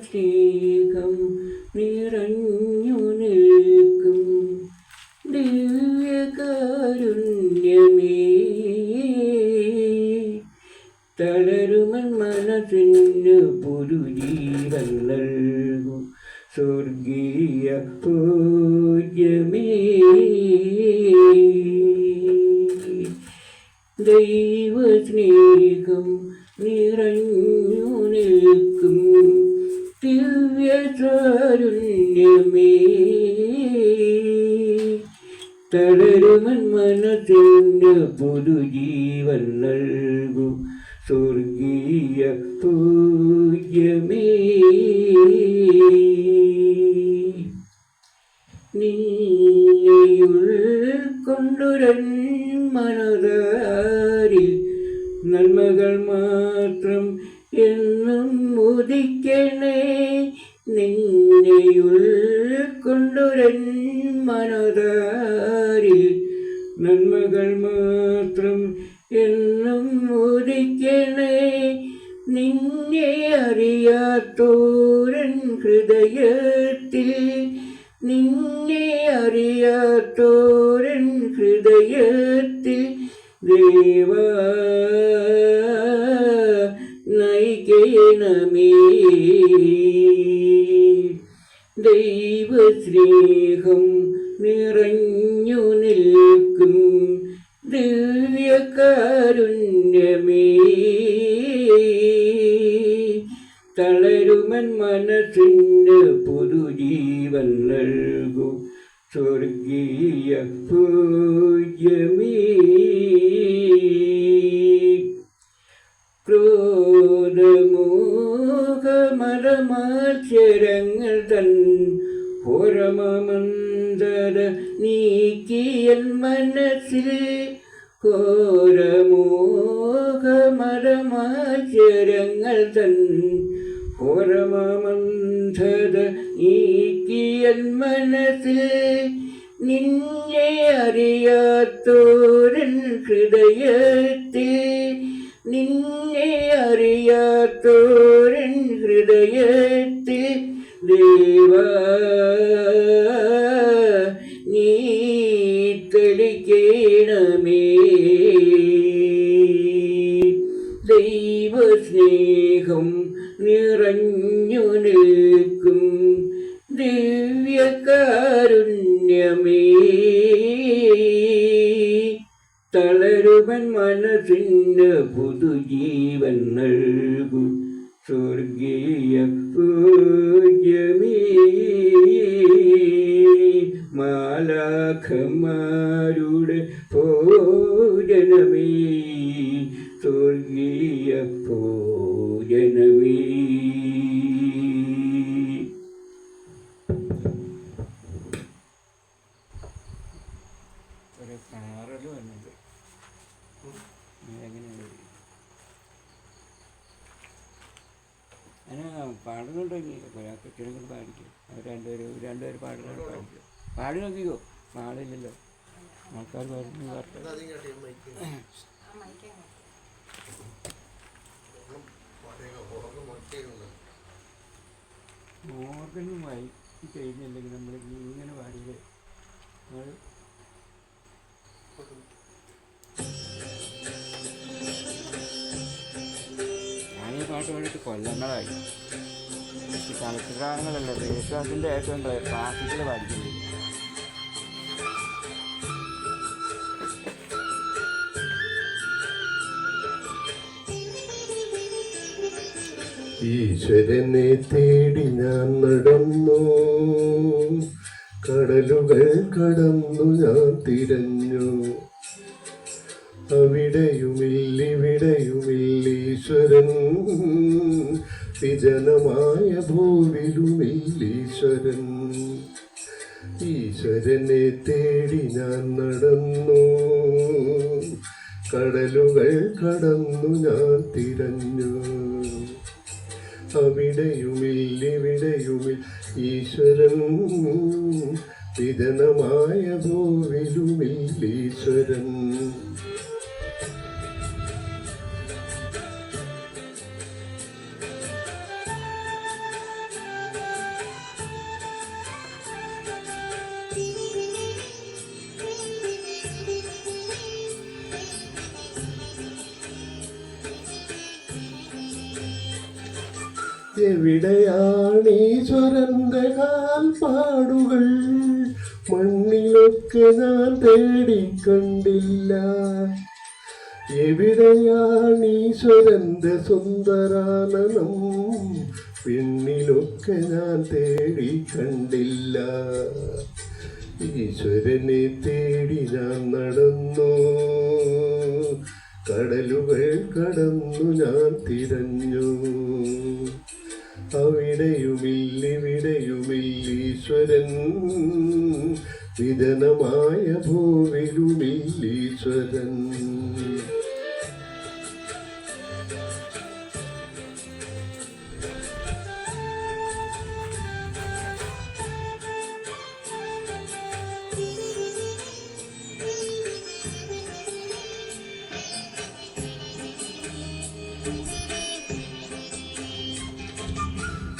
സ്നേഹം നിറഞ്ഞു നിൽക്കും ദിവ്യകാരുണ്യമേ, തളരുമൻ മനസ്സിന് പുതുജീവൻ നൽകും സ്വർഗീയ പൂജ്യമേ. ദൈവസ്നേഹം നിറഞ്ഞു നിൽക്കും ദിവ്യകാരുണ്യമേ, തളരുമൻ മനസ്സിന് പുതുജീവൻ നൽകും സ്വർഗീയ പൂജ്യമേ. നിന്നെയുൾക്കൊണ്ടൊരൻ മനതാരിൽ നന്മകൾ മാത്രം എന്നും ഉദിക്കണേ. നിന്നെയുൾക്കൊണ്ടൊരൻ മനതാരിൽ നന്മകൾ മാത്രം എന്നും ഉദിക്കണേ. നിന്നെ അറിയാത്തോരൻ ഹൃദയത്തിൽ, നിന്നെ അറിയാത്തോരൻ ഹൃദയത്തിൽ ദേവാ നയിക്കണമേ. ദൈവസ്നേഹം നിറഞ്ഞു നിൽക്കും ദിവ്യകാരുണ്യമേ, തളരുമൻ മനസ്സിന് പുതുജീവൻ നൽകും സ്വർഗീയ പൂജ്യമേ. ക്രോധമോഹമരമാത്സരങ്ങൾ തൻ ഹോരമമന്ദര നീക്കിയൻ മനസ്സിൽ, ഘോരമോഹമരമാത്സരങ്ങൾ തൻ ഹോരമമന്ദര നീക്കിയൻ മനസ്സിൽ. നിന്നെ അറിയാത്തോരൻ ഹൃദയത്തിൽ, നിന്നെ അറിയാത്തോരൻ ഹൃദയത്തിൽ ദേവാ നീ തെളിക്കണമേ. ദൈവസ്നേഹം നിറഞ്ഞു നിൽക്കും ദിവ്യകാരുണ്യമേ, തളരുമൻ മനസ്സിന് പുതുജീവൻ നൽകും സ്വർഗീയ പൂജ്യമേ. മാലാഖമാരുടെ ഭോജനമേ, സ്വർഗീയ ഭോജനമേ. പാടുന്നുണ്ടോ? ഇനി ഒരാൾക്ക് ചിലങ്ങൾ പാടിക്കും. രണ്ടുപേര് പാടുക. പാടി നോക്കിക്കോ, പാടില്ലല്ലോ. ആൾക്കാർ പാടുന്നു. ഓർഗനും വായിച്ച് കഴിഞ്ഞില്ലെങ്കിൽ നമ്മൾ ഇങ്ങനെ പാടിയത് ഞാനീ പാട്ട് പാടിയിട്ട് കൊല്ലങ്ങളായി. ചലച്ചിത്രഗാനങ്ങളല്ല, ദേശവാസിൻ്റെ ഏറ്റവും ക്ലാസിക്കൽ പാടിക്കുന്നത്. ഈശ്വരനെ തേടി ഞാൻ നടന്നു, കടലുകൾ കടന്നു ഞാൻ തിരഞ്ഞു. അവിടെയുമില്ലിവിടെയുമില്ലീശ്വരൻ, വിജനമായ ഭൂവിലുമില്ലീശ്വരൻ. ഈശ്വരനെ തേടി ഞാൻ നടന്നു, കടലുകൾ കടന്നു ഞാൻ തിരഞ്ഞു. അവിടെയുമില്ലിവിടെയുമിൽ ഈശ്വരൻ, വിജനമായ ഭൂവിലുമില്ലീശ്വരൻ. എവിടെയാണീശ്വരന്റെ കാൽപ്പാടുകൾ? മണ്ണിലൊക്കെ ഞാൻ തേടിക്കണ്ടില്ല. എവിടെയാണീശ്വരന്റെ സുന്ദരാനനം? പെണ്ണിലൊക്കെ ഞാൻ തേടിക്കണ്ടില്ല. ഈശ്വരനെ തേടി ഞാൻ നടന്നു, കടലുകൾ കടന്നു ഞാൻ തിരഞ്ഞു. അവിടെയുമില്ലിവിടെയുമില്ലീശ്വരൻ, വിജനമായ ഭൂവിലുമില്ലീശ്വരൻ.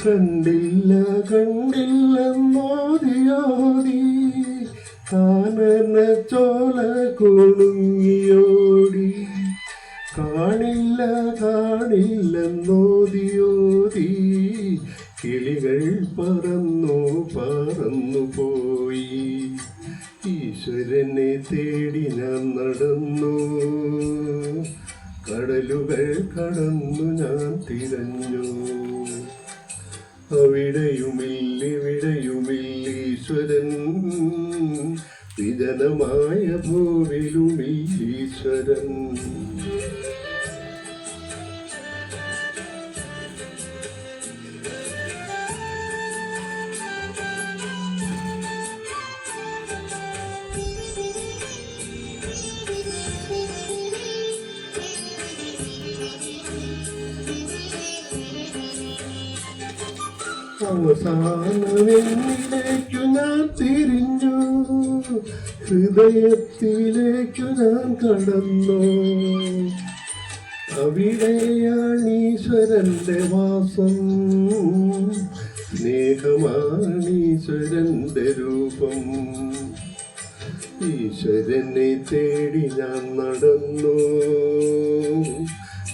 കണ്ടില്ല കണ്ടില്ലെന്നോതിയോടി, കാനന ചോല കുണുങ്ങിയോടി. കാണില്ല കാണില്ലെന്നോതിയോതി, കിളികൾ പറന്നു പറന്നു പോയി. ഈശ്വരനെ തേടി ഞാൻ നടന്നു, കടലുകൾ കടന്നു ഞാൻ തിരഞ്ഞു. അവിടെയുമില്ലിവിടെയുമില്ലീശ്വരൻ, വിജനമായ ഭൂവിലുമില്ലീശ്വരൻ. അവസാനമെന്നിലേക്കു ഞാൻ തിരിഞ്ഞു, ഹൃദയത്തിലേക്കു ഞാൻ കടന്നു. അവിടെയാണീശ്വരന്റെ വാസം, സ്നേഹമാണീശ്വരന്റെ രൂപം. ഈശ്വരനെ തേടി ഞാൻ നടന്നു,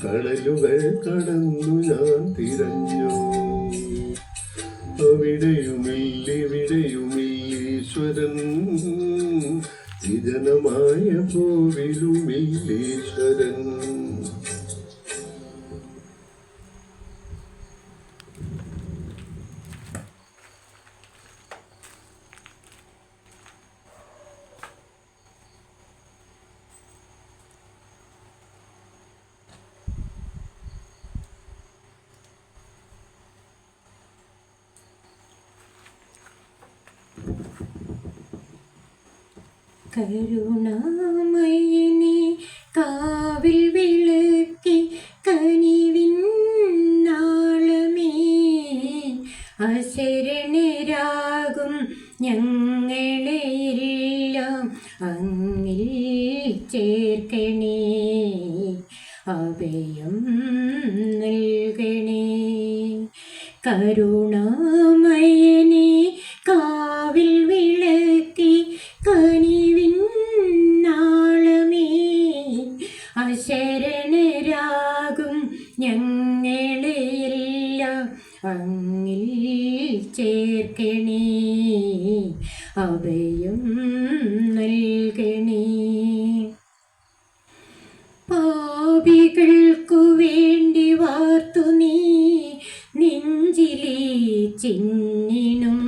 കടലുകൾ കടന്നു ഞാൻ തിരഞ്ഞു. അവിടെയുമില്ലിവിടെയുമില്ലീശ്വരൻ, വിജനമായ ഭൂവിലുമില്ലീശ്വരൻ. കരുണാമയനെ കാവിൽ വിളക്കി കനിവിൻ നാളമേ, അശരണരാകും ഞങ്ങളെയെല്ലാം അങ്ങിൽ ചേർക്കണേ, അഭയം നൽകണേ. കരുണാമയനെ കാവിൽ വിളക്കി കനിവിൻ നാളമേ, അശരണരാകും ഞങ്ങളെയെല്ലാം അങ്ങിൽ ചേർക്കണേ, അഭയം നൽകണേ. പാപികൾക്കു വേണ്ടി വാർത്തു നീ നെഞ്ചിലെ ചിന്നിനും,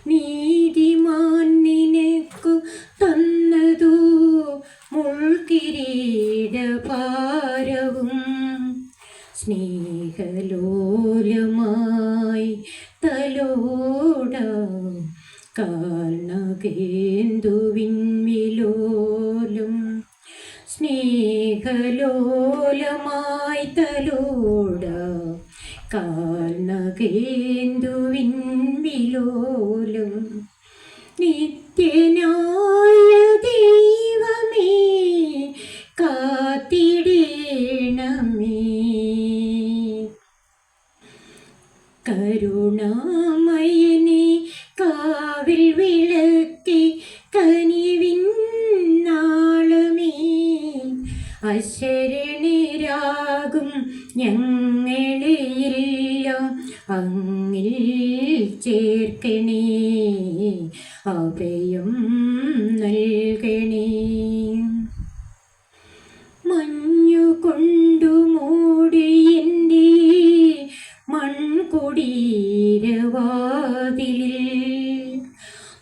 നീതിമാൻ നിനക്കു തന്നതു മുൾക്കിരീടഭാരവും. സ്നേഹലോലമായി തലോടാം കാൽനകേന്ദുവിൻവിലോലും, സ്നേഹലോലമായി തലോടാം കാൽനകേന്ദുവിൻവിലോലും. നിത്യനായ ദൈവമേ കാത്തിടേണമേ, കരുണാമയനെ കാവിൽ വിളക്കി കനിവിൻ നാളമേ, അശരണരാകും ഞങ്ങളെയെല്ലാം അങ്ങിൽ ചേർക്കണേ, അഭയം നൽകണേ. മഞ്ഞുകൊണ്ടു മൂടി എൻ്റെ മൺകുടീരവാതിലിൽ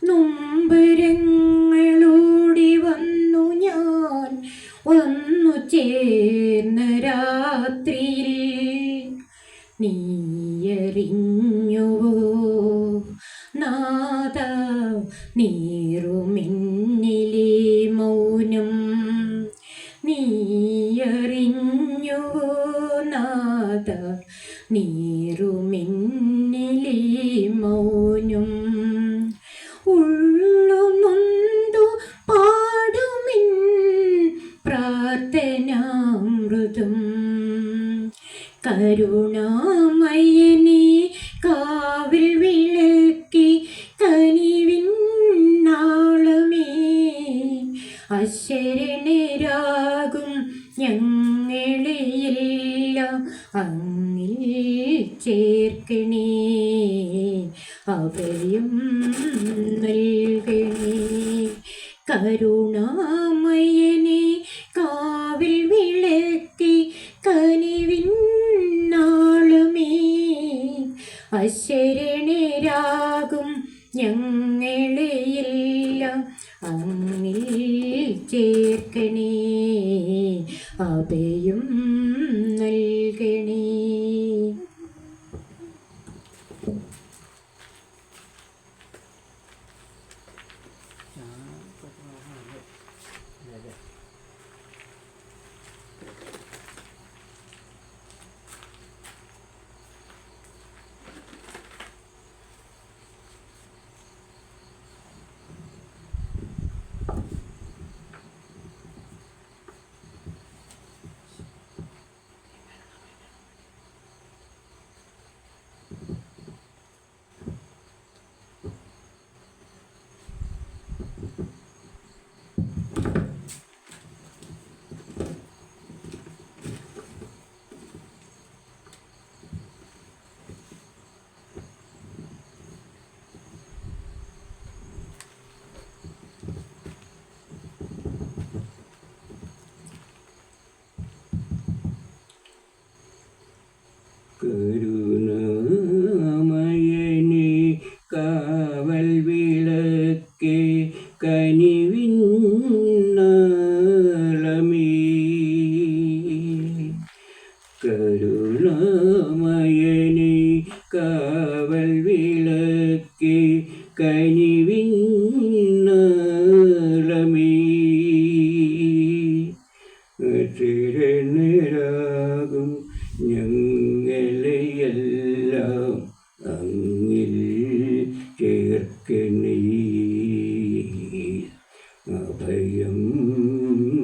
നൊമ്പരങ്ങളോടി വന്നു ഞാൻ വന്നു ചേർന്ന രാത്രിയിൽ. നീയറിഞ്ഞുവോ നാദ നീറുമിന്നിലെ മൗനം? നീയറിഞ്ഞുവോ നാദ നീറുമിന്നിലെ മൗനം? ഉള്ളുനൊന്തു പാടുമിൻ പ്രാർത്ഥനാമൃതം. കരുണാമയനേ കാവിൽ വിളക്കി കനിവിൻ നാളമേ, അശരണരാകും ഞങ്ങളെയെല്ലാം അങ്ങിൽ ചേർക്കണേ, അഭയം നൽകണേ. കരുണാമയനേ കാവിൽ വിളക്കി കനിവിൻ നാളമേ, അശരണരാകും ഞങ്ങളെയെല്ലാം അങ്ങിൽ ചേർക്കണേ, അഭയം നൽകണേ. കരുണാമയനേ കാവൽ വിളക്കേ കനിവിൻ നാളമേ, കരുണാമയനേ കാവൽ വിളക്കേ കനിവിൻ നാളമേ, അശരണരാകും ഞങ്ങളെയെല്ലാം അങ്ങിൽ ചേർക്കണേ, അഭയം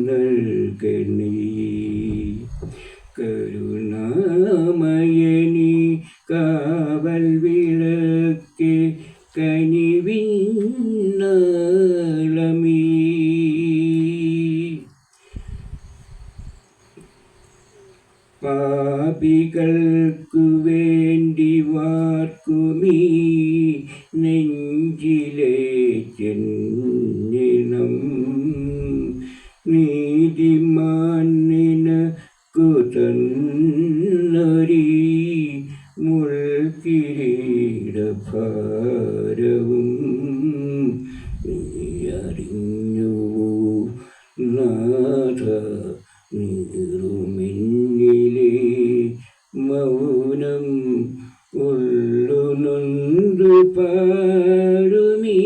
നൽകണേ. കരുണാമയനേ കാവൽ വിളക്കേ കനിവിൻ നാളമേ, പാപികൾക്കു വേണ്ടി വാർക്കുമീ നെഞ്ചിലെ ചെന്നിനം, നീതിമാൻ നിനക്കു തന്നൊരീ മുൾക്കിരീടഭാരവും നീ അറിഞ്ഞുവോ നാഥ നീറുമിന്നിലെ മൗനം? ഉള്ളുനൊന്തു പാടുമീ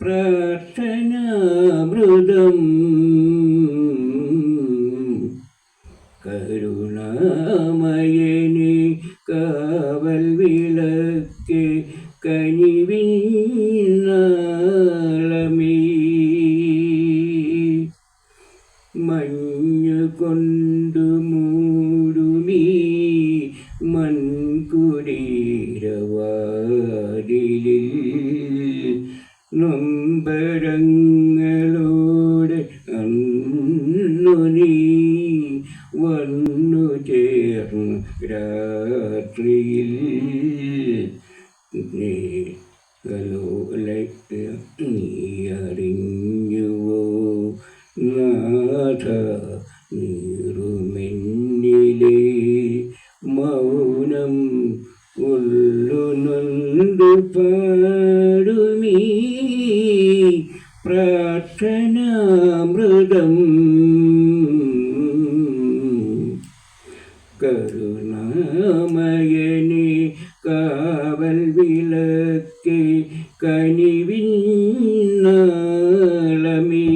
പ്രാർത്ഥനാമൃതം. കരുണാമയനേ കാവൽ വിളക്കേ കനിവിൻ നാളമേ, മഞ്ഞുകൊണ്ടു മൂടുമീ മൺകുടീരവാതിലിൽ നൊമ്പരങ്ങളോടെ അന്നു നീ വന്നു ചേർന്ന രാത്രിയിൽ നീ അറിഞ്ഞുവോ നാഥ നീറുമെന്നിലെ മൗനം ഉള്ളുനൊന്തു പാടുമീ പ്രാർത്ഥനാമൃതം കരുണാമയനെ കാവൽ വിളക്കേ കനിവിൻ നാളമേ.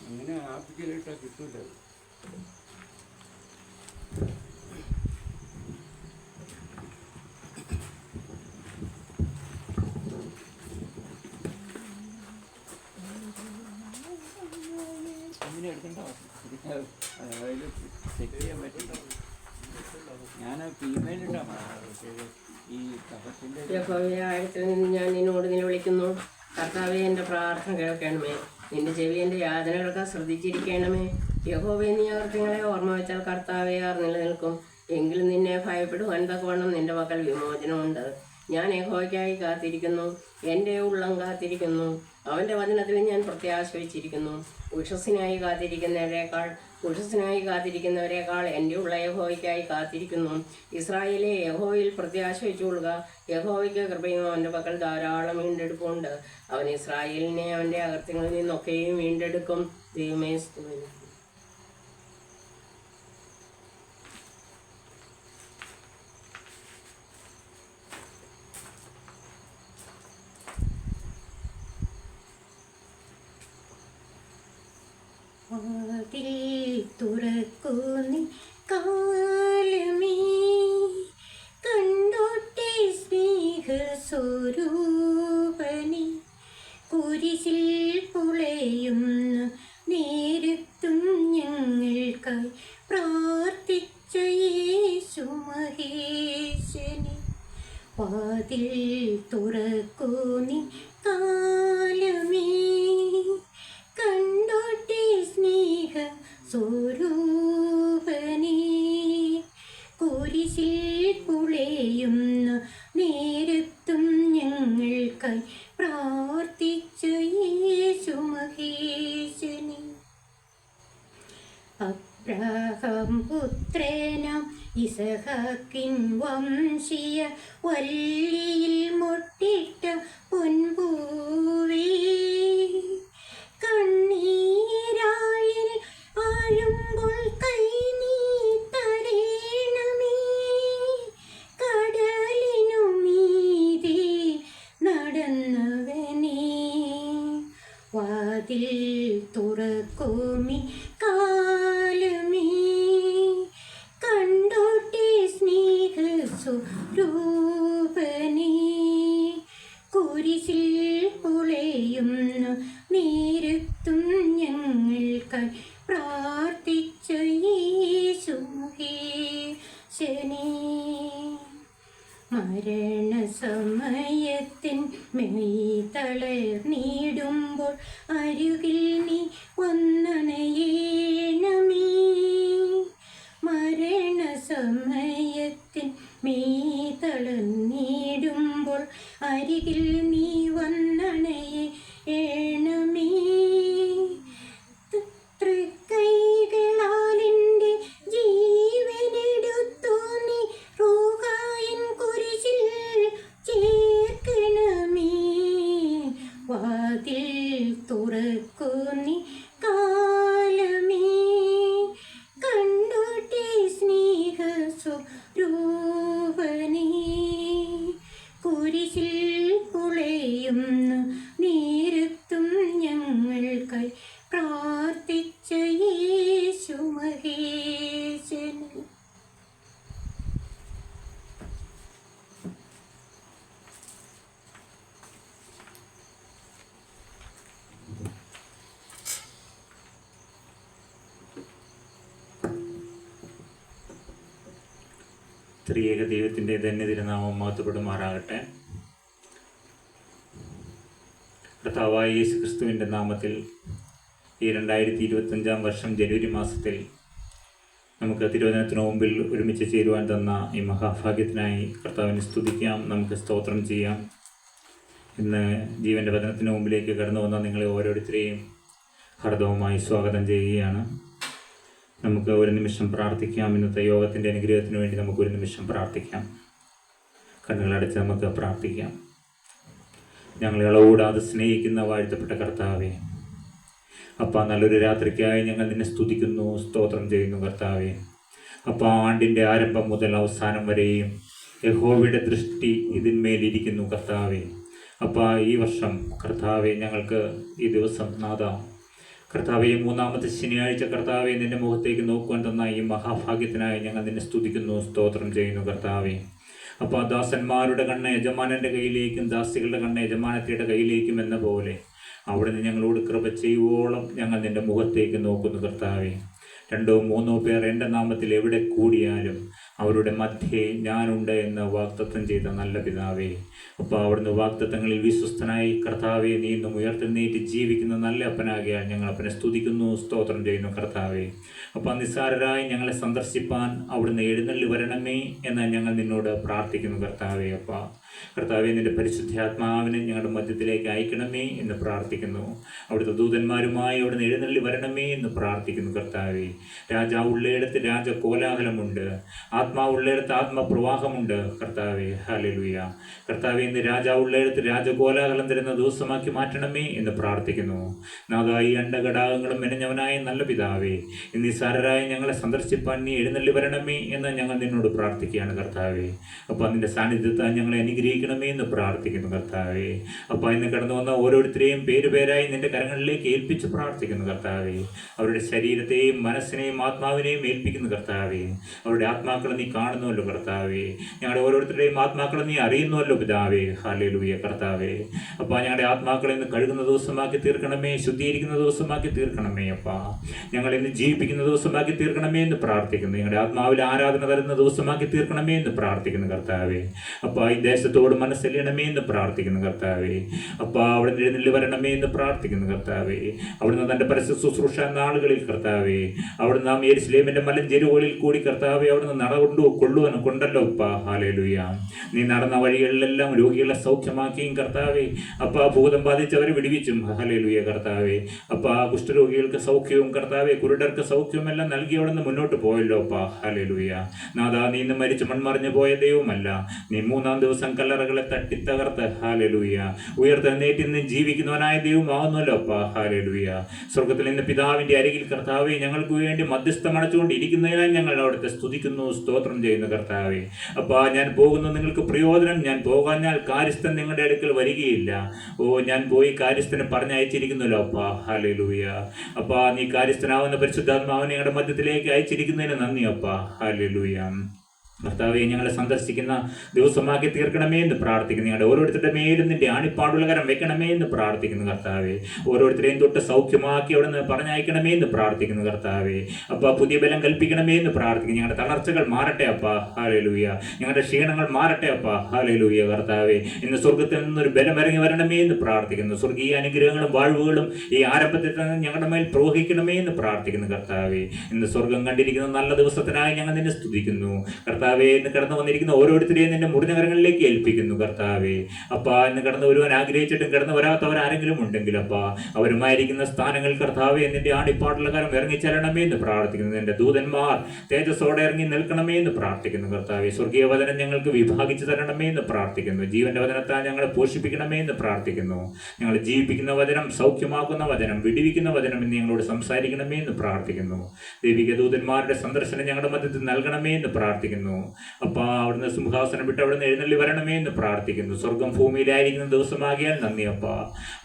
അങ്ങനെ ആപ്പിക്കലിട്ടാൽ കിട്ടൂല. അങ്ങനെ എടുക്കണ്ട, അതായത് സെറ്റ് ചെയ്യാൻ പറ്റില്ല. ഞാൻ ഫീമെയിലിട്ടാണ് ഈ കഫത്തിൻ്റെ. യഹോവേ, ആഴത്തിൽ നിന്ന് ഞാൻ നിന്നോട് നിലവിളിക്കുന്നു. കർത്താവേ, എൻ്റെ പ്രാർത്ഥന കേൾക്കണമേ. നിന്റെ ചെവി എൻ്റെ യാതനകൾക്ക് ശ്രദ്ധിച്ചിരിക്കണമേ. യഹോവേ, നീ അകൃത്യങ്ങളെ ഓർമ്മ വെച്ചാൽ കർത്താവേ ആർ നിലനിൽക്കും. എങ്കിലും നിന്നെ ഭയപ്പെടുവാൻ തക്കവണ്ണം നിന്റെ പക്കൽ വിമോചനമുണ്ട്. ഞാൻ യഹോവയ്ക്കായി കാത്തിരിക്കുന്നു, എൻ്റെ ഉള്ളം കാത്തിരിക്കുന്നു. അവൻ്റെ വചനത്തിൽ ഞാൻ പ്രത്യാശ വച്ചിരിക്കുന്നു. ഉഷസ്സിനായി കാത്തിരിക്കുന്നവരെക്കാൾ എൻ്റെ ഉള്ള യഹോവയ്ക്കായി കാത്തിരിക്കുന്നു. ഇസ്രായേലെ, യഹോവയിൽ പ്രത്യാശ വെച്ചുകൊള്ളുക. യഹോവയ്ക്ക് കൃപയും അവൻ്റെ പക്കൽ ധാരാളം വീണ്ടെടുപ്പുണ്ട്. അവൻ ഇസ്രായേലിനെ അവൻ്റെ അകൃത്യങ്ങളിൽ നിന്നൊക്കെയും വീണ്ടെടുക്കും. ദൈവമേ, സ്തുതി. വാതിൽ തുറക്കൂ നീ കാലമേ, കണ്ടോട്ടെ സ്നേഹസ്വരൂപനെ. കുരിശിൽ പുളയുന്ന നേരത്തും ഞങ്ങൾക്കായി പ്രാർത്ഥിച്ച യേശു മഹേശനെ. വാതിൽ തുറക്കൂ നീ കാലമേ, കണ്ടോട്ടെ സ്നേഹ സ്വരൂപനെ. കുരിശിൽ പുളയുന്ന നേരത്തും ഞങ്ങൾക്കായി പ്രാർത്ഥിച്ച യേശു മഹേശനെ. അബ്രഹാം പുത്രനാം ഇസഹാക്കിൻ വംശീയ വല്ലിയിൽ മൊട്ടിട്ട പൊൻപൂവേ, കണ്ണീരായിൽ ആഴുമ്പോൾ കൈ നീ തരേണമേ. കടലിനു മീതെ നടന്നവനേ, വാതിൽ തുറക്കുമി കാലമേ, കണ്ടോട്ടെ സ്നേഹസ്വരൂപനെ. കുരിശിൽ പുളയുന്ന നേരത്തും ഞങ്ങൾക്കായി പ്രാർത്ഥിച്ച യേശു മഹേശനെ. മരണസമയത്തിൻ മെയ് തളർന്നിടുമ്പോൾ അരുകിൽ നീ വന്നണയേണമേ. മരണസമയത്തിൻ മെയ് തളർന്നിടുമ്പോൾ അരികിൽ നീ വന്നണയേണമേ. തൃക്കൈകളാലെൻ്റെ ജീവനെടുത്തു നീ റൂഹായിൻ കുരിശിൽ ചേർക്കണമേ. വാതിൽ തുറക്കൂ നീ കാലമേ, കണ്ടോട്ടെ സ്നേഹസ്വരൂപനെ. കുരിശിൽ പുളയുന്ന നേരത്തും ഞങ്ങൾക്കായി പ്രാർത്ഥിച്ച യേശു മഹേശനെ. ത്രിയേക ദൈവത്തിൻ്റെ ധന്യ തിരുനാമം മഹത്വപ്പെടുമാറാകട്ടെ. കർത്താവായ യേശു ക്രിസ്തുവിൻ്റെ നാമത്തിൽ ഈ 2025 വർഷം ജനുവരി മാസത്തിൽ നമുക്ക് തിരുവചനത്തിന് മുമ്പിൽ ഒരുമിച്ച് ചേരുവാൻ തന്ന ഈ മഹാഭാഗ്യത്തിനായി കർത്താവിനെ സ്തുതിക്കാം, നമുക്ക് സ്തോത്രം ചെയ്യാം. ഇന്ന് ജീവൻ്റെ വചനത്തിന് മുമ്പിലേക്ക് കടന്നു വന്ന നിങ്ങളെ ഓരോരുത്തരെയും ഹർദവുമായി സ്വാഗതം ചെയ്യുകയാണ്. നമുക്ക് ഒരു നിമിഷം പ്രാർത്ഥിക്കാം. ഇന്നത്തെ യോഗത്തിൻ്റെ അനുഗ്രഹത്തിന് വേണ്ടി നമുക്ക് ഒരു നിമിഷം പ്രാർത്ഥിക്കാം. കണ്ണുകളടച്ച് നമുക്ക് പ്രാർത്ഥിക്കാം. ഞങ്ങളെ ഇളകൂടാതെ സ്നേഹിക്കുന്ന വാഴ്ത്തപ്പെട്ട കർത്താവേ, അപ്പ നല്ലൊരു രാത്രിക്കായി ഞങ്ങൾ നിന്നെ സ്തുതിക്കുന്നു, സ്തോത്രം ചെയ്യുന്നു കർത്താവേ. അപ്പ ആണ്ടിൻ്റെ ആരംഭം മുതൽ അവസാനം വരെയും യഹോവയുടെ ദൃഷ്ടി ഇതിന്മേലിരിക്കുന്നു കർത്താവേ. അപ്പ ഈ വർഷം കർത്താവെ ഞങ്ങൾക്ക് ഈ ദിവസം നാഥ കർത്താവെ 3-ാമത്തെ ശനിയാഴ്ച കർത്താവെ നിന്റെ മുഖത്തേക്ക് നോക്കുവാൻ തന്ന ഈ മഹാഭാഗ്യത്തിനായി ഞങ്ങൾ നിന്നെ സ്തുതിക്കുന്നു, സ്തോത്രം ചെയ്യുന്നു കർത്താവെ. അപ്പോൾ ദാസന്മാരുടെ കണ്ണ് യജമാനൻ്റെ കയ്യിലേക്കും ദാസികളുടെ കണ്ണ് യജമാനത്തിയുടെ കയ്യിലേക്കും എന്ന പോലെ അവിടുന്ന് ഞങ്ങളോട് കൃപ ചെയ്യുവോളം ഞങ്ങൾ നിന്റെ മുഖത്തേക്ക് നോക്കുന്നു കർത്താവെ. 2-3 പേർ എൻ്റെ നാമത്തിൽ എവിടെ കൂടിയാലും അവരുടെ മധ്യേ ഞാനുണ്ട് എന്ന് വാഗ്ദത്തം ചെയ്ത നല്ല പിതാവേ, അപ്പോൾ അവിടുന്ന് വാഗ്ദത്തങ്ങളിൽ വിശ്വസ്തനായി കർത്താവെ നീ ഇന്നും ഉയർത്തെഴുന്നേറ്റ് ജീവിക്കുന്ന നല്ല അപ്പനാകിയാൽ ഞങ്ങൾ അപ്പനെ സ്തുതിക്കുന്നു, സ്തോത്രം ചെയ്യുന്നു കർത്താവെ. അപ്പോൾ നിസ്സാരരായി ഞങ്ങളെ സന്ദർശിപ്പാൻ അവിടുന്ന് എഴുന്നള്ളി വരണമേ എന്ന് ഞങ്ങൾ നിന്നോട് പ്രാർത്ഥിക്കുന്നു കർത്താവെ. അപ്പോൾ കർത്താവെ നിന്റെ പരിശുദ്ധാത്മാവിനെ ഞങ്ങളുടെ മധ്യത്തിലേക്ക് അയക്കണമേ എന്ന് പ്രാർത്ഥിക്കുന്നു. അവിടുത്തെ ദൂതന്മാരുമായി അവിടുന്ന് എഴുന്നള്ളി വരണമേ എന്ന് പ്രാർത്ഥിക്കുന്നു കർത്താവെ. രാജാവുള്ളയിടത്ത് രാജകോലാഹലമുണ്ട്, ആത്മാവുള്ളയിടത്ത് ആത്മപ്രവാഹമുണ്ട് കർത്താവെ. ഹല്ലേലൂയ. കർത്താവെ ഇന്ന് രാജാവുള്ളയിടത്ത് രാജകോലാഹലം തരുന്ന ദിവസമാക്കി മാറ്റണമേ എന്ന് പ്രാർത്ഥിക്കുന്നു. നാഥായി അണ്ടഘടാകങ്ങളും മെനഞ്ഞവനായ നല്ല പിതാവേ, ഇന്ന് നിസ്സാരരായ ഞങ്ങളെ സന്ദർശിപ്പാൻ നീ എഴുന്നള്ളി വരണമേ എന്ന് ഞങ്ങൾ നിന്നോട് പ്രാർത്ഥിക്കുകയാണ് കർത്താവെ. അപ്പോൾ അതിൻ്റെ സാന്നിധ്യത്താൽ ഞങ്ങളെ അനുഗ്രഹിക്കണമേ എന്ന് പ്രാർത്ഥിക്കുന്നു കർത്താവെ. അപ്പോൾ ഇന്ന് കടന്നു വന്ന ഓരോരുത്തരെയും പേരുപേരായി നിന്റെ കരങ്ങളിലേക്ക് ഏൽപ്പിച്ച് പ്രാർത്ഥിക്കുന്നു കർത്താവെ. അവരുടെ ശരീരത്തെയും മനസ്സിനെയും ആത്മാവിനെയും ഏൽപ്പിക്കുന്നു കർത്താവെ. അവരുടെ ആത്മാക്കളെ നീ കാണുന്നുവല്ലോ കർത്താവെ. ഞങ്ങളുടെ ഓരോരുത്തരുടെയും ആത്മാക്കളെ നീ അറിയുന്നുവല്ലോ പിതാവേ. ഹല്ലേലൂയ കർത്താവെ. അപ്പോൾ ഞങ്ങളുടെ ആത്മാക്കളെ ഇന്ന് കഴുകുന്ന ദിവസമാക്കി തീർക്കണമേ, ശുദ്ധീകരിക്കുന്ന ദിവസമാക്കി തീർക്കണമേ. അപ്പാ ഞങ്ങൾ ഇന്ന് ജീവിപ്പിക്കുന്ന ദിവസമാക്കി തീർക്കണമേ എന്ന് പ്രാർത്ഥിക്കുന്നു. ഞങ്ങളുടെ ആത്മാവിൽ ആരാധന തരുന്ന ദിവസമാക്കി തീർക്കണമേ എന്ന് പ്രാർത്ഥിക്കുന്നു കർത്താവെ. അപ്പോൾ ഈ ദേശത്തോട് മനസ്സലിയണമേ എന്ന് പ്രാർത്ഥിക്കുന്നു കർത്താവെ. അപ്പോൾ അവിടുന്ന് എഴുന്നള്ളി വരണമേ എന്ന് പ്രാർത്ഥിക്കുന്നു കർത്താവെ. അവിടുന്ന് തൻ്റെ പരസ്യ ശുശ്രൂഷ നാളുകളിൽ കർത്താവെ അവിടുന്ന് നാം യെരുശലേമിൻ്റെ മലഞ്ചെരുവുകളിൽ കൂടി കർത്താവെ അവിടുന്ന് കൊണ്ടല്ലോ അപ്പാ. ഹല്ലേലൂയ. നീ നടന്ന വഴികളിലെല്ലാം രോഗികളെ സൗഖ്യമാക്കിയും കർത്താവെ അപ്പോൾ ഭൂതം ബാധിച്ചവരെ വിടുവിച്ചും. ഹല്ലേലൂയ കർത്താവെ. അപ്പോൾ കുഷ്ഠരോഗികൾക്ക് സൗഖ്യവും കർത്താവെ കുരുടർക്ക് സൗഖ്യവും എല്ലാം നൽകി അവിടുന്ന് മുന്നോട്ട് പോയല്ലോ അപ്പാ. ഹല്ലേലൂയ. നാഥാ നീ ഇന്ന് മരിച്ച് മൺമറിഞ്ഞു പോയ ദൈവമല്ല, നീ 3-ാം ദിവസം കല്ലറകളെ തട്ടിത്തകർത്ത് ഹല്ലേലൂയ ഉയർത്തെഴുന്നേറ്റ് ഇന്ന് ജീവിക്കുന്നവനായ ദൈവമാവുന്നല്ലോ അപ്പാ. ഹല്ലേലൂയ. സ്വർഗത്തിൽ നിന്ന് പിതാവിൻ്റെ അരികിൽ കർത്താവെ ഞങ്ങൾക്ക് വേണ്ടി മധ്യസ്ഥം അടച്ചുകൊണ്ടിരിക്കുന്നതിനാൽ ഞങ്ങൾ അവിടുത്തെ സ്തുതിക്കുന്നു, സ്തോത്രം ചെയ്യുന്നു കർത്താവെ. അപ്പോൾ ഞാൻ പോകുന്നു നിങ്ങൾക്ക് പ്രയോജനം, ഞാൻ പോകാഞ്ഞാൽ കാര്യസ്ഥൻ നിങ്ങളുടെ അടുക്കൽ വരികയില്ല. ഓ ഞാൻ പോയി കാര്യസ്ഥനെ പറഞ്ഞയച്ചിരിക്കുന്നല്ലോ അപ്പാ. ഹല്ലേലൂയ. അപ്പോൾ നീ കാര്യസ്ഥനാവുന്ന പരിശുദ്ധാത്മാവിനെ ഞങ്ങളുടെ മധ്യത്തിലേക്ക് അയച്ചിരിക്കുന്നതിന് നന്ദി അപ്പാ. ഹല്ലേലൂയ. കർത്താവെ ഞങ്ങളെ സന്ദർശിക്കുന്ന ദിവസമാക്കി തീർക്കണമേ എന്ന് പ്രാർത്ഥിക്കുന്നു. ഞങ്ങളുടെ ഓരോരുത്തരുടെ മേലും നിന്റെ ആണിപ്പാടുള്ള കരം വെക്കണമേ എന്ന് പ്രാർത്ഥിക്കുന്നു കർത്താവെ. ഓരോരുത്തരെയും തൊട്ട് സൗഖ്യമാക്കി അവിടെ നിന്ന് പറഞ്ഞയക്കണമേ എന്ന് പ്രാർത്ഥിക്കുന്നു കർത്താവെ. അപ്പോൾ പുതിയ ബലം കൽപ്പിക്കണമേ എന്ന് പ്രാർത്ഥിക്കുന്നു. ഞങ്ങളുടെ തളർച്ചകൾ മാറട്ടെ അപ്പാ. ഹല്ലേലൂയ. ഞങ്ങളുടെ ക്ഷീണങ്ങൾ മാറട്ടെ അപ്പാ. ഹല്ലേലൂയ കർത്താവെ. ഇന്ന് സ്വർഗത്തിൽ നിന്നൊരു ബലം ഇറങ്ങി വരണമേ എന്ന് പ്രാർത്ഥിക്കുന്നു. സ്വർഗീയ അനുഗ്രഹങ്ങളും വാഴ്വുകളും ഈ ആരംഭത്തിൽ തന്നെ ഞങ്ങളുടെ മേൽ പ്രവഹിക്കണമേ എന്ന് പ്രാർത്ഥിക്കുന്നു കർത്താവെ. ഇന്ന് സ്വർഗം കണ്ടിരിക്കുന്ന നല്ല ദിവസത്തിനായി ഞങ്ങൾ നിന്നെ സ്തുതിക്കുന്നു കർത്താവെ. ഇന്ന് കടന്നു വന്നിരിക്കുന്ന ഓരോരുത്തരെയും നിന്റെ മുറിഞ്ഞ കരങ്ങളിലേക്ക് ഏൽപ്പിക്കുന്നു കർത്താവെ. അപ്പാ ഇന്ന് കടന്നു വരുവാൻ ആഗ്രഹിച്ചിട്ടും കടന്നു വരാത്തവർ ആരെങ്കിലും ഉണ്ടെങ്കിൽ അപ്പാ അവരുമായിരിക്കുന്ന സ്ഥാനങ്ങൾ കർത്താവെ നിന്റെ ആണിപ്പാടുള്ള കരം ഇറങ്ങിച്ചെല്ലണമേ എന്ന് പ്രാർത്ഥിക്കുന്നു. നിന്റെ ദൂതന്മാർ തേജസ്സോടെ ഇറങ്ങി നിൽക്കണമേ എന്ന് പ്രാർത്ഥിക്കുന്നു കർത്താവെ. സ്വർഗീയ വചനം ഞങ്ങൾക്ക് വിഭാഗിച്ചു തരണമേ എന്ന് പ്രാർത്ഥിക്കുന്നു. ജീവന്റെ വചനത്താൽ ഞങ്ങളെ പോഷിപ്പിക്കണമേ എന്ന് പ്രാർത്ഥിക്കുന്നു. ഞങ്ങൾ ജീവിപ്പിക്കുന്ന വചനം, സൗഖ്യമാക്കുന്ന വചനം, വിടിവിക്കുന്ന വചനം എന്ന് ഞങ്ങളോട് സംസാരിക്കണമേ എന്ന് പ്രാർത്ഥിക്കുന്നു. ദൈവിക ദൂതന്മാരുടെ സന്ദർശനം ഞങ്ങളുടെ മധ്യത്തിൽ നൽകണമേ എന്ന് പ്രാർത്ഥിക്കുന്നു. അപ്പാ അവിടുന്ന് സിംഹാസനം വിട്ട് അവിടുന്ന് എഴുന്നള്ളി വരണമേ എന്ന് പ്രാർത്ഥിക്കുന്നു. സ്വർഗം ഭൂമിയിലായിരിക്കുന്ന ദിവസമാകിയാൽ നന്ദി അപ്പാ.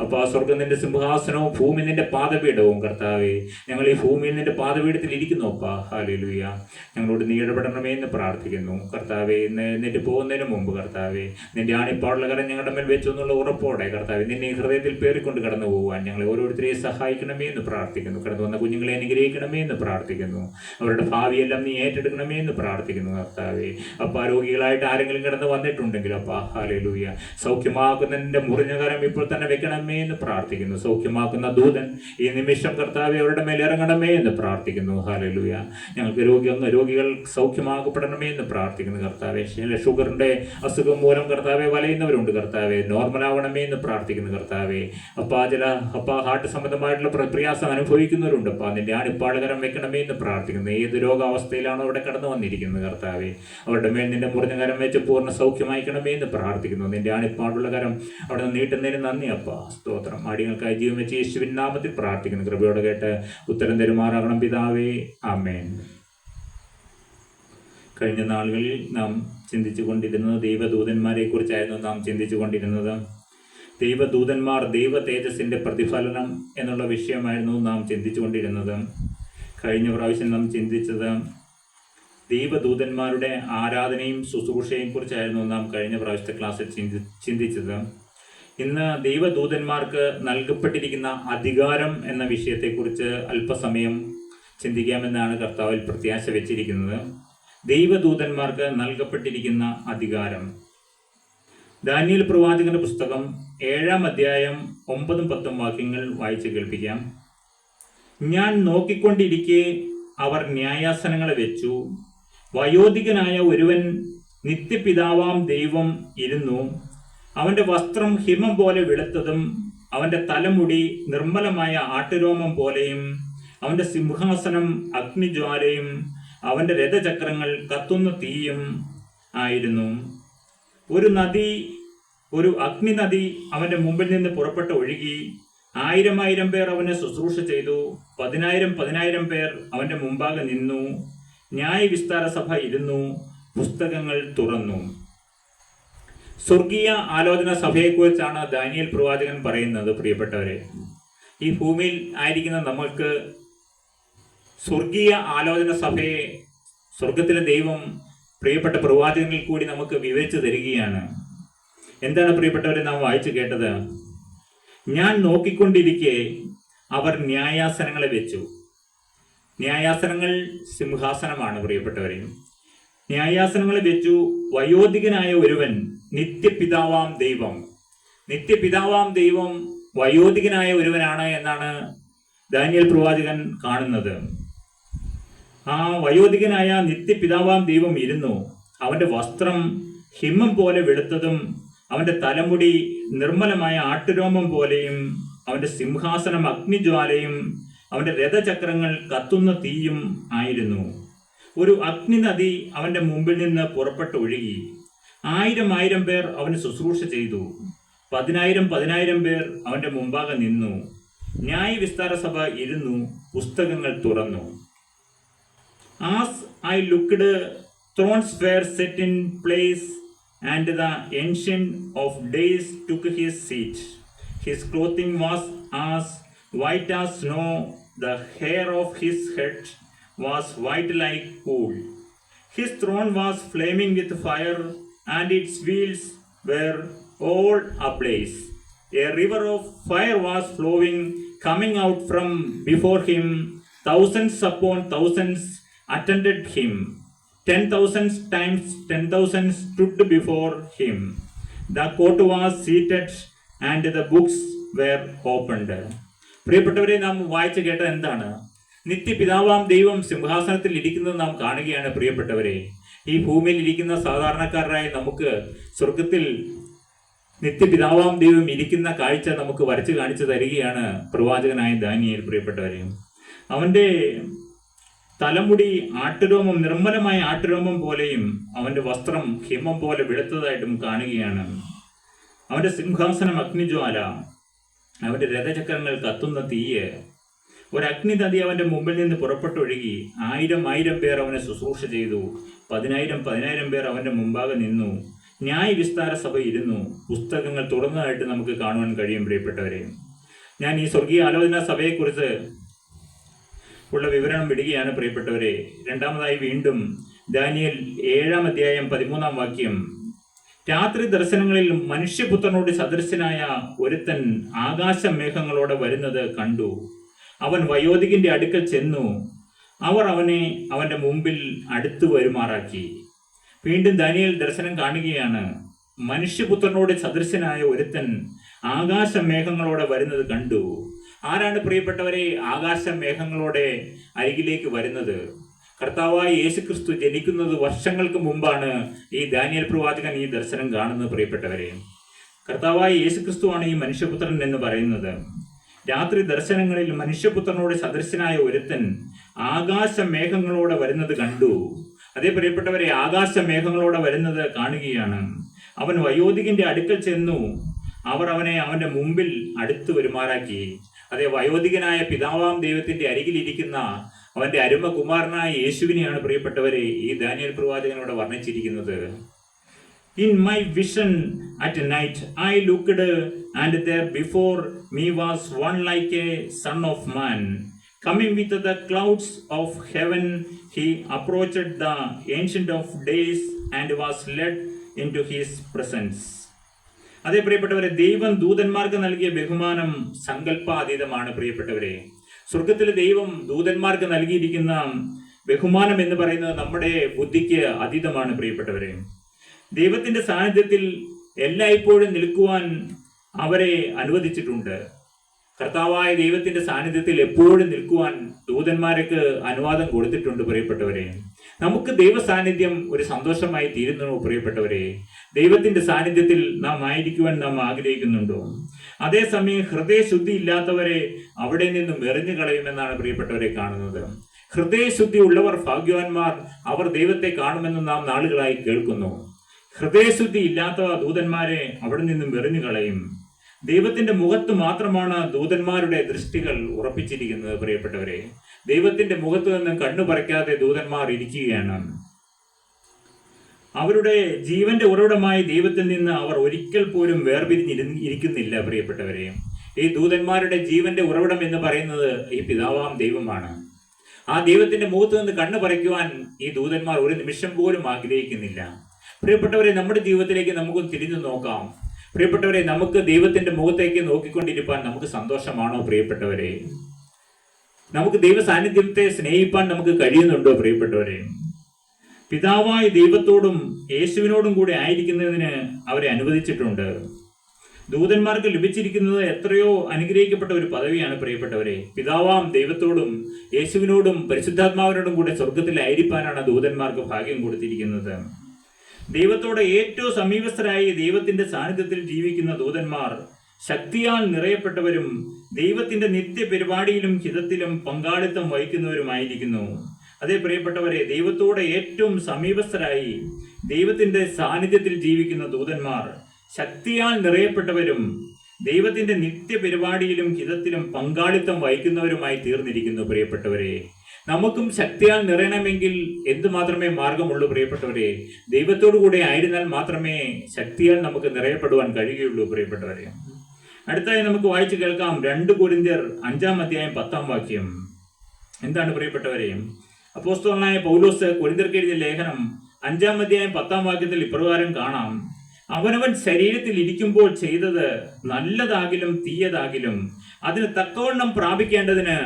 അപ്പോൾ ആ സ്വർഗം നിന്റെ സിംഹാസനവും ഭൂമി നിന്റെ പാദപീഠവും കർത്താവെ. ഞങ്ങൾ ഈ ഭൂമിയിൽ നിന്റെ പാദപീഠത്തിൽ ഇരിക്കുന്നു അപ്പാ. ഹല്ലേലൂയ. ഞങ്ങളോട് നീ ഇടപെടണമേ എന്ന് പ്രാർത്ഥിക്കുന്നു കർത്താവെ. ഇന്ന് എന്നിട്ട് പോകുന്നതിന് മുമ്പ് കർത്താവെ നിന്റെ ആണിപ്പാടുള്ള കരം ഞങ്ങളുടെ മേൽ വെച്ചു എന്നുള്ള ഉറപ്പോടെ കർത്താവെ നിന്നെ ഹൃദയത്തിൽ പേറിക്കൊണ്ട് കടന്നു പോകുവാൻ ഞങ്ങളെ ഓരോരുത്തരെയും സഹായിക്കണമേ എന്ന് പ്രാർത്ഥിക്കുന്നു. കടന്നു വന്ന കുഞ്ഞുങ്ങളെ അനുഗ്രഹിക്കണമേ എന്ന് പ്രാർത്ഥിക്കുന്നു. അവരുടെ ഭാവിയെല്ലാം നീ ഏറ്റെടുക്കണമേ എന്ന് പ്രാർത്ഥിക്കുന്നു കർത്താവെ. കർത്താവേ. അപ്പ രോഗികളായിട്ട് ആരെങ്കിലും കിടന്ന് വന്നിട്ടുണ്ടെങ്കിൽ അപ്പാ ഹല്ലേലൂയ, സൗഖ്യമാക്കുന്നതിൻ്റെ മുറിഞ്ഞ കരം ഇപ്പോൾ തന്നെ വെക്കണമേ എന്ന് പ്രാർത്ഥിക്കുന്നു. സൗഖ്യമാക്കുന്ന ദൂതൻ ഈ നിമിഷം കർത്താവെ അവരുടെ മേൽ ഇറങ്ങണമേ എന്ന് പ്രാർത്ഥിക്കുന്നു. ഹല്ലേലൂയ. ഞങ്ങൾക്ക് രോഗികൾ സൗഖ്യമാക്കപ്പെടണമേ എന്ന് പ്രാർത്ഥിക്കുന്നു കർത്താവെ. ഷുഗറിൻ്റെ അസുഖം മൂലം കർത്താവെ വലയുന്നവരുണ്ട് കർത്താവെ, നോർമലാവണമേ എന്ന് പ്രാർത്ഥിക്കുന്നു കർത്താവെ. ഹാർട്ട് സംബന്ധമായിട്ടുള്ള പ്രയാസം അനുഭവിക്കുന്നവരുണ്ട് അപ്പാ, നിന്റെ ആണിപ്പാടുകരം വെക്കണമേ എന്ന് പ്രാർത്ഥിക്കുന്നു. ഏത് രോഗാവസ്ഥയിലാണോ അവിടെ കടന്നു വന്നിരിക്കുന്നത് കർത്താവെ, അവരുടെ മേൽ നിന്റെ മുറിഞ്ഞ കരം വെച്ച് പൂർണ്ണ സൗഖ്യമായിക്കണമേ എന്ന് പ്രാർത്ഥിക്കുന്നു. നിന്റെ ആണിപ്പാടുള്ള കരം അവിടെ നിന്ന് നീട്ടുന്നതിന് നന്ദി അപ്പാ, സ്തോത്രം. അടിയങ്ങൾക്കായി ജീവൻ വെച്ച് യേശുവിൻ നാമത്തിൽ പ്രാർത്ഥിക്കുന്നു. കൃപയോടെ കേട്ട് ഉത്തരം തരുമാറാകണം പിതാവേ, ആമേൻ. കഴിഞ്ഞ നാളുകളിൽ നാം ചിന്തിച്ചു കൊണ്ടിരുന്നത് ദൈവദൂതന്മാരെ കുറിച്ചായിരുന്നു നാം ചിന്തിച്ചു കൊണ്ടിരുന്നത്. ദൈവദൂതന്മാർ ദൈവ തേജസ്സിൻ്റെ പ്രതിഫലനം എന്നുള്ള വിഷയമായിരുന്നു നാം ചിന്തിച്ചു കൊണ്ടിരുന്നത്. കഴിഞ്ഞ പ്രാവശ്യം നാം ചിന്തിച്ചത് ദൈവദൂതന്മാരുടെ ആരാധനയും ശുശ്രൂഷയും കുറിച്ചായിരുന്നു നാം കഴിഞ്ഞ പ്രാവശ്യത്തെ ക്ലാസ്സിൽ ചിന്തിച്ചത്. ഇന്ന് ദൈവദൂതന്മാർക്ക് നൽകപ്പെട്ടിരിക്കുന്ന അധികാരം എന്ന വിഷയത്തെക്കുറിച്ച് അല്പസമയം ചിന്തിക്കാമെന്നാണ് കർത്താവിൽ പ്രത്യാശ വെച്ചിരിക്കുന്നത്. ദൈവദൂതന്മാർക്ക് നൽകപ്പെട്ടിരിക്കുന്ന അധികാരം. ദാനിയേൽ പ്രവാചകന്റെ പുസ്തകം 7-ാം അധ്യായം 9-10 വാക്യങ്ങൾ വായിച്ച് കേൾപ്പിക്കാം. ഞാൻ നോക്കിക്കൊണ്ടിരിക്കെ അവർ ന്യായാസനങ്ങളെ വെച്ചു. വയോധികനായ ഒരുവൻ നിത്യപിതാവാം ദൈവം ഇരുന്നു. അവന്റെ വസ്ത്രം ഹിമം പോലെ വെളുത്തതും അവന്റെ തലമുടി നിർമ്മലമായ ആട്ടുരോമം പോലെയും അവന്റെ സിംഹാസനം അഗ്നിജ്വാലയും അവന്റെ രഥചക്രങ്ങൾ കത്തുന്ന തീയും ആയിരുന്നു. ഒരു അഗ്നിനദി അവന്റെ മുമ്പിൽ നിന്ന് പുറപ്പെട്ട് ഒഴുകി. 1000 പേർ അവനെ ശുശ്രൂഷ ചെയ്തു. 10,000 പേർ അവന്റെ മുമ്പാകെ നിന്നു. ന്യായവിസ്താര സഭ ഇരുന്നു. പുസ്തകങ്ങൾ തുറന്നു. സ്വർഗീയ ആലോചന സഭയെക്കുറിച്ചാണ് ദാനിയേൽ പ്രവാചകൻ പറയുന്നത്. പ്രിയപ്പെട്ടവരെ, ഈ ഭൂമിയിൽ ആയിരിക്കുന്ന നമ്മൾക്ക് സ്വർഗീയ ആലോചന സഭയെ സ്വർഗത്തിലെ ദൈവം പ്രിയപ്പെട്ട പ്രവാചകനിൽ കൂടി നമുക്ക് വിവരിച്ചു തരികയാണ്. എന്താണ് പ്രിയപ്പെട്ടവരെ നാം വായിച്ചു കേട്ടത്? ഞാൻ നോക്കിക്കൊണ്ടിരിക്കെ അവർ ന്യായാസനങ്ങളെ വെച്ചു. ന്യായാസനങ്ങൾ സിംഹാസനമാണ് പ്രിയപ്പെട്ടവരെ. ന്യായാസനങ്ങളെ വെച്ചു. വയോധികനായ ഒരുവൻ, നിത്യപിതാവാം ദൈവം. നിത്യപിതാവാം ദൈവം വയോധികനായ ഒരുവനാണ് എന്നാണ് ദാനിയേൽ പ്രവാചകൻ കാണുന്നത്. ആ വയോധികനായ നിത്യപിതാവാം ദൈവം ഇരുന്നു. അവന്റെ വസ്ത്രം ഹിമം പോലെ വെളുത്തതും അവന്റെ തലമുടി നിർമ്മലമായ ആട്ടുരോമം പോലെയും അവന്റെ സിംഹാസനം അഗ്നിജ്വാലയും അവന്റെ രഥചക്രങ്ങൾ കത്തുന്ന തീയും ആയിരുന്നു. ഒരു അഗ്നിനദി അവന്റെ മുമ്പിൽ നിന്ന് പുറപ്പെട്ട് ഒഴുകി. 1000 പേർ അവന് ശുശ്രൂഷ ചെയ്തു. 10,000 പേർ അവന്റെ മുമ്പാകെ നിന്നു. ന്യായവിസ്താര സഭ ഇരുന്നു. പുസ്തകങ്ങൾ തുറന്നു. As I looked, thrones were set in place, and the Ancient of Days took his seat. His clothing was as white as snow. The hair of his head was white like wool. His throne was flaming with fire, and its wheels were all ablaze. A river of fire was flowing, coming out from before him. Thousands upon thousands attended him. 10,000 times 10,000 stood before him. The court was seated, and the books were opened. പ്രിയപ്പെട്ടവരെ, നാം വായിച്ചു കേട്ടത് എന്താണ്? നിത്യപിതാവാം ദൈവം സിംഹാസനത്തിൽ ഇരിക്കുന്നത് നാം കാണുകയാണ്. പ്രിയപ്പെട്ടവരെ, ഈ ഭൂമിയിൽ ഇരിക്കുന്ന സാധാരണക്കാരായ നമുക്ക് സ്വർഗത്തിൽ നിത്യപിതാവാം ദൈവം ഇരിക്കുന്ന കാഴ്ച നമുക്ക് വരച്ചു കാണിച്ചു തരികയാണ് പ്രവാചകനായ ദാനിയേൽ. പ്രിയപ്പെട്ടവരെ, അവന്റെ തലമുടി ആട്ടുരോമം, നിർമ്മലമായ ആട്ടുരോമം പോലെയും അവന്റെ വസ്ത്രം ഹിമം പോലെ വെളുത്തതായിട്ടും കാണുകയാണ്. അവന്റെ സിംഹാസനം അഗ്നിജ്വാല, അവന്റെ രഥചക്രങ്ങൾ കത്തുന്ന തീയ്. ഒരു അഗ്നിനദി അവന്റെ മുമ്പിൽ നിന്ന് പുറപ്പെട്ടൊഴുകി. 1000 പേർ അവനെ ശുശ്രൂഷ ചെയ്തു. 10,000 പേർ അവന്റെ മുമ്പാകെ നിന്നു. ന്യായവിസ്താര സഭ ഇരുന്നു. പുസ്തകങ്ങൾ തുറന്നതായിട്ട് നമുക്ക് കാണുവാൻ കഴിയും. പ്രിയപ്പെട്ടവരെ, ഞാൻ ഈ സ്വർഗീയ ആലോചന സഭയെക്കുറിച്ച് ഉള്ള വിവരണം വിടുകയാണ്. പ്രിയപ്പെട്ടവരെ, രണ്ടാമതായി വീണ്ടും ദാനിയേൽ 7-ാം അധ്യായം 13-ാം വാക്യം. രാത്രി ദർശനങ്ങളിൽ മനുഷ്യപുത്രനോട് സദൃശനായ ഒരുത്തൻ ആകാശമേഘങ്ങളോടെ വരുന്നത് കണ്ടു. അവൻ വയോധികന്റെ അടുക്കൽ ചെന്നു. അവർ അവനെ അവന്റെ മുമ്പിൽ അടുത്തു വരുമാറാക്കി. വീണ്ടും ദാനിയേൽ ദർശനം കാണുകയാണ്. മനുഷ്യപുത്രനോട് സദൃശനായ ഒരുത്തൻ ആകാശമേഘങ്ങളോടെ വരുന്നത് കണ്ടു. ആരാണ് പ്രിയപ്പെട്ടവരെ ആകാശമേഘങ്ങളോടെ അരികിലേക്ക് വരുന്നത്? കർത്താവായ യേശുക്രിസ്തു ജനിക്കുന്നത് വർഷങ്ങൾക്ക് മുമ്പാണ് ഈ ദാനിയേൽ പ്രവാചകൻ ഈ ദർശനം കാണുന്നത്. പ്രിയപ്പെട്ടവരെ, കർത്താവായ യേശുക്രിസ്തുവാണ് ഈ മനുഷ്യപുത്രൻ എന്ന് പറയുന്നത്. രാത്രി ദർശനങ്ങളിൽ മനുഷ്യപുത്രനോട് സദൃശനായ ഒരുത്തൻ ആകാശമേഘങ്ങളോടെ വരുന്നത് കണ്ടു. അതേ പ്രിയപ്പെട്ടവരെ, ആകാശമേഘങ്ങളോടെ വരുന്നത് കാണുകയാണ്. അവൻ വയോധികന്റെ അടുക്കൽ ചെന്നു. അവർ അവനെ അവന്റെ മുമ്പിൽ അടുത്തു വരുമാറാക്കി. അതേ വയോധികനായ പിതാവാം ദൈവത്തിന്റെ അരികിലിരിക്കുന്ന അവന്റെ അരുമകുമാരനായ യേശുവിനെയാണ് പ്രിയപ്പെട്ടവരെ ഈ ദാനിയേൽ പ്രവാചകനോട് വർണ്ണിച്ചിരിക്കുന്നത്. In my vision at night I looked, and there before me was one like a son of man, coming with the clouds of heaven. He approached the Ancient of Days and was led into his presence. അതേ പ്രിയപ്പെട്ടവരെ, ദൈവം ദൂതന്മാർക്ക് നൽകിയ ബഹുമാനം സങ്കല്പാതീതമാണ്. പ്രിയപ്പെട്ടവരെ, സ്വർഗത്തിലെ ദൈവം ദൂതന്മാർക്ക് നൽകിയിരിക്കുന്ന ബഹുമാനം എന്ന് പറയുന്നത് നമ്മുടെ ബുദ്ധിക്ക് അതീതമാണ്. പ്രിയപ്പെട്ടവരെ, ദൈവത്തിന്റെ സാന്നിധ്യത്തിൽ എല്ലായ്പ്പോഴും നിൽക്കുവാൻ അവരെ അനുവദിച്ചിട്ടുണ്ട്. കർത്താവായ ദൈവത്തിന്റെ സാന്നിധ്യത്തിൽ എപ്പോഴും നിൽക്കുവാൻ ദൂതന്മാർക്ക് അനുവാദം കൊടുത്തിട്ടുണ്ട്. പ്രിയപ്പെട്ടവരെ, നമുക്ക് ദൈവ സാന്നിധ്യം ഒരു സന്തോഷമായി തീരുന്നു. പ്രിയപ്പെട്ടവരെ, ദൈവത്തിന്റെ സാന്നിധ്യത്തിൽ നാം ആയിരിക്കുവാൻ നാം ആഗ്രഹിക്കുന്നുണ്ടോ? അതേസമയം ഹൃദയശുദ്ധി ഇല്ലാത്തവരെ അവിടെ നിന്നും എറിഞ്ഞു കളയുമെന്നാണ് പ്രിയപ്പെട്ടവരെ കാണുന്നത്. ഹൃദയശുദ്ധി ഉള്ളവർ ഭാഗ്യവാന്മാർ, അവർ ദൈവത്തെ കാണുമെന്ന് നാം നാളുകളായി കേൾക്കുന്നു. ഹൃദയശുദ്ധി ഇല്ലാത്ത ദൂതന്മാരെ അവിടെ നിന്നും എറിഞ്ഞു കളയും. ദൈവത്തിന്റെ മുഖത്ത് മാത്രമാണ് ദൂതന്മാരുടെ ദൃഷ്ടികൾ ഉറപ്പിച്ചിരിക്കുന്നത്. പ്രിയപ്പെട്ടവരെ, ദൈവത്തിന്റെ മുഖത്ത് നിന്നും കണ്ണു പറിക്കാതെ ദൂതന്മാർ ഇരിക്കുകയാണ്. അവരുടെ ജീവന്റെ ഉറവിടമായ ദൈവത്തിൽ നിന്ന് അവർ ഒരിക്കൽ പോലും വേർപിരിഞ്ഞിരിക്കുന്നില്ല. പ്രിയപ്പെട്ടവരെ, ഈ ദൂതന്മാരുടെ ജീവന്റെ ഉറവിടം എന്ന് പറയുന്നത് ഈ പിതാവാം ദൈവമാണ്. ആ ദൈവത്തിന്റെ മുഖത്ത് നിന്ന് കണ്ണു പറിക്കുവാൻ ഈ ദൂതന്മാർ ഒരു നിമിഷം പോലും ആഗ്രഹിക്കുന്നില്ല. പ്രിയപ്പെട്ടവരെ, നമ്മുടെ ജീവിതത്തിലേക്ക് നമുക്കൊന്ന് തിരിഞ്ഞു നോക്കാം. പ്രിയപ്പെട്ടവരെ, നമുക്ക് ദൈവത്തിന്റെ മുഖത്തേക്ക് നോക്കിക്കൊണ്ടിരിക്കാൻ നമുക്ക് സന്തോഷമാണോ? പ്രിയപ്പെട്ടവരെ, നമുക്ക് ദൈവ സാന്നിധ്യത്തെ സ്നേഹിപ്പാൻ നമുക്ക് കഴിയുന്നുണ്ടോ? പ്രിയപ്പെട്ടവരെ, പിതാവായ ദൈവത്തോടും യേശുവിനോടും കൂടി ആയിരിക്കുന്നതിന് അവരെ അനുവദിച്ചിട്ടുണ്ട്. ദൂതന്മാർക്ക് ലഭിച്ചിരിക്കുന്നത് എത്രയോ അനുഗ്രഹിക്കപ്പെട്ട ഒരു പദവിയാണ്. പ്രിയപ്പെട്ടവരെ, പിതാവാം ദൈവത്തോടും യേശുവിനോടും പരിശുദ്ധാത്മാവിനോടും കൂടെ സ്വർഗത്തിലായിരിക്കാനാണ് ദൂതന്മാർക്ക് ഭാഗ്യം കൊടുത്തിരിക്കുന്നത്. ദൈവത്തോടെ ഏറ്റവും സമീപസ്ഥരായി ദൈവത്തിന്റെ സാന്നിധ്യത്തിൽ ജീവിക്കുന്ന ദൂതന്മാർ ശക്തിയാൽ നിറയപ്പെട്ടവരും ദൈവത്തിന്റെ നിത്യ പരിപാടിയിലും ഹിതത്തിലും പങ്കാളിത്തം വഹിക്കുന്നവരുമായിരിക്കുന്നു. അതേ പ്രിയപ്പെട്ടവരെ, ദൈവത്തോടെ ഏറ്റവും സമീപസ്ഥരായി ദൈവത്തിന്റെ സാന്നിധ്യത്തിൽ ജീവിക്കുന്ന ദൂതന്മാർ ശക്തിയാൽ നിറയപ്പെട്ടവരും ദൈവത്തിന്റെ നിത്യ പരിപാടിയിലും ഹിതത്തിലും പങ്കാളിത്തം വഹിക്കുന്നവരുമായി തീർന്നിരിക്കുന്നു. പ്രിയപ്പെട്ടവരെ, നമുക്കും ശക്തിയാൽ നിറയണമെങ്കിൽ എന്ത് മാത്രമേ മാർഗമുള്ളൂ? പ്രിയപ്പെട്ടവരെ, ദൈവത്തോടു കൂടെ ആയിരുന്നാൽ മാത്രമേ ശക്തിയാൽ നമുക്ക് നിറയപ്പെടുവാൻ കഴിയുകയുള്ളൂ. പ്രിയപ്പെട്ടവരെ, അടുത്തായി നമുക്ക് വായിച്ചു കേൾക്കാം 2 കൊരിന്ത്യർ 5-ാം അധ്യായം 10-ാം വാക്യം. എന്താണ് പ്രിയപ്പെട്ടവരെ? അപ്പോസ്തലനായ പൗലോസ് കൊരിന്ത്യർക്ക് എഴുതിയ ലേഖനം 5-ാം അധ്യായം 10-ാം വാക്യത്തിൽ ഇപ്രകാരം കാണാം: അവനവൻ ശരീരത്തിൽ ഇരിക്കുമ്പോൾ ചെയ്തത് നല്ലതാകിലും തീയതാകിലും അതിന് തക്കവണ്ണം പ്രാപിക്കേണ്ടതിന്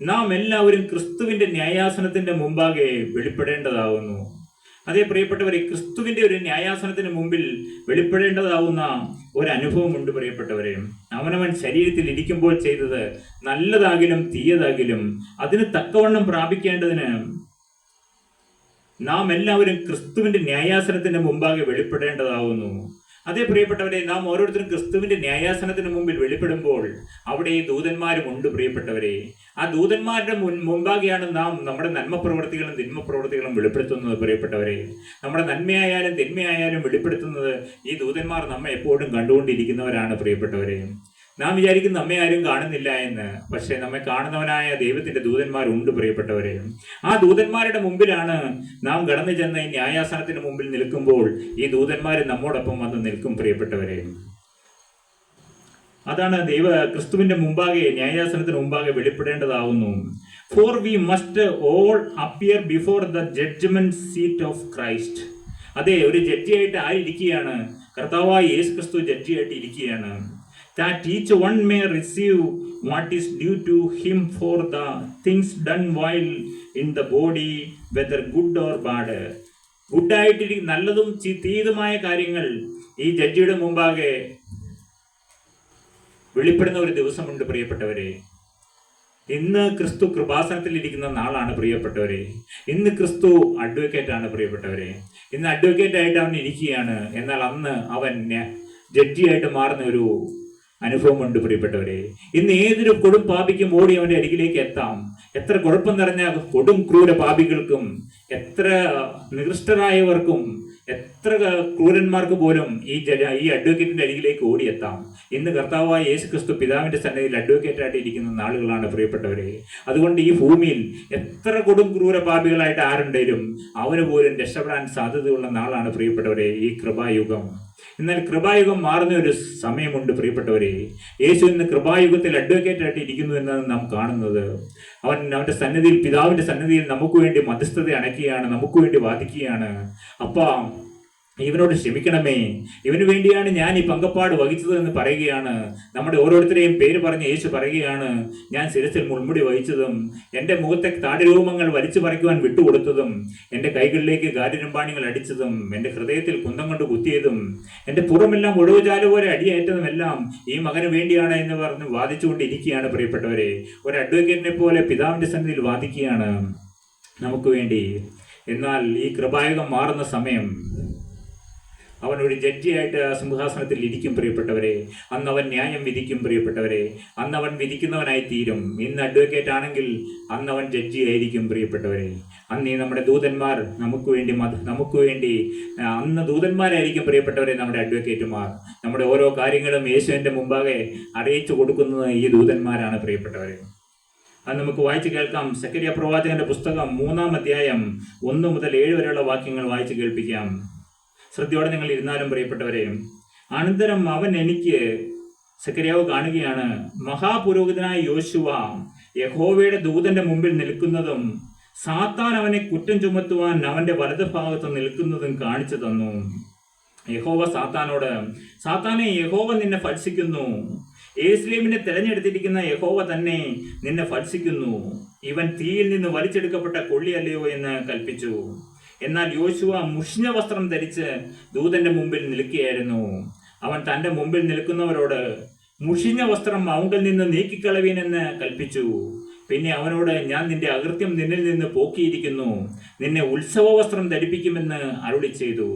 നാം എല്ലാവരും ക്രിസ്തുവിന്റെ ന്യായാസനത്തിന്റെ മുമ്പാകെ വെളിപ്പെടേണ്ടതാകുന്നു. അതേ പ്രിയപ്പെട്ടവരെ, ക്രിസ്തുവിന്റെ ഒരു ന്യായാസനത്തിന് മുമ്പിൽ വെളിപ്പെടേണ്ടതാവുന്ന ഒരനുഭവമുണ്ട്. പ്രിയപ്പെട്ടവരെ, അവനവൻ ശരീരത്തിൽ ഇരിക്കുമ്പോൾ ചെയ്തത് നല്ലതാകിലും തീയതാകിലും അതിന് തക്കവണ്ണം പ്രാപിക്കേണ്ടതിന് നാം എല്ലാവരും ക്രിസ്തുവിന്റെ ന്യായാസനത്തിന്റെ മുമ്പാകെ വെളിപ്പെടേണ്ടതാവുന്നു. അതേ പ്രിയപ്പെട്ടവരെ, നാം ഓരോരുത്തരും ക്രിസ്തുവിന്റെ ന്യായാസനത്തിന് മുമ്പിൽ വെളിപ്പെടുമ്പോൾ അവിടെ ഈ ദൂതന്മാരും ഉണ്ട്. പ്രിയപ്പെട്ടവരെ, ആ ദൂതന്മാരുടെ മുമ്പാകെയാണ് നാം നമ്മുടെ നന്മ പ്രവൃത്തികളും തിന്മ പ്രവൃത്തികളും വെളിപ്പെടുത്തുന്നത്. പ്രിയപ്പെട്ടവരെ, നമ്മുടെ നന്മയായാലും തിന്മയായാലും വെളിപ്പെടുത്തുന്നത് ഈ ദൂതന്മാർ നമ്മെ എപ്പോഴും കണ്ടുകൊണ്ടിരിക്കുന്നവരാണ്. പ്രിയപ്പെട്ടവരെ, നാം വിചാരിക്കുന്ന നമ്മെ ആരും കാണുന്നില്ല എന്ന്, പക്ഷെ നമ്മെ കാണുന്നവനായ ദൈവത്തിന്റെ ദൂതന്മാരുണ്ട്. പ്രിയപ്പെട്ടവരെ, ആ ദൂതന്മാരുടെ മുമ്പിലാണ് നാം കടന്നു ചെന്ന ഈ ന്യായാസനത്തിന് മുമ്പിൽ നിൽക്കുമ്പോൾ ഈ ദൂതന്മാർ നമ്മോടൊപ്പം വന്ന് നിൽക്കും. പ്രിയപ്പെട്ടവരെ, അതാണ് ക്രിസ്തുവിന്റെ മുമ്പാകെ ന്യായാസനത്തിന് മുമ്പാകെ വെളിപ്പെടേണ്ടതാവുന്നു. For we must all appear before the judgment seat of Christ. അതെ, ഒരു ജഡ്ജിയായിട്ട് ആയിരിക്കുകയാണ് കർത്താവായ യേശു ക്രിസ്തു. ജഡ്ജിയായിട്ട് ഇരിക്കുകയാണ്. That each one may receive what is due to him for the things done while in the body, whether good or bad. ഗുഡായിട്ടിരിക്കും നല്ലതും തീയതുമായ കാര്യങ്ങൾ ഈ ജഡ്ജിയുടെ മുമ്പാകെ വെളിപ്പെടുന്ന ഒരു ദിവസമുണ്ട് പ്രിയപ്പെട്ടവരെ. ഇന്ന് ക്രിസ്തു കൃപാസനത്തിൽ ഇരിക്കുന്ന നാളാണ് പ്രിയപ്പെട്ടവരെ. ഇന്ന് ക്രിസ്തു അഡ്വക്കേറ്റ് ആണ് പ്രിയപ്പെട്ടവരെ. ഇന്ന് അഡ്വക്കേറ്റ് ആയിട്ട് അവൻ ഇരിക്കുകയാണ്. എന്നാൽ അന്ന് അവൻ ജഡ്ജിയായിട്ട് മാറുന്ന ഒരു അനുഭവമുണ്ട് പ്രിയപ്പെട്ടവരെ. ഇന്ന് ഏതൊരു കൊടും പാപിക്കും ഓടി അവന്റെ അരികിലേക്ക് എത്താം. എത്ര കുഴപ്പം നിറഞ്ഞ കൊടും ക്രൂര പാപികൾക്കും, എത്ര നികൃഷ്ടരായവർക്കും, എത്ര ക്രൂരന്മാർക്ക് പോലും ഈ അഡ്വക്കേറ്റിന്റെ അരികിലേക്ക് ഓടിയെത്താം. ഇന്ന് കർത്താവായ യേശു ക്രിസ്തു പിതാവിന്റെ സന്നിധിയിൽ അഡ്വക്കേറ്റ് ആയിട്ട് ഇരിക്കുന്ന നാളുകളാണ് പ്രിയപ്പെട്ടവരെ. അതുകൊണ്ട് ഈ ഭൂമിയിൽ എത്ര കൊടും ക്രൂര പാപികളായിട്ട് ആരുണ്ടെങ്കിലും അവന് പോലും രക്ഷപ്പെടാൻ സാധ്യതയുള്ള നാളാണ് പ്രിയപ്പെട്ടവരെ ഈ കൃപായുഗം. എന്നാൽ കൃപായുഗം മാറുന്ന ഒരു സമയമുണ്ട് പ്രിയപ്പെട്ടവരെ. യേശു ഇന്ന് കൃപായുഗത്തിൽ അഡ്വക്കേറ്റ് ആയിട്ട് ഇരിക്കുന്നു എന്നാണ് നാം കാണുന്നത്. അവന്റെ സന്നിധിയിൽ, പിതാവിന്റെ സന്നിധിയിൽ നമുക്ക് വേണ്ടി മധ്യസ്ഥത അണയ്ക്കുകയാണ്, നമുക്ക് വേണ്ടി വാദിക്കുകയാണ്. അപ്പാ, ഇവനോട് ക്ഷമിക്കണമേ, ഇവന് വേണ്ടിയാണ് ഞാൻ ഈ പങ്കപ്പാട് വഹിച്ചത് എന്ന് പറയുകയാണ്. നമ്മുടെ ഓരോരുത്തരെയും പേര് പറഞ്ഞ് യേശു പറയുകയാണ്, ഞാൻ ശിരസിൽ മുൾമുടി വഹിച്ചതും, എൻ്റെ മുഖത്തെ താടിരോമങ്ങൾ വലിച്ചു പറിക്കുവാൻ വിട്ടുകൊടുത്തതും, എൻ്റെ കൈകളിലേക്ക് ഗാരിരമ്പാണികൾ അടിച്ചതും, എൻ്റെ ഹൃദയത്തിൽ കുന്തം കൊണ്ട് കുത്തിയതും, എൻ്റെ പുറമെല്ലാം ഒഴിവുചാല പോലെ അടിയേറ്റതുമെല്ലാം ഈ മകന് വേണ്ടിയാണ് എന്ന് പറഞ്ഞ് വാദിച്ചുകൊണ്ടിരിക്കുകയാണ് പ്രിയപ്പെട്ടവരെ. ഒരു അഡ്വക്കേറ്റിനെ പോലെ പിതാവിൻ്റെ സന്നിധിയിൽ വാദിക്കുകയാണ് നമുക്ക് വേണ്ടി. എന്നാൽ ഈ കൃപായുഗം മാറുന്ന സമയം അവൻ ഒരു ജഡ്ജിയായിട്ട് സിംഹാസനത്തിൽ ഇരിക്കും പ്രിയപ്പെട്ടവരെ. അന്ന് അവൻ ന്യായം വിധിക്കും പ്രിയപ്പെട്ടവരെ. അന്ന് അവൻ വിധിക്കുന്നവനായി തീരും. ഇന്ന് അഡ്വക്കേറ്റ് ആണെങ്കിൽ അന്ന് അവൻ ജഡ്ജി ആയിരിക്കും പ്രിയപ്പെട്ടവരെ. അന്ന് നമ്മുടെ ദൂതന്മാർ നമുക്ക് വേണ്ടി അന്ന് ദൂതന്മാരായിരിക്കും പ്രിയപ്പെട്ടവരെ നമ്മുടെ അഡ്വക്കേറ്റുമാർ. നമ്മുടെ ഓരോ കാര്യങ്ങളും യേശുവിൻ്റെ മുമ്പാകെ അറിയിച്ചു കൊടുക്കുന്നത് ഈ ദൂതന്മാരാണ് പ്രിയപ്പെട്ടവരെ. അത് നമുക്ക് വായിച്ചു കേൾക്കാം. സക്കറിയ പ്രവാചകന്റെ പുസ്തകം 3-ാം അധ്യായം 1 മുതൽ 7 വരെയുള്ള വാക്യങ്ങൾ വായിച്ചു കേൾപ്പിക്കാം. ശ്രദ്ധയോടെ നിങ്ങൾ ഇരുന്നാലും പ്രിയപ്പെട്ടവരെ. അനന്തരം അവൻ എനിക്ക്, സക്കറിയാവ് കാണുകയാണ്, മഹാപുരോഹിതനായ യോശുവ യഹോവയുടെ ദൂതന്റെ മുമ്പിൽ നിൽക്കുന്നതും സാത്താൻ അവനെ കുറ്റം ചുമത്തുവാൻ അവന്റെ വലതുഭാഗത്ത് നിൽക്കുന്നതും കാണിച്ചു തന്നു. യഹോവ സാത്താനോട്, സാത്താനെ, യഹോവ നിന്നെ ഭത്സിക്കുന്നു. യെരൂശലേമിനെ തിരഞ്ഞെടുത്തിരിക്കുന്ന യഹോവ തന്നെ നിന്നെ ഭത്സിക്കുന്നു. ഇവൻ തീയിൽ നിന്ന് വലിച്ചെടുക്കപ്പെട്ട കൊള്ളിയല്ലയോ എന്ന് കൽപ്പിച്ചു. എന്നാൽ യോശുവ മുഷിഞ്ഞ വസ്ത്രം ധരിച്ച് ദൂതന്റെ മുമ്പിൽ നിൽക്കുകയായിരുന്നു. അവൻ തന്റെ മുമ്പിൽ നിൽക്കുന്നവരോട് മുഷിഞ്ഞ വസ്ത്രം അവങ്കിൽ നിന്ന് നീക്കിക്കളവീനെന്ന് കൽപ്പിച്ചു. പിന്നെ അവനോട്, ഞാൻ നിന്റെ അകൃത്യം നിന്നിൽ നിന്ന് പോക്കിയിരിക്കുന്നു, നിന്നെ ഉത്സവ വസ്ത്രം ധരിപ്പിക്കുമെന്ന് അരുളി ചെയ്തു.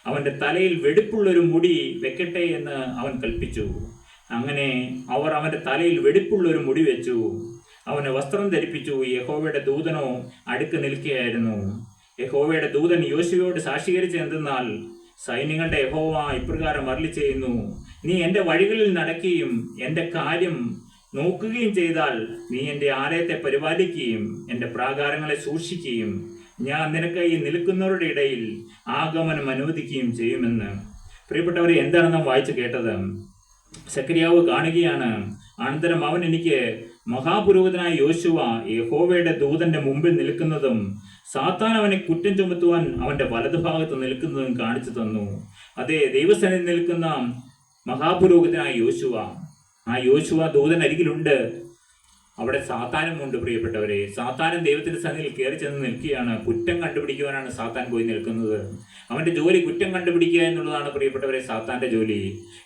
അവന്റെ തലയിൽ വെടിപ്പുള്ളൊരു മുടി വെക്കട്ടെ എന്ന് അവൻ കൽപ്പിച്ചു. അങ്ങനെ അവർ അവന്റെ തലയിൽ വെടിപ്പുള്ളൊരു മുടി വെച്ചു. അവന് വസ്ത്രം ധരിപ്പിച്ചു. യഹോവയുടെ ദൂതനോ അടുക്ക് നിൽക്കുകയായിരുന്നു. യഹോവയുടെ ദൂതൻ യോശുവയോട് സാക്ഷീകരിച്ച് എന്തെന്നാൽ, സൈന്യങ്ങളുടെ യഹോവ ഇപ്രകാരം അരുളി ചെയ്യുന്നു, നീ എൻ്റെ വഴികളിൽ നടക്കുകയും എൻ്റെ കാര്യം നോക്കുകയും ചെയ്താൽ നീ എൻ്റെ ആലയത്തെ പരിപാലിക്കുകയും എൻ്റെ പ്രാകാരങ്ങളെ സൂക്ഷിക്കുകയും ഞാൻ നിനക്ക് ഈ നിൽക്കുന്നവരുടെ ഇടയിൽ ആഗമനം അനുവദിക്കുകയും ചെയ്യുമെന്ന്. പ്രിയപ്പെട്ടവരെ, എന്താണ് നാം വായിച്ചു കേട്ടത്? സക്കറിയാവ് കാണുകയാണ്, അനന്തരം അവൻ എനിക്ക്, മഹാപുരോഹിതനായ യോശുവ യഹോവയുടെ ദൂതന്റെ മുമ്പിൽ നിൽക്കുന്നതും സാത്താൻ അവനെ കുറ്റം ചുമത്തുവാൻ അവന്റെ വലതുഭാഗത്ത് നിൽക്കുന്നതും കാണിച്ചു തന്നു. അതെ, ദൈവസന്നിധിയിൽ നിൽക്കുന്ന മഹാപുരോഹിതനായ യോശുവ, ആ യോശുവ ദൂതൻ അരികിലുണ്ട്. അവിടെ സാത്താനും ഉണ്ട് പ്രിയപ്പെട്ടവരെ. സാത്താനും ദൈവത്തിന്റെ സന്നിധിയിൽ കയറി ചെന്ന് നിൽക്കുകയാണ്. കുറ്റം കണ്ടുപിടിക്കുവാനാണ് സാത്താൻ പോയി നിൽക്കുന്നത്. അവന്റെ ജോലി കുറ്റം കണ്ടുപിടിക്കുക എന്നുള്ളതാണ് പ്രിയപ്പെട്ടവരെ സാത്താന്റെ ജോലി.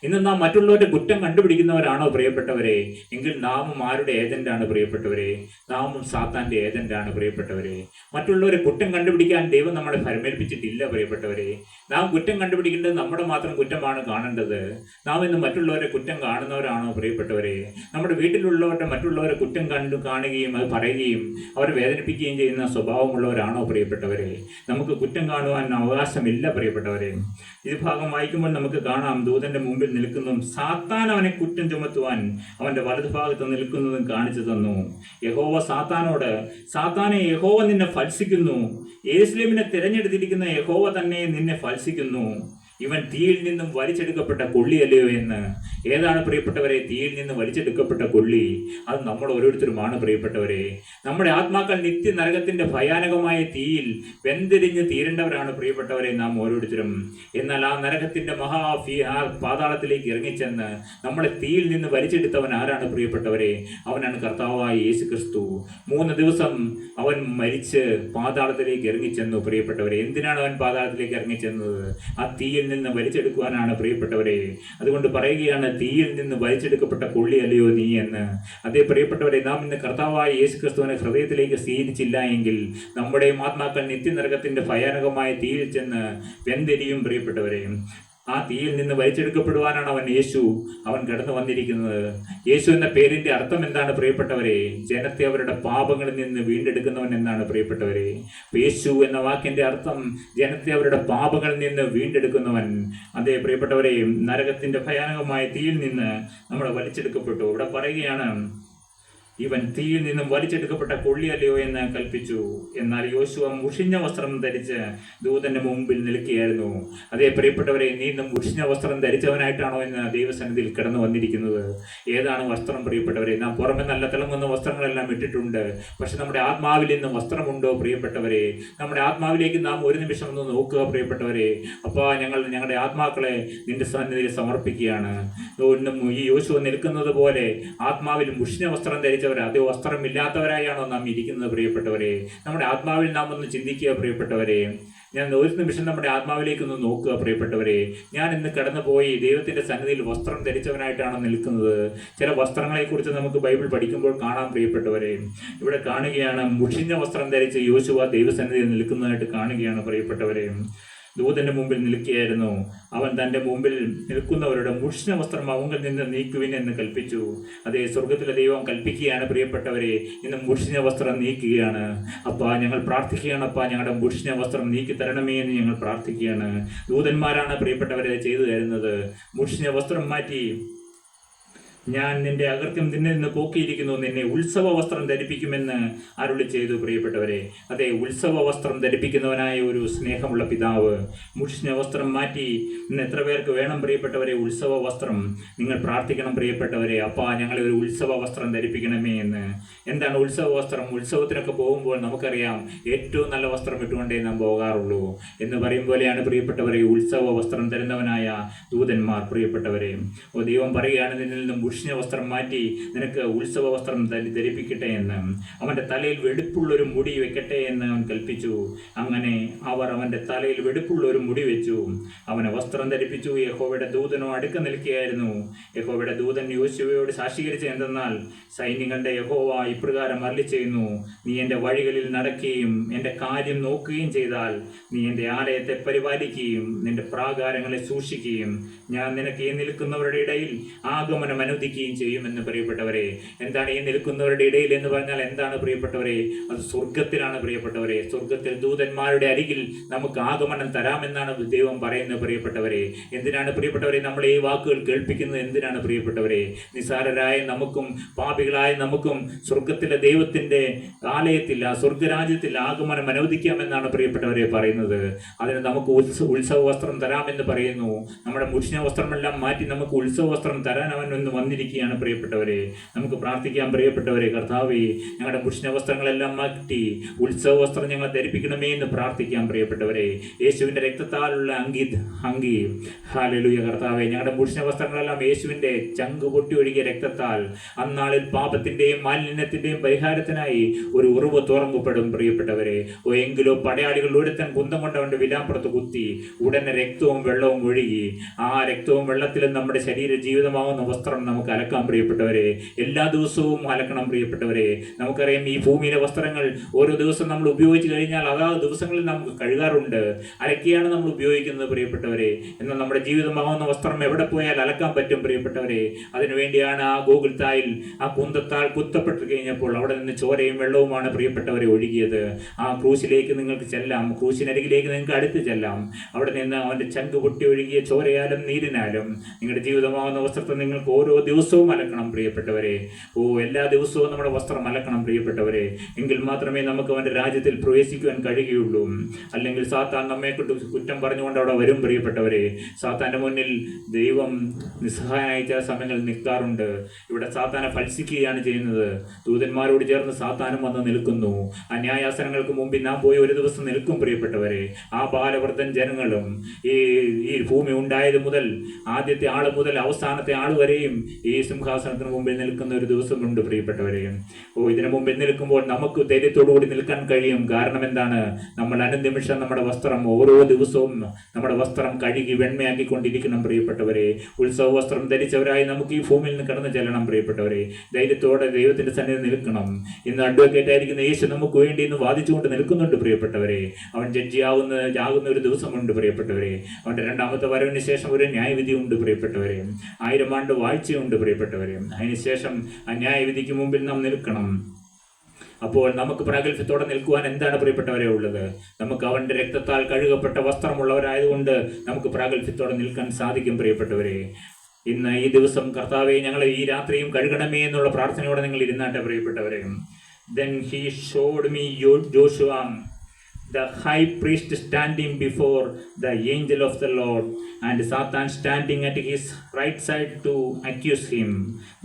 ഇന്ന് നാം മറ്റുള്ളവരുടെ കുറ്റം കണ്ടുപിടിക്കുന്നവരാണോ പ്രിയപ്പെട്ടവരെ? എങ്കിൽ നാമും ആരുടെ ഏജന്റാണ് പ്രിയപ്പെട്ടവരെ? നാമും സാത്താന്റെ ഏജന്റാണ് പ്രിയപ്പെട്ടവരെ. മറ്റുള്ളവരെ കുറ്റം കണ്ടുപിടിക്കാൻ ദൈവം നമ്മളെ ഫലമേൽപ്പിച്ചിട്ടില്ല പ്രിയപ്പെട്ടവരെ. നാം കുറ്റം കണ്ടുപിടിക്കേണ്ടത് നമ്മുടെ മാത്രം കുറ്റമാണ് കാണേണ്ടത്. നാം ഇന്ന് മറ്റുള്ളവരെ കുറ്റം കാണുന്നവരാണോ പ്രിയപ്പെട്ടവരെ? നമ്മുടെ വീട്ടിലുള്ളവരുടെ മറ്റുള്ളവരെ കുറ്റം കാണുകയും അത് പറയുകയും അവരെ വേദനിപ്പിക്കുകയും ചെയ്യുന്ന സ്വഭാവമുള്ളവരാണോ പ്രിയപ്പെട്ടവരെ? നമുക്ക് കുറ്റം കാണുവാൻ അവകാശമില്ല പ്രിയപ്പെട്ടവരെ. ഇത് ഭാഗം വായിക്കുമ്പോൾ നമുക്ക് കാണാം, ദൂതന്റെ മുമ്പിൽ നിൽക്കുന്നതും സാത്താൻ അവനെ കുറ്റം ചുമത്തുവാൻ അവന്റെ വലതുഭാഗത്ത് നിൽക്കുന്നതും കാണിച്ചു തന്നു. യഹോവ സാത്താനോട്, സാത്താനെ, യഹോവ നിന്നെ ഭത്സിക്കുന്നു, യെരൂശലേമിനെ തിരഞ്ഞെടുത്തിരിക്കുന്ന യഹോവ തന്നെ നിന്നെ ഭത്സിക്കുന്നു. ഇവൻ തീയിൽ നിന്നും വലിച്ചെടുക്കപ്പെട്ട കൊള്ളിയല്ലയോ എന്ന്. ഏതാണ് പ്രിയപ്പെട്ടവരെ തീയിൽ നിന്ന് വലിച്ചെടുക്കപ്പെട്ട കൊള്ളി? അത് നമ്മൾ ഓരോരുത്തരുമാണ് പ്രിയപ്പെട്ടവരെ. നമ്മുടെ ആത്മാക്കൾ നിത്യ നരകത്തിന്റെ ഭയാനകമായ തീയിൽ വെന്തിരിഞ്ഞ് തീരേണ്ടവരാണ് പ്രിയപ്പെട്ടവരെ നാം ഓരോരുത്തരും. എന്നാൽ ആ നരകത്തിന്റെ പാതാളത്തിലേക്ക് ഇറങ്ങിച്ചെന്ന് നമ്മളെ തീയിൽ നിന്ന് വലിച്ചെടുത്തവൻ ആരാണ് പ്രിയപ്പെട്ടവരെ? അവനാണ് കർത്താവായ യേശു ക്രിസ്തു. 3 ദിവസം അവൻ മരിച്ച് പാതാളത്തിലേക്ക് ഇറങ്ങിച്ചെന്നു പ്രിയപ്പെട്ടവരെ. എന്തിനാണ് അവൻ പാതാളത്തിലേക്ക് ഇറങ്ങിച്ചെന്നത്? ആ തീയിൽ നിന്ന് വലിച്ചെടുക്കുവാനാണ് പ്രിയപ്പെട്ടവരെ. അതുകൊണ്ട് പറയുകയാണ്, തീയിൽ നിന്ന് വലിച്ചെടുക്കപ്പെട്ട കൊള്ളിയല്ലയോ നീ എന്ന്. അതേ പ്രിയപ്പെട്ടവരെ, നാം ഇന്ന് കർത്താവായ യേശു ക്രിസ്തുവിനെ ഹൃദയത്തിലേക്ക് സ്വീകരിച്ചില്ല എങ്കിൽ നമ്മുടെ ആത്മാക്കൾ നിത്യനരകത്തിന്റെ ഭയാനകമായ തീയിൽ ചെന്ന് വെന്തെരിയും പ്രിയപ്പെട്ടവരെ. ആ തീയിൽ നിന്ന് വലിച്ചെടുക്കപ്പെടുവാനാണ് അവൻ കടന്നു വന്നിരിക്കുന്നത്. യേശു എന്ന പേരിന്റെ അർത്ഥം എന്താണ് പ്രിയപ്പെട്ടവരെ? ജനത്തെ അവരുടെ പാപങ്ങളിൽ നിന്ന് വീണ്ടെടുക്കുന്നവൻ എന്നാണ് പ്രിയപ്പെട്ടവരെ. യേശു എന്ന വാക്കിന്റെ അർത്ഥം ജനത്തെ അവരുടെ പാപങ്ങളിൽ നിന്ന് വീണ്ടെടുക്കുന്നവൻ. അതേ പ്രിയപ്പെട്ടവരെ, നരകത്തിന്റെ ഭയാനകമായ തീയിൽ നിന്ന് നമ്മൾ വലിച്ചെടുക്കപ്പെട്ടു. ഇവിടെ പറയുകയാണ്, ഇവൻ തീയിൽ നിന്നും വലിച്ചെടുക്കപ്പെട്ട കൊള്ളിയല്ലയോ എന്ന് കൽപ്പിച്ചു. എന്നാൽ യോശുവ മുഷിഞ്ഞ വസ്ത്രം ധരിച്ച് ദൂതന്റെ മുമ്പിൽ നിൽക്കുകയായിരുന്നു. അതേ പ്രിയപ്പെട്ടവരെ, നീ ഇന്നും മുഷിഞ്ഞ വസ്ത്രം ധരിച്ചവനായിട്ടാണോ എന്ന് ദൈവസന്നിധിയിൽ കടന്നു വന്നിരിക്കുന്നത്? ഏതാണ് വസ്ത്രം പ്രിയപ്പെട്ടവരെ? നാം പുറമെ നല്ല തിളങ്ങുന്ന വസ്ത്രങ്ങളെല്ലാം ഇട്ടിട്ടുണ്ട്. പക്ഷെ നമ്മുടെ ആത്മാവിൽ ഇന്ന് വസ്ത്രമുണ്ടോ പ്രിയപ്പെട്ടവരെ? നമ്മുടെ ആത്മാവിലേക്ക് നാം ഒരു നിമിഷം ഒന്ന് നോക്കുക പ്രിയപ്പെട്ടവരെ. അപ്പോൾ ഞങ്ങളുടെ ആത്മാക്കളെ നിന്റെ സന്നിധിയിൽ സമർപ്പിക്കുകയാണ്. ഇന്നും ഈ യോശുവ നിൽക്കുന്നത് പോലെ ആത്മാവിൽ മുഷിഞ്ഞ വസ്ത്രം ധരിച്ചവർ, അതേ വസ്ത്രമില്ലാത്തവരായാണോ നാം ഇരിക്കുന്നത് പ്രിയപ്പെട്ടവരെ? നമ്മുടെ ആത്മാവിൽ നാം ഒന്ന് ചിന്തിക്കുക പ്രിയപ്പെട്ടവരെ. ഞാൻ ഒരു നിമിഷം നമ്മുടെ ആത്മാവിലേക്കൊന്ന് നോക്കുക പ്രിയപ്പെട്ടവരെ. ഞാൻ ഇന്ന് കടന്നുപോയി ദൈവത്തിന്റെ സന്നിധിയിൽ വസ്ത്രം ധരിച്ചവനായിട്ടാണ് നിൽക്കുന്നത്? ചില വസ്ത്രങ്ങളെക്കുറിച്ച് നമുക്ക് ബൈബിൾ പഠിക്കുമ്പോൾ കാണാം പ്രിയപ്പെട്ടവരെ. ഇവിടെ കാണുകയാണ്, മുഷിഞ്ഞ വസ്ത്രം ധരിച്ച് യോശുവ ദൈവസന്നിധിയിൽ നിൽക്കുന്നതായിട്ട് കാണുകയാണ് പ്രിയപ്പെട്ടവരെ. ദൂതന്റെ മുമ്പിൽ നിൽക്കുകയായിരുന്നു. അവൻ തൻ്റെ മുമ്പിൽ നിൽക്കുന്നവരുടെ മുഷിഞ്ഞ വസ്ത്രം അവങ്കിൽ നിന്ന് നീക്കുവിൻ എന്ന് കൽപ്പിച്ചു. അതേ, സ്വർഗത്തിലെ ദൈവം കൽപ്പിക്കുകയാണ് പ്രിയപ്പെട്ടവരെ, ഇന്ന് മുഷിഞ്ഞ വസ്ത്രം നീക്കുകയാണ്. അപ്പാ, ഞങ്ങൾ പ്രാർത്ഥിക്കുകയാണ്, അപ്പാ ഞങ്ങളുടെ മുഷിഞ്ഞ വസ്ത്രം നീക്കി തരണമേ എന്ന് ഞങ്ങൾ പ്രാർത്ഥിക്കുകയാണ്. ദൂതന്മാരാണ് പ്രിയപ്പെട്ടവരെ ചെയ്തു തരുന്നത്. മുഷിഞ്ഞ വസ്ത്രം മാറ്റി, ഞാൻ നിന്റെ അകൃത്യം നിന്നിൽ നിന്ന് പോക്കിയിരിക്കുന്നു, നിന്നെ ഉത്സവ വസ്ത്രം ധരിപ്പിക്കുമെന്ന് അരുളി ചെയ്തു പ്രിയപ്പെട്ടവരെ. അതെ, ഉത്സവ വസ്ത്രം ധരിപ്പിക്കുന്നവനായ ഒരു സ്നേഹമുള്ള പിതാവ് മുഷിഞ്ഞ വസ്ത്രം മാറ്റി. ഇന്ന് എത്ര പേർക്ക് വേണം പ്രിയപ്പെട്ടവരെ ഉത്സവ വസ്ത്രം? നിങ്ങൾ പ്രാർത്ഥിക്കണം പ്രിയപ്പെട്ടവരെ, അപ്പാ ഞങ്ങളെ ഒരു ഉത്സവ വസ്ത്രം ധരിപ്പിക്കണമേ എന്ന്. എന്താണ് ഉത്സവ വസ്ത്രം? ഉത്സവത്തിനൊക്കെ പോകുമ്പോൾ നമുക്കറിയാം, ഏറ്റവും നല്ല വസ്ത്രം ഇട്ടുകൊണ്ടേ നാം പോകാറുള്ളൂ എന്ന് പറയും പോലെയാണ് പ്രിയപ്പെട്ടവരെ ഉത്സവ വസ്ത്രം തരുന്നവനായ ദൂതന്മാർ പ്രിയപ്പെട്ടവരെ. ദൈവം പറയുകയാണ്, നിന്നിൽ നിന്നും മുഷിഞ്ഞ വസ്ത്രം മാറ്റി നിനക്ക് ഉത്സവ വസ്ത്രം ധരിപ്പിക്കട്ടെ എന്ന്. അവൻ്റെ തലയിൽ വെടുപ്പുള്ളൊരു മുടി വെക്കട്ടെ എന്ന് അവൻ കൽപ്പിച്ചു. അങ്ങനെ അവർ അവൻ്റെ തലയിൽ വെടുപ്പുള്ളൊരു മുടി വെച്ചു, അവനെ വസ്ത്രം ധരിപ്പിച്ചു. യഹോവയുടെ ദൂതനോ അടുക്ക നിൽക്കുകയായിരുന്നു. യഹോവയുടെ ദൂതൻ യോശുവയോട് സാക്ഷീകരിച്ച എന്തെന്നാൽ, സൈന്യങ്ങളുടെ യഹോവ ഇപ്രകാരം അരുളി ചെയ്യുന്നു, നീ എൻ്റെ വഴികളിൽ നടക്കുകയും എൻ്റെ കാര്യം നോക്കുകയും ചെയ്താൽ, നീ എൻ്റെ ആലയത്തെ പരിപാലിക്കുകയും നിന്റെ പ്രാകാരങ്ങളെ സൂക്ഷിക്കുകയും ഞാൻ നിനക്ക് ഈ നിൽക്കുന്നവരുടെ ഇടയിൽ ആഗമനം അനുവദിക്കുകയും ചെയ്യുമെന്ന് പ്രിയപ്പെട്ടവരെ. എന്താണ് ഈ നിൽക്കുന്നവരുടെ ഇടയിൽ എന്ന് പറഞ്ഞാൽ എന്താണ് പ്രിയപ്പെട്ടവരെ? അത് സ്വർഗത്തിലാണ് പ്രിയപ്പെട്ടവരെ. സ്വർഗത്തിൽ ദൂതന്മാരുടെ അരികിൽ നമുക്ക് ആഗമനം തരാമെന്നാണ് ദൈവം പറയുന്നത് പ്രിയപ്പെട്ടവരെ. എന്തിനാണ് പ്രിയപ്പെട്ടവരെ നമ്മൾ ഈ വാക്കുകൾ കേൾപ്പിക്കുന്നത്? എന്തിനാണ് പ്രിയപ്പെട്ടവരെ? നിസാരരായ നമുക്കും പാപികളായ നമുക്കും സ്വർഗത്തിലെ ദൈവത്തിന്റെ ആലയത്തിൽ, ആ സ്വർഗരാജ്യത്തിൽ ആഗമനം അനുവദിക്കാമെന്നാണ് പ്രിയപ്പെട്ടവരെ പറയുന്നത്. അതിന് നമുക്ക് ഉത്സവ വസ്ത്രം തരാമെന്ന് പറയുന്നു. നമ്മുടെ മുഷിഞ്ഞ വസ്ത്രമെല്ലാം മാറ്റി നമുക്ക് ഉത്സവ വസ്ത്രം തരാൻ അവൻ ഒന്ന് വന്നിരിക്കുകയാണ് പ്രിയപ്പെട്ടവരെ. നമുക്ക് പ്രാർത്ഥിക്കാം പ്രിയപ്പെട്ടവരെ. കർത്താവേ, ഞങ്ങളുടെ മുഷിഞ്ഞ വസ്ത്രങ്ങളെല്ലാം മാറ്റി ഉത്സവ വസ്ത്രം ഞങ്ങൾ ധരിപ്പിക്കണമേ എന്ന് പ്രാർത്ഥിക്കാം പ്രിയപ്പെട്ടവരെ. യേശുവിന്റെ രക്തത്താലുള്ള അങ്കി ഹല്ലേലൂയ. കർത്താവേ, ഞങ്ങളുടെ മുഷിഞ്ഞ വസ്ത്രങ്ങളെല്ലാം യേശുവിന്റെ ചങ്ക് പൊട്ടി ഒഴുകിയ രക്തത്താൽ അന്നാളിൽ പാപത്തിന്റെയും മാലിന്യത്തിന്റെയും പരിഹാരത്തിനായി ഒരു ഉറവ് തുറങ്ങപ്പെടും പ്രിയപ്പെട്ടവരെ. എങ്കിലോ പടയാളികൾ ഒരുത്തൻ കുന്തം കൊണ്ടവന്റെ വിലാപ്പുറത്ത് കുത്തി, ഉടനെ രക്തവും വെള്ളവും ഒഴുകി. ആ രക്തവും വെള്ളത്തിലും നമ്മുടെ ശരീര ജീവിതമാവുന്ന വസ്ത്രം നമുക്ക് അലക്കാം പ്രിയപ്പെട്ടവരെ. എല്ലാ ദിവസവും അലക്കണം പ്രിയപ്പെട്ടവരെ. നമുക്കറിയാം, ഈ ഭൂമിയിലെ വസ്ത്രങ്ങൾ ഓരോ ദിവസം നമ്മൾ ഉപയോഗിച്ച് കഴിഞ്ഞാൽ അതാത് ദിവസങ്ങളിൽ നമുക്ക് കഴുകാറുണ്ട്, അലക്കിയാണ് നമ്മൾ ഉപയോഗിക്കുന്നത് പ്രിയപ്പെട്ടവരെ. എന്നാൽ നമ്മുടെ ജീവിതമാവുന്ന വസ്ത്രം എവിടെ പോയാൽ അലക്കാൻ പറ്റും പ്രിയപ്പെട്ടവരെ? അതിനുവേണ്ടിയാണ് ആ ഗോകുൽത്തായിൽ ആ കുന്തത്താൽ കുത്തപ്പെട്ട് കഴിഞ്ഞപ്പോൾ അവിടെ നിന്ന് ചോരയും വെള്ളവുമാണ് പ്രിയപ്പെട്ടവരെ ഒഴുകിയത്. ആ ക്രൂശിലേക്ക് നിങ്ങൾക്ക് ചെല്ലാം, ക്രൂശിനരികിലേക്ക് നിങ്ങൾക്ക് അടുത്ത് ചെല്ലാം. അവിടെ നിന്ന് അവൻ്റെ ചങ്ക് പൊട്ടി ഒഴുകിയ ചോരയാലും നീരിനാലും നിങ്ങളുടെ ജീവിതമാവുന്ന വസ്ത്രത്തെ നിങ്ങൾക്ക് ഓരോ ദിവസവും അലക്കണം പ്രിയപ്പെട്ടവരെ. എല്ലാ ദിവസവും നമ്മുടെ വസ്ത്രം അലക്കണം പ്രിയപ്പെട്ടവരെ. എങ്കിൽ മാത്രമേ നമുക്ക് അവൻ്റെ രാജ്യത്തിൽ പ്രവേശിക്കുവാൻ കഴിയുകയുള്ളൂ. അല്ലെങ്കിൽ സാത്താൻ നമ്മെ കുറ്റം പറഞ്ഞുകൊണ്ട് അവിടെ വരും പ്രിയപ്പെട്ടവരെ. സാത്താൻ്റെ മുന്നിൽ ദൈവം നിസ്സഹായനായി ചില സമയങ്ങളിൽ നിൽക്കാറുണ്ട്. ഇവിടെ സാത്താനെ ഫൽസിക്കുകയാണ് ചെയ്യുന്നത്. ദൂതന്മാരോട് ചേർന്ന് സാത്താനും വന്ന് നിൽക്കുന്നു. ആ ന്യായാസനങ്ങൾക്ക് മുമ്പിൽ നാം പോയി ഒരു ദിവസം നിൽക്കും പ്രിയപ്പെട്ടവരെ. ആ ബാലവൃദ്ധൻ ജനങ്ങളും ഈ ഭൂമി ഉണ്ടായത് മുതൽ ആദ്യത്തെ ആൾ മുതൽ അവസാനത്തെ ആൾ വരെയും ഈ സിംഹാസനത്തിന് മുമ്പിൽ നിൽക്കുന്ന ഒരു ദിവസമുണ്ട് പ്രിയപ്പെട്ടവരെ. ഇതിനു മുമ്പിൽ നിൽക്കുമ്പോൾ നമുക്ക് ധൈര്യത്തോടുകൂടി നിൽക്കാൻ കഴിയും. കാരണം എന്താണ്? നമ്മൾ അനുനിമിഷം നമ്മുടെ വസ്ത്രം ഓരോ ദിവസവും നമ്മുടെ വസ്ത്രം കഴുകി വെണ്മയാക്കിക്കൊണ്ടിരിക്കണം പ്രിയപ്പെട്ടവരെ. ഉത്സവ വസ്ത്രം ധരിച്ചവരായി നമുക്ക് ഈ ഭൂമിയിൽ നിന്ന് കടന്നു ചെല്ലണം പ്രിയപ്പെട്ടവരെ. ധൈര്യത്തോടെ ദൈവത്തിന്റെ സന്നിധി നിൽക്കണം. ഇന്ന് അഡ്വക്കേറ്റ് ആയിരിക്കുന്ന യേശു നമുക്ക് വേണ്ടി ഇന്ന് വാദിച്ചുകൊണ്ട് നിൽക്കുന്നുണ്ട് പ്രിയപ്പെട്ടവരെ. അവൻ ജഡ്ജിയാകുന്ന ഒരു ദിവസമുണ്ട് പ്രിയപ്പെട്ടവരെ. അവന്റെ രണ്ടാമത്തെ വരവിന് ശേഷം ഒരു ന്യായവിധി ഉണ്ട് പ്രിയപ്പെട്ടവരെ. 1000 ആണ്ട് വാഴ്ചയുണ്ട് പ്രിയപ്പെട്ടവരെ. അതിനുശേഷം ആ ന്യായവിധിക്ക് മുമ്പിൽ നാം നിൽക്കണം. അപ്പോൾ നമുക്ക് പ്രാഗൽഭ്യത്തോടെ നിൽക്കുവാൻ എന്താണ് പ്രിയപ്പെട്ടവരെ ഉള്ളത്? നമുക്ക് അവൻ്റെ രക്തത്താൽ കഴുകപ്പെട്ട വസ്ത്രമുള്ളവരായതുകൊണ്ട് നമുക്ക് പ്രാഗൽഭ്യത്തോടെ നിൽക്കാൻ സാധിക്കും പ്രിയപ്പെട്ടവരെ. ഇന്ന് ഈ ദിവസം കർത്താവെ ഞങ്ങളെ ഈ രാത്രിയും കഴുകണമേ എന്നുള്ള പ്രാർത്ഥനയോടെ നിങ്ങൾ ഇരുന്നാട്ടെ പ്രിയപ്പെട്ടവരെ. Then he showed me Joshua, the high priest, standing before the angel of the Lord, and Satan standing at his right side to accuse him.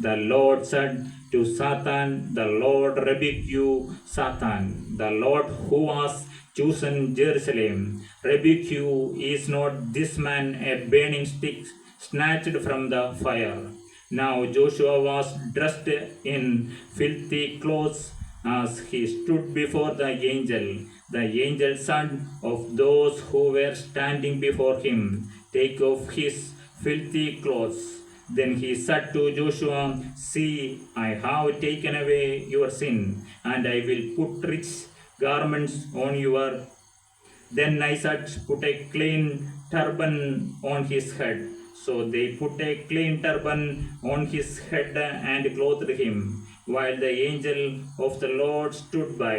The Lord said to Satan, "The Lord rebuke you, Satan. The Lord who has chosen Jerusalem rebuke you. Is not this man a burning stick snatched from the fire?" Now Joshua was dressed in filthy clothes as he stood before the angel. The angel said of those who were standing before him, "Take off his filthy clothes." Then he said to Joshua, "See, I have taken away your sin, and I will put rich garments on your." Then I said, "Put a clean turban on his head." So they put a clean turban on his head and clothed him, while the angel of the Lord stood by.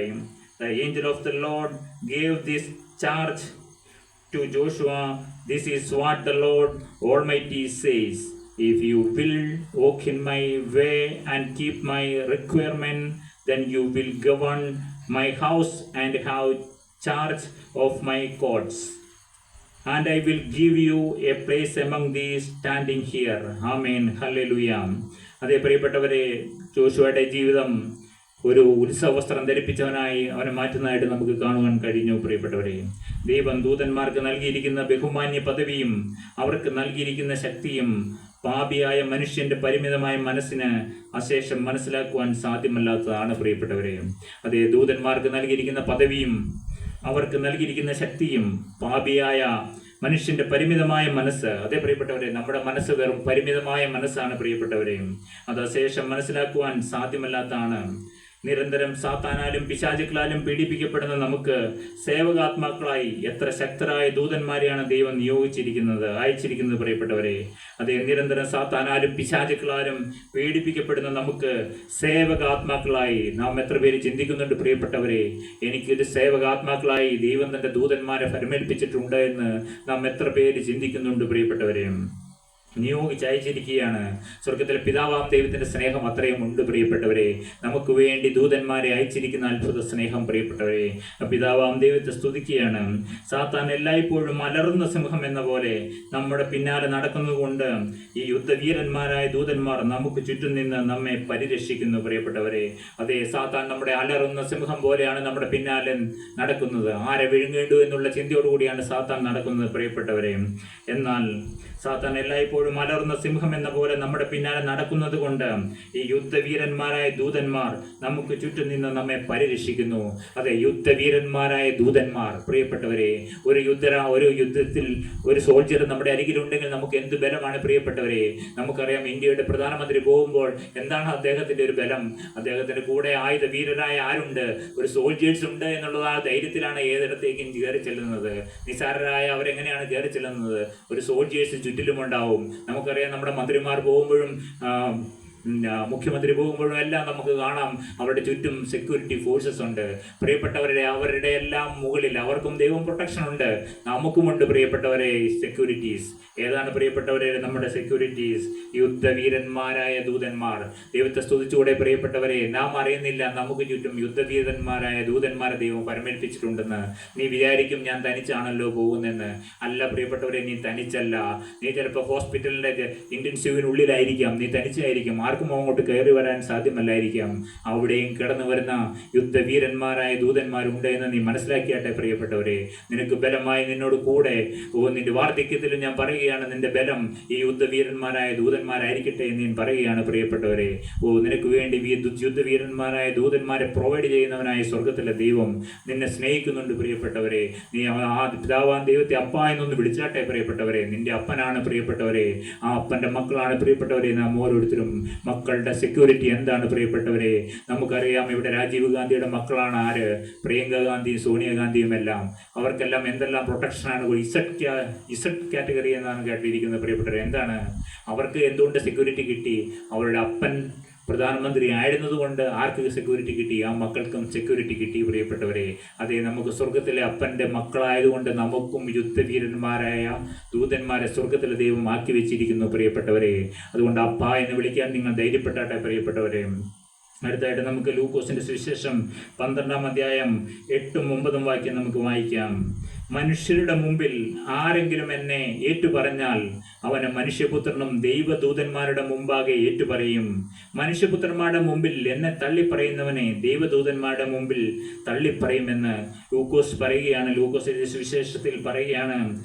The angel of the Lord gave this charge to Joshua, "This is what the Lord Almighty says. If you will walk in my way and keep my requirement, then you will govern my house and have charge of my courts. And I will give you a place among these standing here." Amen. Hallelujah. അതേ പ്രിയപ്പെട്ടവരെ, ജോഷുവയുടെ ജീവിതം ഒരു ഉത്സവ വസ്ത്രം ധരിപ്പിച്ചവനായി അവനെ മാറ്റുന്നതായിട്ട് നമുക്ക് കാണുവാൻ കഴിഞ്ഞു പ്രിയപ്പെട്ടവരെ. ദൈവം ദൂതന്മാർക്ക് നൽകിയിരിക്കുന്ന ബഹുമാന്യ പദവിയും അവർക്ക് നൽകിയിരിക്കുന്ന ശക്തിയും പാപിയായ മനുഷ്യന്റെ പരിമിതമായ മനസ്സിന് അശേഷം മനസ്സിലാക്കുവാൻ സാധ്യമല്ലാത്തതാണ് പ്രിയപ്പെട്ടവരെ. അതേ, ദൂതന്മാർക്ക് നൽകിയിരിക്കുന്ന പദവിയും അവർക്ക് നൽകിയിരിക്കുന്ന ശക്തിയും പാപിയായ മനുഷ്യന്റെ പരിമിതമായ മനസ്സ്, അതേ പ്രിയപ്പെട്ടവരെ, നമ്മുടെ മനസ്സ് വെറും പരിമിതമായ മനസ്സാണ് പ്രിയപ്പെട്ടവരെ. അത് അശേഷം മനസ്സിലാക്കുവാൻ സാധ്യമല്ലാത്തതാണ്. നിരന്തരം സാത്താനാലും പിശാചുക്കളാലും പീഡിപ്പിക്കപ്പെടുന്ന നമുക്ക് സേവകാത്മാക്കളായി എത്ര ശക്തരായ ദൂതന്മാരെയാണ് ദൈവം അയച്ചിരിക്കുന്നത് പ്രിയപ്പെട്ടവരെ. അതേ, നിരന്തരം സാത്താനാലും പിശാചുക്കളാലും പീഡിപ്പിക്കപ്പെടുന്ന നമുക്ക് സേവകാത്മാക്കളായി നാം എത്ര പേര് ചിന്തിക്കുന്നുണ്ട് പ്രിയപ്പെട്ടവരെ? എനിക്കൊരു സേവകാത്മാക്കളായി ദൈവം തന്റെ ദൂതന്മാരെ ഫലമേൽപ്പിച്ചിട്ടുണ്ട് എന്ന് നാം എത്ര പേര് ചിന്തിക്കുന്നുണ്ട് പ്രിയപ്പെട്ടവരെ? നിയോഗിച്ചയച്ചിരിക്കുകയാണ്. സ്വർഗത്തിലെ പിതാവാം ദൈവത്തിന്റെ സ്നേഹം അത്രയും ഉണ്ട് പ്രിയപ്പെട്ടവരെ. നമുക്ക് വേണ്ടി ദൂതന്മാരെ അയച്ചിരിക്കുന്ന അത്ഭുത സ്നേഹം പ്രിയപ്പെട്ടവരെ. പിതാവാം ദൈവത്തെ സ്തുതിക്കുകയാണ്. സാത്താൻ എല്ലായ്പ്പോഴും അലറുന്ന സിംഹം എന്ന പോലെ നമ്മുടെ പിന്നാലെ നടക്കുന്നതുകൊണ്ട് ഈ യുദ്ധവീരന്മാരായ ദൂതന്മാർ നമുക്ക് ചുറ്റും നിന്ന് നമ്മെ പരിരക്ഷിക്കുന്നു പ്രിയപ്പെട്ടവരെ. അതേ, സാത്താൻ നമ്മുടെ അലറുന്ന സിംഹം പോലെയാണ് നമ്മുടെ പിന്നാലെ നടക്കുന്നത്. ആരെ വിഴുങ്ങേണ്ടു എന്നുള്ള ചിന്തയോടുകൂടിയാണ് സാത്താൻ നടക്കുന്നത് പ്രിയപ്പെട്ടവരെ. എന്നാൽ സാത്താൻ എല്ലായ്പ്പോഴും അലറുന്ന സിംഹം എന്ന പോലെ നമ്മുടെ പിന്നാലെ നടക്കുന്നത് കൊണ്ട് ഈ യുദ്ധവീരന്മാരായ ദൂതന്മാർ നമുക്ക് ചുറ്റും നിന്ന് നമ്മെ പരിരക്ഷിക്കുന്നു. അതെ, യുദ്ധവീരന്മാരായ ദൂതന്മാർ പ്രിയപ്പെട്ടവരെ. ഒരു യുദ്ധത്തിൽ ഒരു സോൾജർ നമ്മുടെ അരികിലുണ്ടെങ്കിൽ നമുക്ക് എന്ത് ബലമാണ് പ്രിയപ്പെട്ടവരെ. നമുക്കറിയാം, ഇന്ത്യയുടെ പ്രധാനമന്ത്രി പോകുമ്പോൾ എന്താണ് അദ്ദേഹത്തിന്റെ ഒരു ബലം? അദ്ദേഹത്തിന്റെ കൂടെ ആയുധ വീരരായ ആരുണ്ട്? ഒരു സോൾജേഴ്സ് ഉണ്ട് എന്നുള്ള ആ ധൈര്യത്തിലാണ് ഏതിടത്തേക്കും കയറി ചെല്ലുന്നത്. നിസാരരായ അവരെങ്ങനെയാണ് കയറി ചെല്ലുന്നത്? ഒരു സോൾജേഴ്സ് ചുറ്റിലുമുണ്ടാവും. നമുക്കറിയാം, നമ്മുടെ മന്ത്രിമാർ പോകുമ്പോഴും മുഖ്യമന്ത്രി പോകുമ്പോഴും എല്ലാം നമുക്ക് കാണാം അവരുടെ ചുറ്റും സെക്യൂരിറ്റി ഫോഴ്സസ് ഉണ്ട്. അവരുടെ എല്ലാം മുകളിൽ അവർക്കും ദൈവം പ്രൊട്ടക്ഷൻ ഉണ്ട്, നമുക്കുമുണ്ട് പ്രിയപ്പെട്ടവരെ സെക്യൂരിറ്റീസ്. ഏതാണ് പ്രിയപ്പെട്ടവരെ നമ്മുടെ സെക്യൂരിറ്റീസ്? യുദ്ധവീരന്മാരായ ദൂതന്മാർ. ദൈവത്തെ സ്തുതിച്ചുകൂടെ പ്രിയപ്പെട്ടവരെ? നാം അറിയുന്നില്ല നമുക്ക് ചുറ്റും യുദ്ധവീരന്മാരായ ദൂതന്മാരെ ദൈവം പരമേൽപ്പിച്ചിട്ടുണ്ടെന്ന്. നീ വിചാരിക്കും ഞാൻ തനിച്ചാണല്ലോ പോകുന്നെന്ന്. അല്ല പ്രിയപ്പെട്ടവരെ, നീ തനിച്ചല്ല. നീ ചിലപ്പോൾ ഹോസ്പിറ്റലിന്റെ ഇന്റൻസീവിനുള്ളിലായിരിക്കാം, നീ തനിച്ചായിരിക്കും, ആർക്കും അങ്ങോട്ട് കയറി വരാൻ സാധ്യമല്ലായിരിക്കാം. അവിടെയും കടന്നു വരുന്ന യുദ്ധവീരന്മാരായ ദൂതന്മാരുണ്ട് എന്ന് നീ മനസ്സിലാക്കിയാട്ടെ പ്രിയപ്പെട്ടവരെ. നിനക്ക് ബലമായി നിന്നോട് കൂടെ നിന്റെ വാർദ്ധക്യത്തിലും ഞാൻ പറയുകയാണ്, നിന്റെ ബലം ഈ യുദ്ധവീരന്മാരായ ദൂതന്മാരായിരിക്കട്ടെ എന്ന് ഞാൻ പറയുകയാണ് പ്രിയപ്പെട്ടവരെ. നിനക്ക് വേണ്ടി യുദ്ധവീരന്മാരായ ദൂതന്മാരെ പ്രൊവൈഡ് ചെയ്യുന്നവനായ സ്വർഗത്തിലെ ദൈവം നിന്നെ സ്നേഹിക്കുന്നുണ്ട് പ്രിയപ്പെട്ടവരെ. നീ ആ പിതാവാൻ ദൈവത്തെ അപ്പ എന്നൊന്ന് വിളിച്ചാട്ടെ പ്രിയപ്പെട്ടവരെ. നിന്റെ അപ്പനാണ് പ്രിയപ്പെട്ടവരെ, ആ അപ്പന്റെ മക്കളാണ് പ്രിയപ്പെട്ടവരെ നാം ഓരോരുത്തരും. മക്കളുടെ സെക്യൂരിറ്റി എന്താണ് പ്രിയപ്പെട്ടവരെ? നമുക്കറിയാം, ഇവിടെ രാജീവ് ഗാന്ധിയുടെ മക്കളാണ് ആര്? പ്രിയങ്ക ഗാന്ധിയും സോണിയാഗാന്ധിയും എല്ലാം. അവർക്കെല്ലാം എന്തെല്ലാം പ്രൊട്ടക്ഷനാണ്? ഇസഡ് കാറ്റഗറി എന്നാണ് കേട്ടിരിക്കുന്നത് പ്രിയപ്പെട്ടവരെ. എന്താണ് അവർക്ക് എന്തുകൊണ്ട് സെക്യൂരിറ്റി കിട്ടി? അവരുടെ അപ്പൻ പ്രധാനമന്ത്രി ആയിരുന്നതുകൊണ്ട് ആർക്ക് സെക്യൂരിറ്റി കിട്ടി? ആ മക്കൾക്കും സെക്യൂരിറ്റി കിട്ടി പ്രിയപ്പെട്ടവരെ. അതേ, നമുക്ക് സ്വർഗത്തിലെ അപ്പൻ്റെ മക്കളായതുകൊണ്ട് നമുക്കും യുദ്ധവീരന്മാരായ ദൂതന്മാരെ സ്വർഗത്തിലെ ദൈവം ആക്കി വെച്ചിരിക്കുന്നു പ്രിയപ്പെട്ടവരെ. അതുകൊണ്ട് അപ്പ എന്ന് വിളിക്കാൻ നിങ്ങൾ ധൈര്യപ്പെട്ടാട്ടെ പ്രിയപ്പെട്ടവരെ. അടുത്തായിട്ട് നമുക്ക് ലൂക്കോസിന്റെ സുവിശേഷം 12-ാം അധ്യായം 8-9 വാക്യം നമുക്ക് വായിക്കാം. മനുഷ്യരുടെ മുമ്പിൽ ആരെങ്കിലും എന്നെ ഏറ്റുപറഞ്ഞാൽ അവന് മനുഷ്യപുത്രനും ദൈവദൂതന്മാരുടെ മുമ്പാകെ ഏറ്റുപറയും. മനുഷ്യപുത്രന്മാരുടെ മുമ്പിൽ എന്നെ തള്ളിപ്പറയുന്നവനെ ദൈവദൂതന്മാരുടെ മുമ്പിൽ തള്ളിപ്പറയുമെന്ന് ലൂക്കോസ് പറയുകയാണ്. ലൂക്കോസിന്റെ സുവിശേഷത്തിൽ പറയുകയാണ്,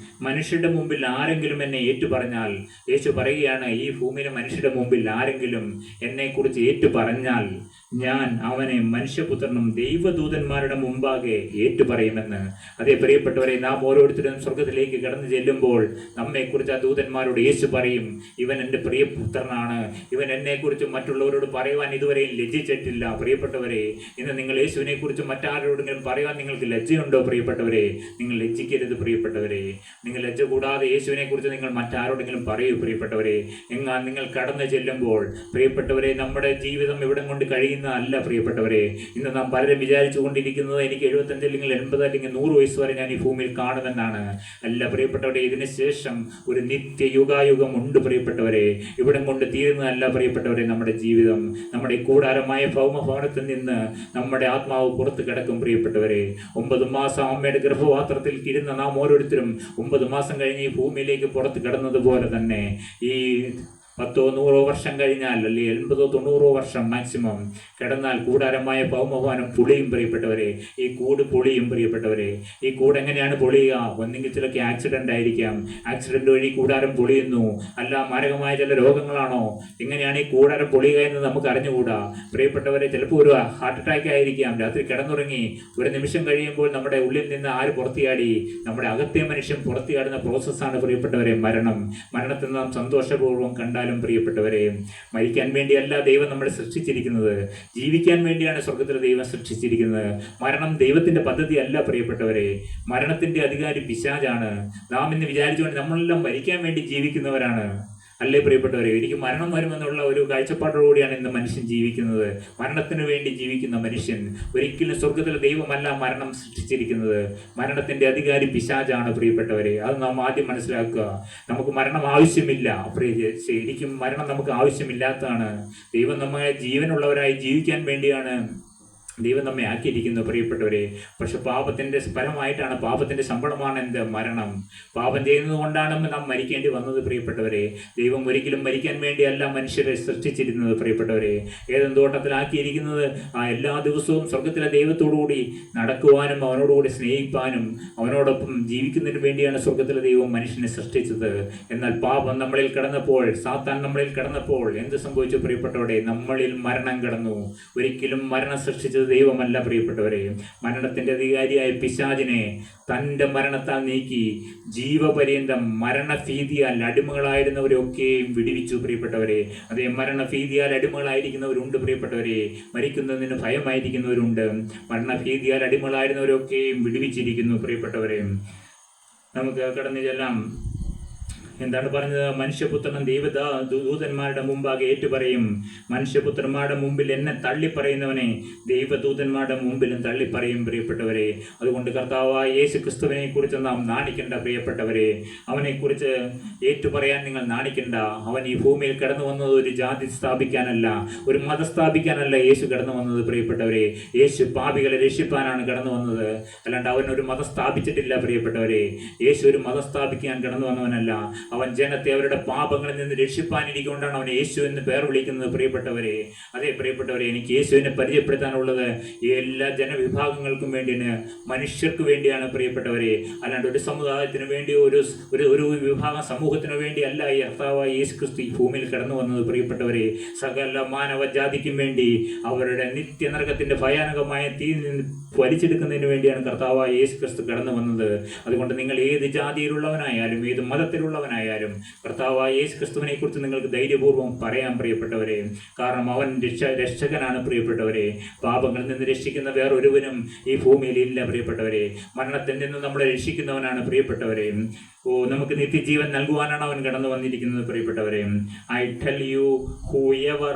മനുഷ്യരുടെ മുമ്പിൽ ആരെങ്കിലും എന്നെ ഏറ്റുപറഞ്ഞാൽ. യേശു പറയുകയാണ്, ഈ ഭൂമിയിലെ മനുഷ്യരുടെ മുമ്പിൽ ആരെങ്കിലും എന്നെക്കുറിച്ച് ഏറ്റുപറഞ്ഞാൽ ഞാൻ അവനെ മനുഷ്യപുത്രനും ദൈവദൂതന്മാരുടെ മുമ്പാകെ ഏറ്റുപറയുമെന്ന്. അതേ പ്രിയപ്പെട്ടവരെ, നാം ഓരോരുത്തരും സ്വർഗത്തിലേക്ക് കടന്നു ചെല്ലുമ്പോൾ നമ്മെക്കുറിച്ച് ആ ദൂതന്മാരോട് യേശു പറയും, ഇവൻ എൻ്റെ പ്രിയപുത്രനാണ്, ഇവൻ എന്നെക്കുറിച്ച് മറ്റുള്ളവരോട് പറയുവാൻ ഇതുവരെയും ലജ്ജിച്ചിട്ടില്ല. പ്രിയപ്പെട്ടവരെ, ഇന്ന് നിങ്ങൾ യേശുവിനെ കുറിച്ച് മറ്റാരോടെങ്കിലും പറയുവാൻ നിങ്ങൾക്ക് ലജ്ജയുണ്ടോ പ്രിയപ്പെട്ടവരെ? നിങ്ങൾ ലജ്ജിക്കരുത് പ്രിയപ്പെട്ടവരെ. നിങ്ങൾ ലജ്ജ കൂടാതെ യേശുവിനെ കുറിച്ച് നിങ്ങൾ മറ്റാരോടെങ്കിലും പറയൂ പ്രിയപ്പെട്ടവരെ. എങ്ങാൻ നിങ്ങൾ കടന്നു ചെല്ലുമ്പോൾ പ്രിയപ്പെട്ടവരെ, നമ്മുടെ ജീവിതം ഇവിടെ കൊണ്ട് കഴിയുന്ന അല്ല പ്രിയപ്പെട്ടവരെ. ഇന്ന് നാം പലരും വിചാരിച്ചു കൊണ്ടിരിക്കുന്നത് എനിക്ക് 75 അല്ലെങ്കിൽ 80 അല്ലെങ്കിൽ 100 വയസ്സ് വരെ ഞാൻ ഈ ഭൂമിയിൽ കാണുമെന്നാണ്. അല്ല പ്രിയപ്പെട്ടവരെ, ഇതിന് ശേഷം ഒരു നിത്യയുഗായുഗം ഉണ്ട് പ്രിയപ്പെട്ടവരെ. ഇവിടം കൊണ്ട് തീരുന്നതല്ല പ്രിയപ്പെട്ടവരെ നമ്മുടെ ജീവിതം. നമ്മുടെ കൂടാരമായ ഭൗമഭവനത്തിൽ നിന്ന് നമ്മുടെ ആത്മാവ് പുറത്ത് കിടക്കും പ്രിയപ്പെട്ടവരെ. 9 മാസം അമ്മയുടെ ഗർഭപാത്രത്തിൽ ഇരുന്ന നാം ഓരോരുത്തരും 9 മാസം കഴിഞ്ഞ് ഈ ഭൂമിയിലേക്ക് പുറത്ത് കിടന്നതുപോലെ തന്നെ ഈ 10-100 വർഷം കഴിഞ്ഞാൽ, അല്ലെങ്കിൽ 80-90 വർഷം മാക്സിമം കിടന്നാൽ കൂടാരമായ ഭൗമഭവനം പൊളിയും പ്രിയപ്പെട്ടവരെ. ഈ കൂട് പൊളിയും പ്രിയപ്പെട്ടവരെ. ഈ കൂട് എങ്ങനെയാണ് പൊളിയുക? ഒന്നെങ്കിൽ ചിലക്ക് ആക്സിഡന്റ് ആയിരിക്കാം, ആക്സിഡന്റ് വഴി കൂടാരം പൊളിയുന്നു. അല്ല മാരകമായ ചില രോഗങ്ങളാണോ? എങ്ങനെയാണ് ഈ കൂടാരം പൊളിയുക എന്ന് നമുക്ക് അറിഞ്ഞുകൂടാ പ്രിയപ്പെട്ടവരെ. ചിലപ്പോൾ ഒരു ഹാർട്ട് അറ്റാക്ക് ആയിരിക്കാം. രാത്രി കിടന്നുറങ്ങി ഒരു നിമിഷം കഴിയുമ്പോൾ നമ്മുടെ ഉള്ളിൽ നിന്ന് ആര് പുറത്തിയാടി? നമ്മുടെ അകത്തെ മനുഷ്യൻ പുറത്തിയാടുന്ന പ്രോസസ്സാണ് പ്രിയപ്പെട്ടവരെ മരണം. മരണത്തിൽ നാം സന്തോഷപൂർവ്വം കണ്ടാൽ പ്രിയപ്പെട്ടവരെ, മരിക്കാൻ വേണ്ടിയല്ല ദൈവം നമ്മളെ സൃഷ്ടിച്ചിരിക്കുന്നത്, ജീവിക്കാൻ വേണ്ടിയാണ് സ്വർഗത്തിലെ ദൈവം സൃഷ്ടിച്ചിരിക്കുന്നത്. മരണം ദൈവത്തിന്റെ പദ്ധതി അല്ല പ്രിയപ്പെട്ടവരെ. മരണത്തിന്റെ അധികാരി പിശാചാണ്. നാം ഇന്ന് വിചാരിച്ചുകൊണ്ട് നമ്മളെല്ലാം മരിക്കാൻ വേണ്ടി ജീവിക്കുന്നവരാണ്. അല്ലേ പ്രിയപ്പെട്ടവരെ? എനിക്ക് മരണം വരുമെന്നുള്ള ഒരു കാഴ്ചപ്പാടോടുകൂടിയാണ് ഇന്ന് മനുഷ്യൻ ജീവിക്കുന്നത്. മരണത്തിന് വേണ്ടി ജീവിക്കുന്ന മനുഷ്യൻ. ഒരിക്കലും സ്വർഗത്തിലെ ദൈവമല്ല മരണം സൃഷ്ടിച്ചിരിക്കുന്നത്. മരണത്തിന്റെ അധികാരി പിശാചാണ് പ്രിയപ്പെട്ടവരെ. അത് നാം ആദ്യം മനസ്സിലാക്കുക. നമുക്ക് മരണം ആവശ്യമില്ല. ശരിക്കും മരണം നമുക്ക് ആവശ്യമില്ലാത്തതാണ്. ദൈവം നമ്മെ ജീവനുള്ളവരായി ജീവിക്കാൻ വേണ്ടിയാണ് ദൈവം നമ്മെ ആക്കിയിരിക്കുന്നു പ്രിയപ്പെട്ടവരെ. പക്ഷെ പാപത്തിന്റെ ഫലമായിട്ടാണ്, പാപത്തിന്റെ ശമ്പളമാണ് എന്ത്? മരണം. പാപം ചെയ്യുന്നത് കൊണ്ടാണ് നാം മരിക്കേണ്ടി വന്നത് പ്രിയപ്പെട്ടവരെ. ദൈവം ഒരിക്കലും മരിക്കാൻ വേണ്ടിയല്ല മനുഷ്യരെ സൃഷ്ടിച്ചിരുന്നത് പ്രിയപ്പെട്ടവരെ. ഏതും തോട്ടത്തിലാക്കിയിരിക്കുന്നത് എല്ലാ ദിവസവും സ്വർഗത്തിലെ ദൈവത്തോടുകൂടി നടക്കുവാനും അവനോടുകൂടി സ്നേഹിപ്പാനും അവനോടൊപ്പം ജീവിക്കുന്നതിന് വേണ്ടിയാണ് സ്വർഗത്തിലെ ദൈവം മനുഷ്യനെ സൃഷ്ടിച്ചത്. എന്നാൽ പാപം നമ്മളിൽ കിടന്നപ്പോൾ, സാത്താൻ നമ്മളിൽ കിടന്നപ്പോൾ എന്ത് സംഭവിച്ചു പ്രിയപ്പെട്ടവരെ? നമ്മളിൽ മരണം കിടന്നു. ഒരിക്കലും മരണം സൃഷ്ടിച്ചത് ദൈവമല്ല പ്രിയപ്പെട്ടവരെ. മരണത്തിന്റെ അധികാരിയായ പിശാചിനെ തന്റെ മരണത്താൽ നീക്കി ജീവപര്യന്തം മരണഭീതിയാൽ അടിമകളായിരുന്നവരെയൊക്കെയും വിടുവിച്ചു പ്രിയപ്പെട്ടവരെ. അതേ, മരണഭീതിയാൽ അടിമകളായിരിക്കുന്നവരുണ്ട് പ്രിയപ്പെട്ടവരെ. മരിക്കുന്നതിന് ഭയമായിരിക്കുന്നവരുണ്ട്. മരണഭീതിയാൽ അടിമകളായിരുന്നവരൊക്കെയും വിടുവിച്ചിരിക്കുന്നു പ്രിയപ്പെട്ടവരെ. നമുക്ക് കടന്നു ചെല്ലാം എന്താണ് പറഞ്ഞത്? മനുഷ്യപുത്രൻ ദൂതന്മാരുടെ മുമ്പാകെ ഏറ്റുപറയും. മനുഷ്യപുത്രന്മാരുടെ മുമ്പിൽ എന്നെ തള്ളിപ്പറയുന്നവനെ ദൈവദൂതന്മാരുടെ മുമ്പിലും തള്ളിപ്പറയും പ്രിയപ്പെട്ടവരെ. അതുകൊണ്ട് കർത്താവായ യേശു ക്രിസ്തുവിനെ കുറിച്ച് നാം നാണിക്കേണ്ട പ്രിയപ്പെട്ടവരെ. അവനെക്കുറിച്ച് ഏറ്റുപറയാൻ നിങ്ങൾ നാണിക്കേണ്ട. അവൻ ഈ ഭൂമിയിൽ കടന്നു വന്നത് ഒരു ജാതി സ്ഥാപിക്കാനല്ല, ഒരു മതം സ്ഥാപിക്കാനല്ല യേശു കടന്നു വന്നത് പ്രിയപ്പെട്ടവരെ. യേശു പാപികളെ രക്ഷിപ്പാനാണ് കടന്നു വന്നത്, അല്ലാണ്ട് അവൻ ഒരു മതം സ്ഥാപിച്ചിട്ടില്ല പ്രിയപ്പെട്ടവരെ. യേശു ഒരു മതം സ്ഥാപിക്കാൻ കടന്നു വന്നവനല്ല. അവൻ ജനത്തെ അവരുടെ പാപങ്ങളിൽ നിന്ന് രക്ഷിപ്പാനിരിക്കൊണ്ടാണ് അവൻ യേശു എന്ന് പേർ വിളിക്കുന്നത് പ്രിയപ്പെട്ടവരെ. അതേ പ്രിയപ്പെട്ടവരെ, എനിക്ക് യേശുവിനെ പരിചയപ്പെടുത്താനുള്ളത് എല്ലാ ജനവിഭാഗങ്ങൾക്കും വേണ്ടിയാണ്, മനുഷ്യർക്ക് വേണ്ടിയാണ് പ്രിയപ്പെട്ടവരെ. അല്ലാണ്ട് ഒരു സമുദായത്തിന് വേണ്ടി, ഒരു വിഭാഗം സമൂഹത്തിന് വേണ്ടി അല്ല ഈ കർത്താവായ യേശു ക്രിസ്തു ഈ ഭൂമിയിൽ കടന്നു വന്നത് പ്രിയപ്പെട്ടവരെ. സകല മാനവജാതിക്കും വേണ്ടി അവരുടെ നിത്യനരകത്തിന്റെ ഭയാനകമായ തീ നിന്ന് വലിച്ചെടുക്കുന്നതിന് വേണ്ടിയാണ് കർത്താവായ യേശു ക്രിസ്തു കടന്നു വന്നത്. അതുകൊണ്ട് നിങ്ങൾ ഏത് ജാതിയിലുള്ളവനായാലും ഏത് മതത്തിലുള്ളവനായാലും കർത്താവായ യേശു ക്രിസ്തുവിനെ കുറിച്ച് നിങ്ങൾക്ക് ധൈര്യപൂർവ്വം പറയാം പ്രിയപ്പെട്ടവരെ. കാരണം അവൻ രക്ഷകനാണ് പ്രിയപ്പെട്ടവരെ. പാപങ്ങളിൽ നിന്ന് രക്ഷിക്കുന്ന വേറൊരുവനും ഈ ഭൂമിയിൽ ഇല്ല പ്രിയപ്പെട്ടവരെ. മരണത്തിൽ നിന്ന് നമ്മളെ രക്ഷിക്കുന്നവനാണ് പ്രിയപ്പെട്ടവരെ. നമുക്ക് നിത്യജീവൻ നൽകുവാനാണ് അവൻ കടന്നു വന്നിരിക്കുന്നത് പ്രിയപ്പെട്ടവരെ. I tell you, whoever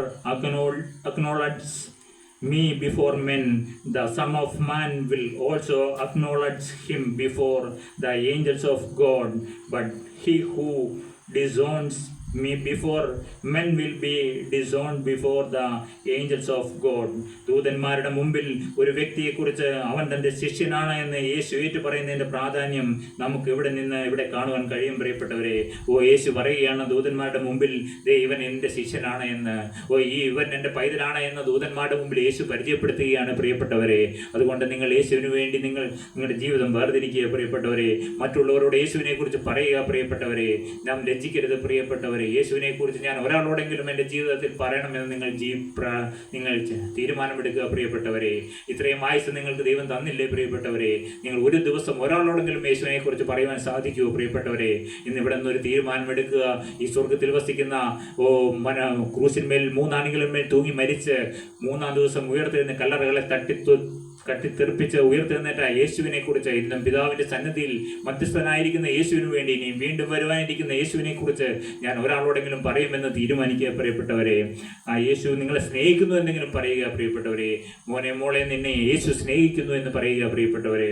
acknowledges me before men, the Son of Man will also acknowledge him before the angels of God. But he who disowns me before men will be disowned before the angels of God. ദൂതന്മാരുടെ മുമ്പിൽ ഒരു വ്യക്തിയെക്കുറിച്ച് അവൻ തൻ്റെ ശിഷ്യനാണ് എന്ന് യേശു ഏറ്റു പറയുന്നതിൻ്റെ പ്രാധാന്യം നമുക്ക് ഇവിടെ കാണുവാൻ കഴിയും പ്രിയപ്പെട്ടവരെ. യേശു പറയുകയാണ് ദൂതന്മാരുടെ മുമ്പിൽ, ഇവൻ എൻ്റെ ശിഷ്യനാണ് എന്ന്, ഇവൻ എൻ്റെ പൈതലാണ് എന്ന് ദൂതന്മാരുടെ മുമ്പിൽ യേശു പരിചയപ്പെടുത്തുകയാണ് പ്രിയപ്പെട്ടവരെ. അതുകൊണ്ട് നിങ്ങൾ യേശുവിന് വേണ്ടി നിങ്ങളുടെ ജീവിതം വേർതിരിക്കുക പ്രിയപ്പെട്ടവരെ. മറ്റുള്ളവരോട് യേശുവിനെ കുറിച്ച് പറയുക പ്രിയപ്പെട്ടവരെ. നാം ലജ്ജിക്കരുത് പ്രിയപ്പെട്ടവരെ. യേശുവിനെ കുറിച്ച് ഞാൻ ഒരാളോടെങ്കിലും എൻ്റെ ജീവിതത്തിൽ പറയണമെന്ന് നിങ്ങൾ തീരുമാനമെടുക്കുക പ്രിയപ്പെട്ടവരെ. ഇത്രയും ആയുസ് നിങ്ങൾക്ക് ദൈവം തന്നില്ലേ പ്രിയപ്പെട്ടവരെ? നിങ്ങൾ ഒരു ദിവസം ഒരാളോടെങ്കിലും യേശുവിനെ കുറിച്ച് പറയുവാൻ സാധിക്കുമോ പ്രിയപ്പെട്ടവരെ? ഇന്ന് ഇവിടെ നിന്നൊരു തീരുമാനമെടുക്കുക. ഈ സ്വർഗത്തിൽ വസിക്കുന്ന ക്രൂശിന്മേൽ 3 ആണികളിന്മേൽ തൂങ്ങി മരിച്ച് 3-ാം ദിവസം ഉയർത്തെഴുന്ന കല്ലറകളെ കട്ടിത്തെറിപ്പിച്ച് ഉയർത്തെഴുന്നേറ്റ യേശുവിനെ കുറിച്ച്, ഇന്നും പിതാവിന്റെ സന്നിധിയിൽ മധ്യസ്ഥനായിരിക്കുന്ന യേശുവിന് വേണ്ടി ഇനി വീണ്ടും വരുവാനിരിക്കുന്ന യേശുവിനെ കുറിച്ച് ഞാൻ ഒരാളോടെങ്കിലും പറയുമെന്ന് തീരുമാനിക്കുക പ്രിയപ്പെട്ടവരെ. ആ യേശു നിങ്ങളെ സ്നേഹിക്കുന്നു എന്തെങ്കിലും പറയുക പ്രിയപ്പെട്ടവരെ. മോനെ മോളെ, നിന്നെ യേശു സ്നേഹിക്കുന്നു എന്ന് പറയുക പ്രിയപ്പെട്ടവരെ.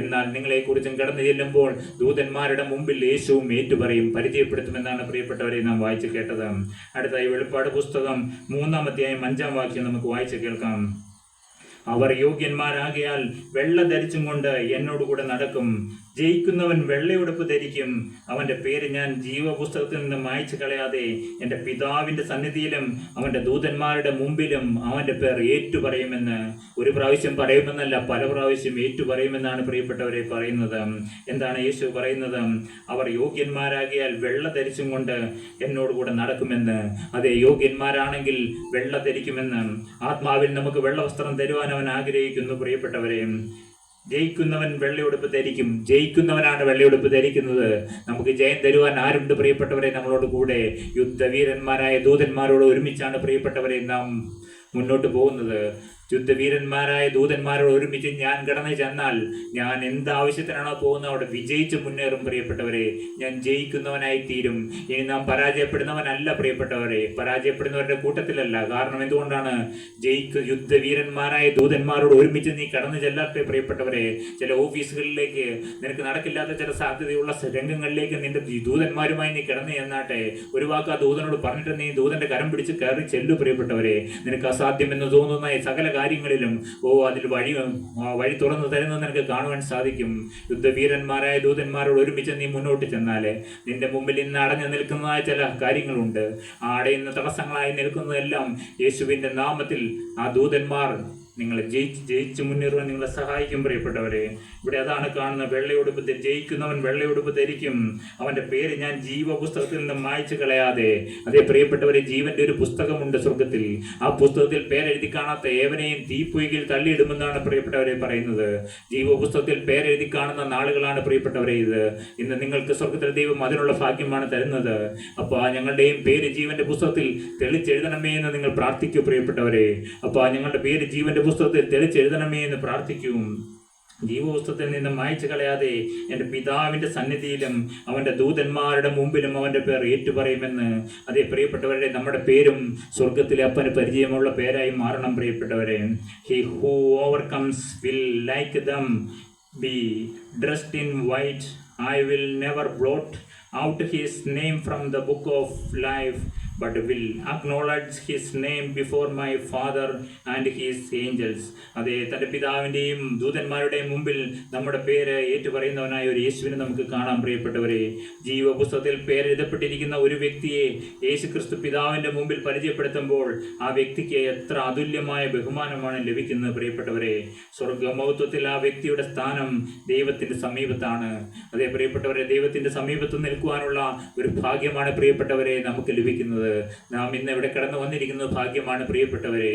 എന്നാൽ നിങ്ങളെക്കുറിച്ചും കടന്നു ചെല്ലുമ്പോൾ ദൂതന്മാരുടെ മുമ്പിൽ യേശുവും ഏറ്റുപറയും, പരിചയപ്പെടുത്തുമെന്നാണ് പ്രിയപ്പെട്ടവരെ നാം വായിച്ചു കേട്ടത്. അടുത്തായി വെളിപ്പാട് പുസ്തകം 3-ാം അധ്യായം 5-ാം വാക്യം നമുക്ക് വായിച്ചു കേൾക്കാം. അവർ യോഗ്യന്മാരാകയാൽ വെള്ള ധരിച്ചും കൊണ്ട് എന്നോടുകൂടെ നടക്കും. ജയിക്കുന്നവൻ വെള്ളയുടുപ്പ് ധരിക്കും. അവൻ്റെ പേര് ഞാൻ ജീവപുസ്തകത്തിൽ നിന്ന് മായ്ച്ചു കളയാതെ എൻ്റെ പിതാവിൻ്റെ സന്നിധിയിലും അവൻ്റെ ദൂതന്മാരുടെ മുമ്പിലും അവൻ്റെ പേർ ഏറ്റുപറയുമെന്ന്. ഒരു പ്രാവശ്യം പറയുമെന്നല്ല, പല പ്രാവശ്യം ഏറ്റുപറയുമെന്നാണ് പ്രിയപ്പെട്ടവരെ പറയുന്നത്. എന്താണ് യേശു പറയുന്നത്? അവർ യോഗ്യന്മാരാകിയാൽ വെള്ള ധരിച്ചും കൊണ്ട് എന്നോടുകൂടെ നടക്കുമെന്ന്. അതെ, യോഗ്യന്മാരാണെങ്കിൽ വെള്ള ധരിക്കുമെന്ന്. ആത്മാവിൽ നമുക്ക് വെള്ളവസ്ത്രം തരുവാൻ അവൻ ആഗ്രഹിക്കുന്നു പ്രിയപ്പെട്ടവരെ. ജയിക്കുന്നവൻ വെള്ളയുടുപ്പ് ധരിക്കും. ജയിക്കുന്നവനാണ് വെള്ളയുടുപ്പ് ധരിക്കുന്നത്. നമുക്ക് ജയം തരുവാൻ ആരുണ്ട് പ്രിയപ്പെട്ടവരെ? നമ്മളോട് കൂടെ യുദ്ധവീരന്മാരായ ദൂതന്മാരോട് ഒരുമിച്ചാണ് പ്രിയപ്പെട്ടവരെ നാം മുന്നോട്ട് പോകുന്നത്. യുദ്ധവീരന്മാരായ ദൂതന്മാരോട് ഒരുമിച്ച് ഞാൻ കടന്നു ചെന്നാൽ ഞാൻ എന്താവശ്യത്തിനാണോ പോകുന്നത് അവിടെ വിജയിച്ച് മുന്നേറും പ്രിയപ്പെട്ടവരെ. ഞാൻ ജയിക്കുന്നവനായി തീരും. ഇനി നാം പരാജയപ്പെടുന്നവനല്ല പ്രിയപ്പെട്ടവരെ, പരാജയപ്പെടുന്നവരുടെ കൂട്ടത്തിലല്ല. കാരണം എന്തുകൊണ്ടാണ്? യുദ്ധവീരന്മാരായ ദൂതന്മാരോട് ഒരുമിച്ച് നീ കടന്നു ചെല്ലാത്ത പ്രിയപ്പെട്ടവരെ. ചില ഓഫീസുകളിലേക്ക്, നിനക്ക് നടക്കില്ലാത്ത ചില സാധ്യതയുള്ള രംഗങ്ങളിലേക്ക് നിന്റെ ദൂതന്മാരുമായി നീ കടന്നു ചെന്നാട്ടെ. ഒരു വാക്ക് ആ ദൂതനോട് പറഞ്ഞിട്ട് നീ ദൂതന്റെ കരം പിടിച്ച് കയറി ചെല്ലു പ്രിയപ്പെട്ടവരെ. നിനക്ക് അസാധ്യമെന്ന് തോന്നുന്ന സകല കാര്യങ്ങളിലും അതിൽ വഴി തുറന്നു തരുന്നത് നിനക്ക് കാണുവാൻ സാധിക്കും. യുദ്ധവീരന്മാരായ ദൂതന്മാരോട് ഒരുമിച്ച് നീ മുന്നോട്ട് ചെന്നാല് നിന്റെ മുമ്പിൽ ഇന്ന് അടഞ്ഞു നിൽക്കുന്നതായ ചില കാര്യങ്ങളുണ്ട്. ആ അടയുന്ന തടസ്സങ്ങളായി നിൽക്കുന്നതെല്ലാം യേശുവിൻ്റെ നാമത്തിൽ ആ ദൂതന്മാർ നിങ്ങളെ ജയിച്ച് മുന്നേറുവാൻ നിങ്ങളെ സഹായിക്കും പ്രിയപ്പെട്ടവരെ. ഇവിടെ അതാണ് കാണുന്നത്. വെള്ളയുടുപ്പ് ജയിക്കുന്നവൻ വെള്ളയുടുപ്പ് ധരിക്കും. അവൻ്റെ പേര് ഞാൻ ജീവപുസ്തകത്തിൽ നിന്ന് മായ്ച്ചു കളയാതെ. അതേ പ്രിയപ്പെട്ടവരെ, ജീവന്റെ ഒരു പുസ്തകമുണ്ട് സ്വർഗത്തിൽ. ആ പുസ്തകത്തിൽ പേരെഴുതി കാണാത്ത ഏവനെയും തീപ്പൊയ്കയിൽ തള്ളിയിടുമെന്നാണ് പ്രിയപ്പെട്ടവരെ പറയുന്നത്. ജീവപുസ്തകത്തിൽ പേരെഴുതി കാണുന്ന നാളുകളാണ് പ്രിയപ്പെട്ടവരെ ഇത്. ഇന്ന് നിങ്ങൾക്ക് സ്വർഗത്തിലെ ദൈവം അതിനുള്ള ഭാഗ്യമാണ് തരുന്നത്. അപ്പോൾ ഞങ്ങളുടെയും പേര് ജീവന്റെ പുസ്തകത്തിൽ തെളിച്ചെഴുതണമേ എന്ന് നിങ്ങൾ പ്രാർത്ഥിക്കൂ പ്രിയപ്പെട്ടവരെ. അപ്പോൾ ഞങ്ങളുടെ പേര് ജീവന്റെ പുസ്തകത്തിൽ തെളിച്ചെഴുതണമേ എന്ന് പ്രാർത്ഥിക്കും. ജീവപുസ്തകത്തിൽ നിന്ന് മായ്ച്ചു കളയാതെ എൻ്റെ പിതാവിൻ്റെ സന്നിധിയിലും അവൻ്റെ ദൂതന്മാരുടെ മുമ്പിലും അവൻ്റെ പേർ ഏറ്റുപറയുമെന്ന്. അതേ പ്രിയപ്പെട്ടവരെ, നമ്മുടെ പേരും സ്വർഗത്തിലെ അപ്പന് പരിചയമുള്ള പേരായി മാറണം പ്രിയപ്പെട്ടവരെ. He who overcomes will like dum be dressed in white. I will never blot out his name from the book of life, but will acknowledge his name before my Father and his angels. അതേ, തൻ്റെ പിതാവിൻ്റെയും ദൂതന്മാരുടെയും മുമ്പിൽ നമ്മുടെ പേര് ഏറ്റുപറയുന്നവനായ ഒരു യേശുവിനെ നമുക്ക് കാണാം പ്രിയപ്പെട്ടവരെ. ജീവപുസ്തകത്തിൽ പേരെഴുതപ്പെട്ടിരിക്കുന്ന ഒരു വ്യക്തിയെ യേശുക്രിസ്തു പിതാവിൻ്റെ മുമ്പിൽ പരിചയപ്പെടുത്തുമ്പോൾ ആ വ്യക്തിക്ക് എത്ര അതുല്യമായ ബഹുമാനമാണ് ലഭിക്കുന്നത് പ്രിയപ്പെട്ടവരെ. സ്വർഗമഹത്വത്തിൽ ആ വ്യക്തിയുടെ സ്ഥാനം ദൈവത്തിൻ്റെ സമീപത്താണ്. അതേ പ്രിയപ്പെട്ടവരെ, ദൈവത്തിൻ്റെ സമീപത്ത് നിൽക്കുവാനുള്ള ഒരു ഭാഗ്യമാണ് പ്രിയപ്പെട്ടവരെ നമുക്ക് ലഭിക്കുന്നത്. നാം ഇന്ന് ഇവിടെ കടന്നു വന്നിരിക്കുന്നത് ഭാഗ്യമാണ് പ്രിയപ്പെട്ടവരെ.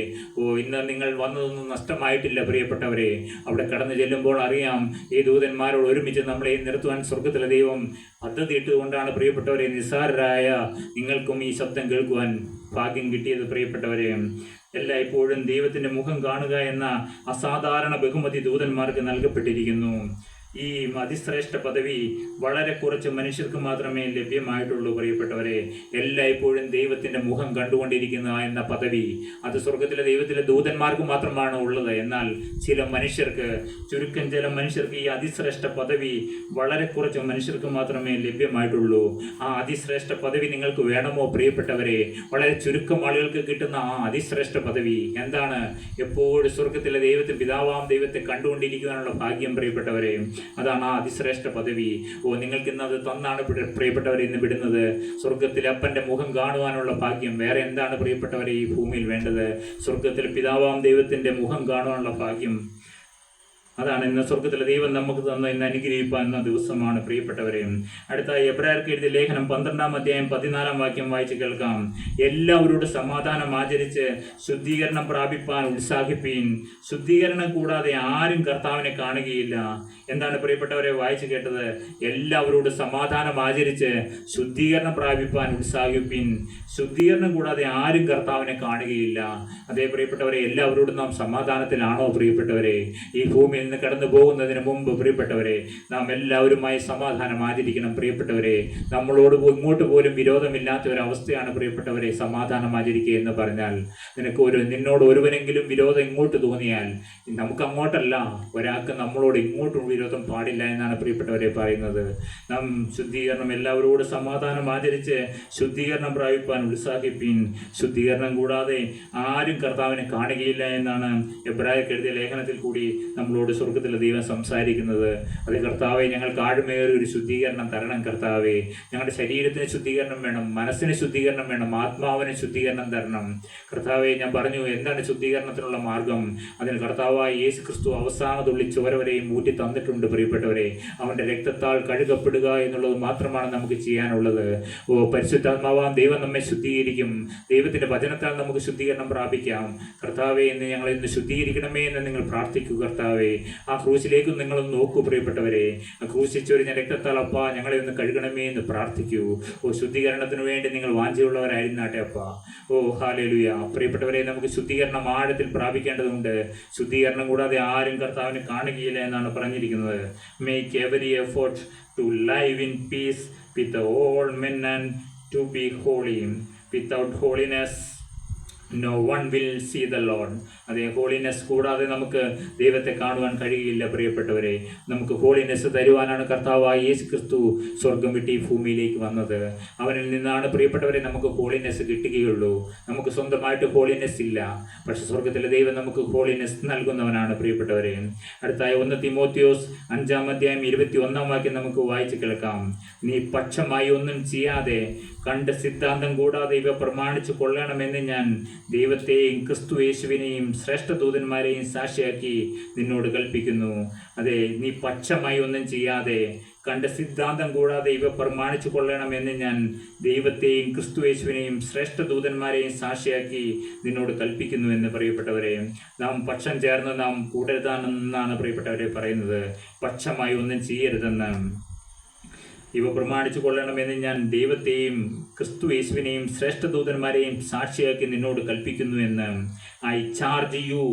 ഇന്ന് നിങ്ങൾ വന്നതൊന്നും നഷ്ടമായിട്ടില്ല പ്രിയപ്പെട്ടവരെ. അവിടെ കടന്നു ചെല്ലുമ്പോൾ അറിയാം, ഈ ദൂതന്മാരോട് ഒരുമിച്ച് നമ്മളെ നിർത്തുവാൻ സ്വർഗത്തിലെ ദൈവം പദ്ധതി ഇട്ടുകൊണ്ടാണ് പ്രിയപ്പെട്ടവരെ നിസ്സാരരായ നിങ്ങൾക്കും ഈ ശബ്ദം കേൾക്കുവാൻ ഭാഗ്യം കിട്ടിയത് പ്രിയപ്പെട്ടവരെ. എല്ലായ്പ്പോഴും ദൈവത്തിൻ്റെ മുഖം കാണുക എന്ന അസാധാരണ ബഹുമതി ദൂതന്മാർക്ക് നൽകപ്പെട്ടിരിക്കുന്നു. ഈ അതിശ്രേഷ്ഠ പദവി വളരെ കുറച്ച് മനുഷ്യർക്ക് മാത്രമേ ലഭ്യമായിട്ടുള്ളൂ പ്രിയപ്പെട്ടവരെ. എല്ലായ്പ്പോഴും ദൈവത്തിൻ്റെ മുഖം കണ്ടുകൊണ്ടിരിക്കുന്ന എന്ന പദവി അത് സ്വർഗത്തിലെ ദൈവത്തിലെ ദൂതന്മാർക്ക് മാത്രമാണ് ഉള്ളത്. എന്നാൽ ചില മനുഷ്യർക്ക്, ചുരുക്കം ചില മനുഷ്യർക്ക് ഈ അതിശ്രേഷ്ഠ പദവി വളരെ കുറച്ച് മനുഷ്യർക്ക് മാത്രമേ ലഭ്യമായിട്ടുള്ളൂ. ആ അതിശ്രേഷ്ഠ പദവി നിങ്ങൾക്ക് വേണമോ പ്രിയപ്പെട്ടവരെ? വളരെ ചുരുക്കം ആളുകൾക്ക് കിട്ടുന്ന ആ അതിശ്രേഷ്ഠ പദവി എന്താണ്? എപ്പോഴും സ്വർഗത്തിലെ ദൈവത്തെ, പിതാവാം ദൈവത്തെ കണ്ടുകൊണ്ടിരിക്കുവാനുള്ള ഭാഗ്യം പ്രിയപ്പെട്ടവരെ. അതാണ് ആ അതിശ്രേഷ്ഠ പദവി. നിങ്ങൾക്ക് ഇന്ന് അത് തന്നാണ് പ്രിയപ്പെട്ടവരെ ഇന്ന് വിടുന്നത്. സ്വർഗത്തിലെ അപ്പൻ്റെ മുഖം കാണുവാനുള്ള ഭാഗ്യം. വേറെ എന്താണ് പ്രിയപ്പെട്ടവരെ ഈ ഭൂമിയിൽ വേണ്ടത്? സ്വർഗത്തിലെ പിതാവാം ദൈവത്തിൻ്റെ മുഖം കാണുവാനുള്ള ഭാഗ്യം. അതാണ് ഇന്ന് സ്വർഗത്തിലെ ദൈവം നമുക്ക് തന്ന ഇന്ന് അനുഗ്രഹിക്കുന്ന ദിവസമാണ് പ്രിയപ്പെട്ടവരെ. അടുത്ത എബ്രായർക്ക് എഴുതിയ ലേഖനം 12-ാം അധ്യായം 14-ാം വാക്യം വായിച്ച് കേൾക്കാം. എല്ലാവരോടും സമാധാനം ആചരിച്ച് ശുദ്ധീകരണം പ്രാപിപ്പാൻ ഉത്സാഹിപ്പീൻ. ശുദ്ധീകരണം കൂടാതെ ആരും കർത്താവിനെ കാണുകയില്ല. എന്താണ് പ്രിയപ്പെട്ടവരെ വായിച്ചു കേട്ടത്? എല്ലാവരോടും സമാധാനം ആചരിച്ച് ശുദ്ധീകരണം പ്രാപിപ്പാൻ ഉത്സാഹിപ്പീൻ. ശുദ്ധീകരണം കൂടാതെ ആരും കർത്താവിനെ കാണുകയില്ല. അതേ പ്രിയപ്പെട്ടവരെ, എല്ലാവരോടും നാം സമാധാനത്തിലാണോ പ്രിയപ്പെട്ടവരെ? ഈ ഭൂമിയിൽ നിന്ന് കടന്നു പോകുന്നതിന് മുമ്പ് പ്രിയപ്പെട്ടവരെ, നാം എല്ലാവരുമായി സമാധാനം ആചരിക്കണം പ്രിയപ്പെട്ടവരെ. നമ്മളോട് ഇങ്ങോട്ട് പോലും വിരോധമില്ലാത്ത ഒരവസ്ഥയാണ് പ്രിയപ്പെട്ടവരെ സമാധാനം ആചരിക്കുക എന്ന് പറഞ്ഞാൽ. നിന്നോട് ഒരുവനെങ്കിലും വിരോധം ഇങ്ങോട്ട് തോന്നിയാൽ, നമുക്ക് അങ്ങോട്ടല്ല, ഒരാൾക്ക് നമ്മളോട് ഇങ്ങോട്ടും വിരോധം പാടില്ല എന്നാണ് പ്രിയപ്പെട്ടവരെ പറയുന്നത്. നാം ശുദ്ധീകരണം, എല്ലാവരോടും സമാധാനം ആചരിച്ച് ശുദ്ധീകരണം പ്രാപിപ്പാൻ ഉത്സാഹിപ്പീൻ. ശുദ്ധീകരണം കൂടാതെ ആരും കർത്താവിനെ കാണുകയില്ല എന്നാണ് എബ്രായർക്ക് എഴുതിയ ലേഖനത്തിൽ കൂടി നമ്മളോട് സ്വർഗത്തിലെ ദൈവം സംസാരിക്കുന്നത്. അത് കർത്താവെ, ഞങ്ങൾക്ക് ആഴമേറിയ ഒരു ശുദ്ധീകരണം തരണം കർത്താവെ. ഞങ്ങളുടെ ശരീരത്തിന് ശുദ്ധീകരണം വേണം, മനസ്സിന് ശുദ്ധീകരണം വേണം, ആത്മാവിന് ശുദ്ധീകരണം തരണം കർത്താവെ. ഞാൻ പറഞ്ഞു, എന്താണ് ശുദ്ധീകരണത്തിനുള്ള മാർഗം? അതിന് കർത്താവായ യേശു ക്രിസ്തു അവസാന തുള്ളി ചോര വരെയും ഊറ്റി തന്നിട്ടുണ്ട് പ്രിയപ്പെട്ടവരെ. അവൻ്റെ രക്തത്താൽ കഴുകപ്പെടുക എന്നുള്ളത് മാത്രമാണ് നമുക്ക് ചെയ്യാനുള്ളത്. പരിശുദ്ധാത്മാവാം ദൈവം നമ്മെ ശുദ്ധീകരിക്കും. ദൈവത്തിൻ്റെ വചനത്താൽ നമുക്ക് ശുദ്ധീകരണം പ്രാപിക്കാം. കർത്താവെ, എന്ന് ഞങ്ങൾ ഇന്ന് ശുദ്ധീകരിക്കണമേ എന്ന് നിങ്ങൾ പ്രാർത്ഥിക്കൂ കർത്താവെ. ആ ക്രൂശിലേക്കും നിങ്ങളൊന്ന് നോക്കൂ പ്രിയപ്പെട്ടവരെ. ആ ക്രൂശിൽ ചൊരിഞ്ഞ രക്തത്താൽ അപ്പ ഞങ്ങളെ ഒന്ന് കഴുകണമേ എന്ന് പ്രാർത്ഥിക്കൂ. ശുദ്ധീകരണത്തിന് വേണ്ടി നിങ്ങൾ വാഞ്ചയുള്ളവരായിരുന്നാട്ടെ അപ്പ. ഹല്ലേലൂയ. പ്രിയപ്പെട്ടവരെ, നമുക്ക് ശുദ്ധീകരണം ആഴത്തിൽ പ്രാപിക്കേണ്ടതുണ്ട്. ശുദ്ധീകരണം കൂടാതെ ആരും കർത്താവിനെ കാണുകയില്ല എന്നാണ് പറഞ്ഞിരിക്കുന്നത്. Make every effort to live in peace with all men and to be holy. Without holiness no one will see the Lord. അതേ, ഹോളിനെസ് കൂടാതെ നമുക്ക് ദൈവത്തെ കാണുവാൻ കഴിയില്ല പ്രിയപ്പെട്ടവരെ. നമുക്ക് ഹോളിനെസ് തരുവാനാണ് കർത്താവായ യേശു ക്രിസ്തു സ്വർഗം വിട്ട് ഈ ഭൂമിയിലേക്ക് വന്നത്. അവനിൽ നിന്നാണ് പ്രിയപ്പെട്ടവരെ നമുക്ക് ഹോളിനെസ് കിട്ടുകയുള്ളൂ. നമുക്ക് സ്വന്തമായിട്ട് ഹോളിനെസ് ഇല്ല. പക്ഷെ സ്വർഗത്തിലെ ദൈവം നമുക്ക് ഹോളിനെസ് നൽകുന്നവനാണ് പ്രിയപ്പെട്ടവരെ. അടുത്തായ 1 തിമോത്തിയോസ് 5-ാം അധ്യായം 21-ാം വാക്യം നമുക്ക് വായിച്ച് കേൾക്കാം. നീ പക്ഷമായി ഒന്നും ചെയ്യാതെ കണ്ട് സിദ്ധാന്തം കൂടാതെ ഇവ പ്രമാണിച്ചു കൊള്ളണമെന്ന് ഞാൻ ദൈവത്തെയും ക്രിസ്തു യേശുവിനെയും ശ്രേഷ്ഠ ദൂതന്മാരെയും സാക്ഷിയാക്കി നിന്നോട് കൽപ്പിക്കുന്നു. അതെ, നീ പക്ഷമായി ഒന്നും ചെയ്യാതെ കണ്ട് സിദ്ധാന്തം കൂടാതെ ഇവ പ്രമാണിച്ചു കൊള്ളണമെന്ന് ഞാൻ ദൈവത്തെയും ക്രിസ്തു യേശുവിനെയും ശ്രേഷ്ഠ ദൂതന്മാരെയും സാക്ഷിയാക്കി നിന്നോട് കൽപ്പിക്കുന്നു എന്ന് പ്രിയപ്പെട്ടവരെ. നാം പക്ഷം ചേർന്ന് നാം കൂടരുതാണെന്നാണ് പ്രിയപ്പെട്ടവരെ പറയുന്നത്. പക്ഷമായി ഒന്നും ചെയ്യരുതെന്ന്. ഇവ പ്രമാണിച്ചു കൊള്ളണമെന്ന് ഞാൻ ദൈവത്തെയും ക്രിസ്തു യേശുവിനെയും ശ്രേഷ്ഠദൂതന്മാരെയും സാക്ഷിയാക്കി നിന്നോട് കൽപ്പിക്കുന്നു എന്ന്. I charge you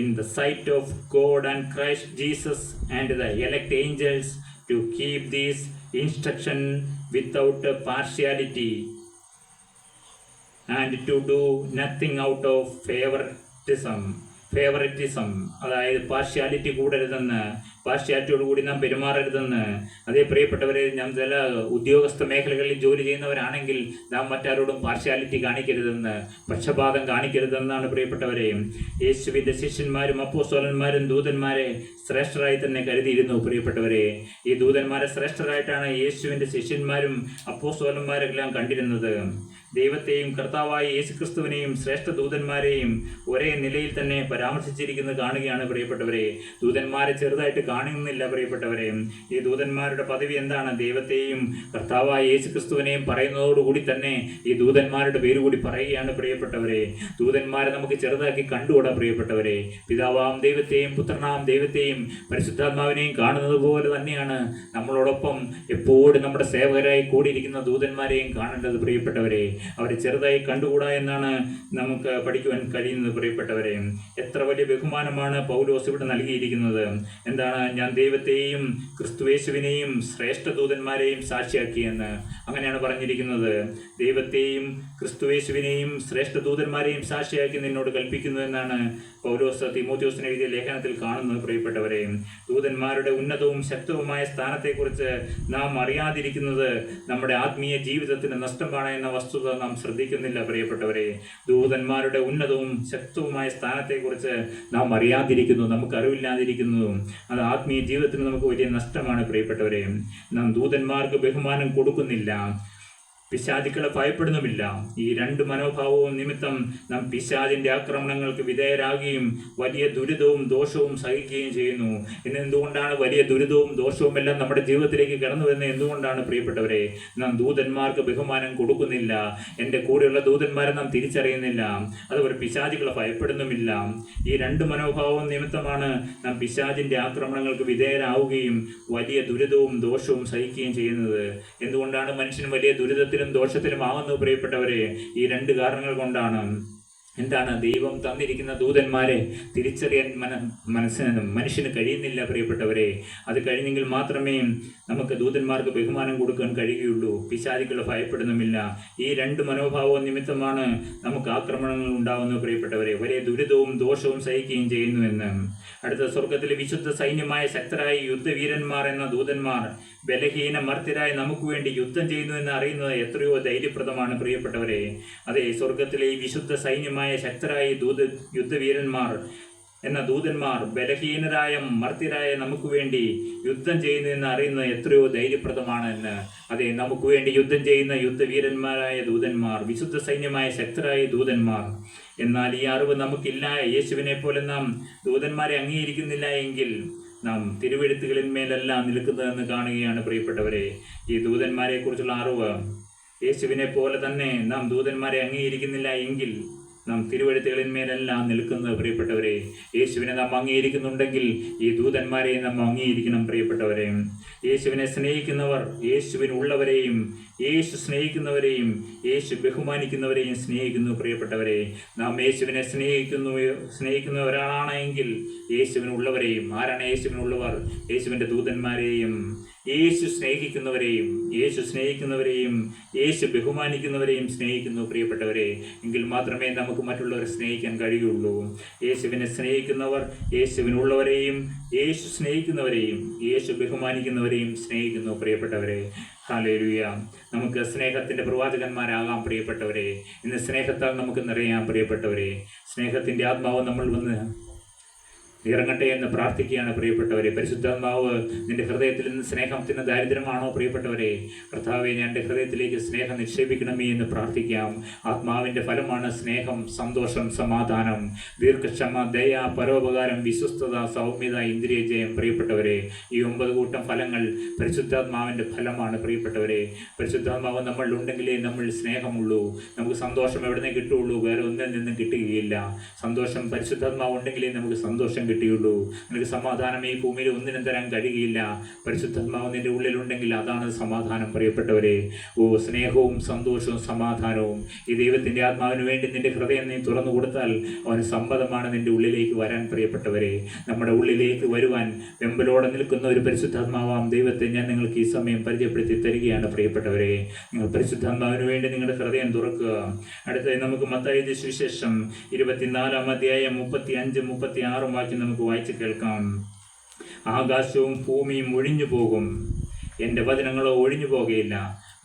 in the sight of God and Christ Jesus and the elect angels to keep these instruction without partiality and to do nothing out of favouritism, അതായത് പാർഷ്യാലിറ്റി കൂടരുതെന്ന്, പാർഷ്യാലിറ്റിയോട് കൂടി നാം പെരുമാറരുതെന്ന്. അതേ പ്രിയപ്പെട്ടവരെ, നാം ചില ഉദ്യോഗസ്ഥ മേഖലകളിൽ ജോലി ചെയ്യുന്നവരാണെങ്കിൽ നാം മറ്റാരോടും പാർഷ്യാലിറ്റി കാണിക്കരുതെന്ന്, പക്ഷപാതം കാണിക്കരുതെന്നാണ് പ്രിയപ്പെട്ടവരെ. യേശുവിൻ്റെ ശിഷ്യന്മാരും അപ്പോസ്തലന്മാരും ദൂതന്മാരെ ശ്രേഷ്ഠരായി തന്നെ കരുതിയിരുന്നു. പ്രിയപ്പെട്ടവരെ, ഈ ദൂതന്മാരെ ശ്രേഷ്ഠരായിട്ടാണ് യേശുവിൻ്റെ ശിഷ്യന്മാരും അപ്പോസ്തലന്മാരെല്ലാം കണ്ടിരുന്നത്. ദൈവത്തെയും കർത്താവായ യേശുക്രിസ്തുവിനെയും ശ്രേഷ്ഠ ദൂതന്മാരെയും ഒരേ നിലയിൽ തന്നെ പരാമർശിച്ചിരിക്കുന്നത് കാണുകയാണ് പ്രിയപ്പെട്ടവരെ. ദൂതന്മാരെ ചെറുതായിട്ട് കാണുന്നില്ല പ്രിയപ്പെട്ടവരെ. ഈ ദൂതന്മാരുടെ പദവി എന്താണ്? ദൈവത്തെയും കർത്താവായ യേശുക്രിസ്തുവിനെയും പറയുന്നതോടുകൂടി തന്നെ ഈ ദൂതന്മാരുടെ പേര് കൂടി പറയുകയാണ് പ്രിയപ്പെട്ടവരെ. ദൂതന്മാരെ നമുക്ക് ചെറുതാക്കി കണ്ടുകൂടാ പ്രിയപ്പെട്ടവരെ. പിതാവാം ദൈവത്തെയും പുത്രനാം ദൈവത്തെയും പരിശുദ്ധാത്മാവിനെയും കാണുന്നത് പോലെ തന്നെയാണ് നമ്മളോടൊപ്പം എപ്പോഴും നമ്മുടെ സേവകരായി കൂടിയിരിക്കുന്ന ദൂതന്മാരെയും കാണേണ്ടത് പ്രിയപ്പെട്ടവരെ. അവരെ ചെറുതായി കണ്ടുകൂടാ എന്നാണ് നമുക്ക് പഠിക്കുവാൻ കഴിയുന്നത് പ്രിയപ്പെട്ടവരെ. എത്ര വലിയ ബഹുമാനമാണ് പൗലോസ് ഇവിടെ നൽകിയിരിക്കുന്നത്. എന്താണ്? ഞാൻ ദൈവത്തെയും ക്രിസ്തുയേശുവിനെയും ശ്രേഷ്ഠ ദൂതന്മാരെയും സാക്ഷിയാക്കിയെന്ന് അങ്ങനെയാണ് പറഞ്ഞിരിക്കുന്നത്. ദൈവത്തെയും ക്രിസ്തുയേശുവിനെയും ശ്രേഷ്ഠ ദൂതന്മാരെയും സാക്ഷിയാക്കി നിന്നോട് കൽപ്പിക്കുന്നു എന്നാണ് പൗലോസ് തീമോഥെയോസിന് എഴുതിയ ലേഖനത്തിൽ കാണുന്നത് പ്രിയപ്പെട്ടവരെ. ദൂതന്മാരുടെ ഉന്നതവും ശക്തവുമായ സ്ഥാനത്തെക്കുറിച്ച് നാം അറിയാതിരിക്കുന്നത് നമ്മുടെ ആത്മീയ ജീവിതത്തിന് നഷ്ടമാണ് എന്ന വസ്തുത നാം ശ്രദ്ധിക്കുന്നില്ല പ്രിയപ്പെട്ടവരെ. ദൂതന്മാരുടെ ഉന്നതവും ശക്തവുമായ സ്ഥാനത്തെക്കുറിച്ച് നാം അറിയാതിരിക്കുന്നു, നമുക്ക് അറിവില്ലാതിരിക്കുന്നു. അത് ആത്മീയ ജീവിതത്തിന് നമുക്ക് വലിയ നഷ്ടമാണ് പ്രിയപ്പെട്ടവരെ. നാം ദൂതന്മാർക്ക് ബഹുമാനം കൊടുക്കുന്നില്ല, പിശാചുക്കളെ ഭയപ്പെടുന്നുമില്ല. ഈ രണ്ട് മനോഭാവവും നിമിത്തം നാം പിശാചിൻ്റെ ആക്രമണങ്ങൾക്ക് വിധേയരാകുകയും വലിയ ദുരിതവും ദോഷവും സഹിക്കുകയും ചെയ്യുന്നു. ഇന്ന് എന്തുകൊണ്ടാണ് വലിയ ദുരിതവും ദോഷവും എല്ലാം നമ്മുടെ ജീവിതത്തിലേക്ക് കടന്നു വരുന്നത്? എന്തുകൊണ്ടാണ് പ്രിയപ്പെട്ടവരെ? നാം ദൂതന്മാർക്ക് ബഹുമാനം കൊടുക്കുന്നില്ല. എൻ്റെ കൂടെയുള്ള ദൂതന്മാരെ നാം തിരിച്ചറിയുന്നില്ല. അതുപോലെ പിശാചുക്കളെ ഭയപ്പെടുന്നുമില്ല. ഈ രണ്ട് മനോഭാവവും നിമിത്തമാണ് നാം പിശാചിൻ്റെ ആക്രമണങ്ങൾക്ക് വിധേയരാവുകയും വലിയ ദുരിതവും ദോഷവും സഹിക്കുകയും ചെയ്യുന്നത്. എന്തുകൊണ്ടാണ് മനുഷ്യൻ വലിയ ദുരിതത്തിൽ ദോഷത്തിലും ആവുന്നു പ്രിയപ്പെട്ടവരെ? ഈ രണ്ട് കാരണങ്ങൾ കൊണ്ടാണ്. എന്താണ്? ദൈവം തന്നിരിക്കുന്ന ദൂതന്മാരെ തിരിച്ചറിയാൻ മനുഷ്യന് കഴിയുന്നില്ല പ്രിയപ്പെട്ടവരെ. അത് കഴിഞ്ഞെങ്കിൽ മാത്രമേ നമുക്ക് ദൂതന്മാർക്ക് ബഹുമാനം കൊടുക്കാൻ കഴിയുകയുള്ളൂ. പിശാചുക്കളെ ഭയപ്പെടുന്നുമില്ല. ഈ രണ്ട് മനോഭാവവും നിമിത്തമാണ് നമുക്ക് ആക്രമണങ്ങൾ ഉണ്ടാവുന്നത് പ്രിയപ്പെട്ടവരെ. വലിയ ദുരിതവും ദോഷവും സഹിക്കുകയും ചെയ്യുന്നുവെന്ന്. അടുത്ത സ്വർഗത്തിലെ വിശുദ്ധ സൈന്യമായ ശക്തരായ യുദ്ധവീരന്മാർ എന്ന ദൂതന്മാർ ബലഹീന മർത്യരായി നമുക്ക് വേണ്ടി യുദ്ധം ചെയ്യുന്നു എന്ന് അറിയുന്നത് എത്രയോ ധൈര്യപ്രദമാണ് പ്രിയപ്പെട്ടവരെ. അതെ, സ്വർഗത്തിലെ ഈ വിശുദ്ധ സൈന്യമായ ശക്തരായ യുദ്ധവീരന്മാർ എന്ന ദൂതന്മാർ ബലഹീനരായ മർത്യരായ നമുക്ക് വേണ്ടി യുദ്ധം ചെയ്യുന്നു എന്ന് അറിയുന്നത് എത്രയോ ധൈര്യപ്രദമാണ് എന്ന്. അതെ, നമുക്ക് വേണ്ടി യുദ്ധം ചെയ്യുന്ന യുദ്ധവീരന്മാരായ ദൂതന്മാർ, വിശുദ്ധ സൈന്യമായ ശക്തരായ ദൂതന്മാർ. എന്നാൽ ഈ അറിവ് നമുക്കില്ല. യേശുവിനെ പോലെ നാം ദൂതന്മാരെ അംഗീകരിക്കുന്നില്ല എങ്കിൽ നാം തിരുവെഴുത്തുകളിന്മേലല്ല നിൽക്കുന്നതെന്ന് കാണുകയാണ് പ്രിയപ്പെട്ടവരെ. ഈ ദൂതന്മാരെ കുറിച്ചുള്ള അറിവ് യേശുവിനെ പോലെ തന്നെ നാം ദൂതന്മാരെ അംഗീകരിക്കുന്നില്ല എങ്കിൽ നാം തിരുവെഴുത്തുകളിന്മേലെല്ലാം നിൽക്കുന്നത് പ്രിയപ്പെട്ടവരെ. യേശുവിനെ നാം അംഗീകരിക്കുന്നുണ്ടെങ്കിൽ ഈ ദൂതന്മാരെ നാം അംഗീകരിക്കണം പ്രിയപ്പെട്ടവരെ. യേശുവിനെ സ്നേഹിക്കുന്നവർ യേശുവിനുള്ളവരെയും യേശു സ്നേഹിക്കുന്നവരെയും യേശു ബഹുമാനിക്കുന്നവരെയും സ്നേഹിക്കുന്നു പ്രിയപ്പെട്ടവരെ. നാം യേശുവിനെ സ്നേഹിക്കുന്ന ഒരാളാണെങ്കിൽ യേശുവിനുള്ളവരെയും, ആരാണ് യേശുവിനുള്ളവർ? യേശുവിൻ്റെ ദൂതന്മാരെയും യേശു സ്നേഹിക്കുന്നവരെയും യേശു ബഹുമാനിക്കുന്നവരെയും സ്നേഹിക്കുന്നു പ്രിയപ്പെട്ടവരെ. എങ്കിൽ മാത്രമേ നമുക്ക് മറ്റുള്ളവരെ സ്നേഹിക്കാൻ കഴിയുള്ളൂ. യേശുവിനെ സ്നേഹിക്കുന്നവർ യേശുവിനുള്ളവരെയും യേശു സ്നേഹിക്കുന്നവരെയും യേശു ബഹുമാനിക്കുന്നവരെയും സ്നേഹിക്കുന്നു പ്രിയപ്പെട്ടവരെ. ഹല്ലേലൂയ. നമുക്ക് സ്നേഹത്തിൻ്റെ പ്രവാചകന്മാരാകാം പ്രിയപ്പെട്ടവരെ. ഇന്ന് സ്നേഹത്താൽ നമുക്ക് നിറയാം പ്രിയപ്പെട്ടവരെ. സ്നേഹത്തിൻ്റെ ആത്മാവ് നമ്മൾ വന്ന് ഇറങ്ങട്ടെ എന്ന് പ്രാർത്ഥിക്കുകയാണ് പ്രിയപ്പെട്ടവരെ. പരിശുദ്ധാത്മാവ് നിന്റെ ഹൃദയത്തിൽ നിന്ന് സ്നേഹത്തിന് ദാരിദ്ര്യമാണോ പ്രിയപ്പെട്ടവരെ? കർത്താവെ, ഞാൻ എൻ്റെ ഹൃദയത്തിലേക്ക് സ്നേഹം നിക്ഷേപിക്കണമേ എന്ന് പ്രാർത്ഥിക്കാം. ആത്മാവിൻ്റെ ഫലമാണ് സ്നേഹം, സന്തോഷം, സമാധാനം, ദീർഘക്ഷമ, ദയ, പരോപകാരം, വിശ്വസ്തത, സൗമ്യത, ഇന്ദ്രിയജയം. പ്രിയപ്പെട്ടവരെ, ഈ 9 കൂട്ടം ഫലങ്ങൾ പരിശുദ്ധാത്മാവിൻ്റെ ഫലമാണ് പ്രിയപ്പെട്ടവരെ. പരിശുദ്ധാത്മാവ് നമ്മളിലുണ്ടെങ്കിലേ നമ്മൾ സ്നേഹമുള്ളൂ. നമുക്ക് സന്തോഷം എവിടെ നിന്ന് കിട്ടുകയുള്ളൂ, വേറെ ഒന്നിൽ നിന്നും കിട്ടുകയില്ല. സന്തോഷം പരിശുദ്ധാത്മാവ് ഉണ്ടെങ്കിലേ നമുക്ക് സന്തോഷം കിട്ടിയുള്ളൂ. നിനക്ക് സമാധാനം ഈ ഭൂമിയിൽ ഒന്നിനും തരാൻ കഴിയുകയില്ല. പരിശുദ്ധാത്മാവ് നിന്റെ ഉള്ളിലുണ്ടെങ്കിൽ അതാണ് സമാധാനം പ്രിയപ്പെട്ടവരെ. സ്നേഹവും സന്തോഷവും സമാധാനവും ഈ ദൈവത്തിൻ്റെ ആത്മാവിന് വേണ്ടി നിന്റെ ഹൃദയം നീ തുറന്നു കൊടുത്താൽ അവന് സമ്മതമാണ് നിന്റെ ഉള്ളിലേക്ക് വരാൻ പ്രിയപ്പെട്ടവരെ. നമ്മുടെ ഉള്ളിലേക്ക് വരുവാൻ വെമ്പലോടെ നിൽക്കുന്ന ഒരു പരിശുദ്ധാത്മാവാം ദൈവത്തെ ഞാൻ നിങ്ങൾക്ക് ഈ സമയം പരിചയപ്പെടുത്തി തരികയാണ് പ്രിയപ്പെട്ടവരെ. നിങ്ങൾ പരിശുദ്ധാത്മാവിന് വേണ്ടി നിങ്ങളുടെ ഹൃദയം തുറക്കുക. അടുത്തായി നമുക്ക് മത്തായി സുവിശേഷം 24-ാം അധ്യായം 35-36 വാക്യം നമുക്ക് വായിച്ച് കേൾക്കാം. ആകാശവും ഭൂമിയും ഒഴിഞ്ഞു പോകും, എൻ്റെ വചനങ്ങളോ ഒഴിഞ്ഞു പോകുകയില്ല.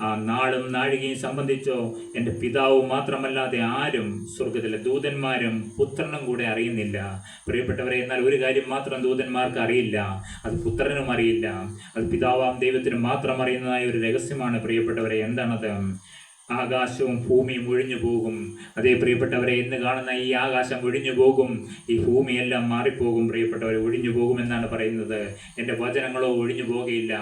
ആ നാളും നാഴികയും സംബന്ധിച്ചോ എൻ്റെ പിതാവ് മാത്രമല്ലാതെ ആരും സ്വർഗത്തിലെ ദൂതന്മാരും പുത്രനും കൂടെ അറിയുന്നില്ല. പ്രിയപ്പെട്ടവരെ, എന്നാൽ ഒരു കാര്യം മാത്രം ദൂതന്മാർക്ക് അറിയില്ല, അത് പുത്രനും അറിയില്ല. അത് പിതാവാം ദൈവത്തിന് മാത്രം അറിയുന്നതായ ഒരു രഹസ്യമാണ് പ്രിയപ്പെട്ടവരെ. എന്താണത്? ആകാശവും ഭൂമിയും ഒഴിഞ്ഞു പോകും. അതേ പ്രിയപ്പെട്ടവരെ, ഇന്ന് കാണുന്ന ഈ ആകാശം ഒഴിഞ്ഞു പോകും, ഈ ഭൂമിയെല്ലാം മാറിപ്പോകും പ്രിയപ്പെട്ടവരെ, ഒഴിഞ്ഞു പോകുമെന്നാണ് പറയുന്നത്. എൻ്റെ വചനങ്ങളോ ഒഴിഞ്ഞു പോകുകയില്ല.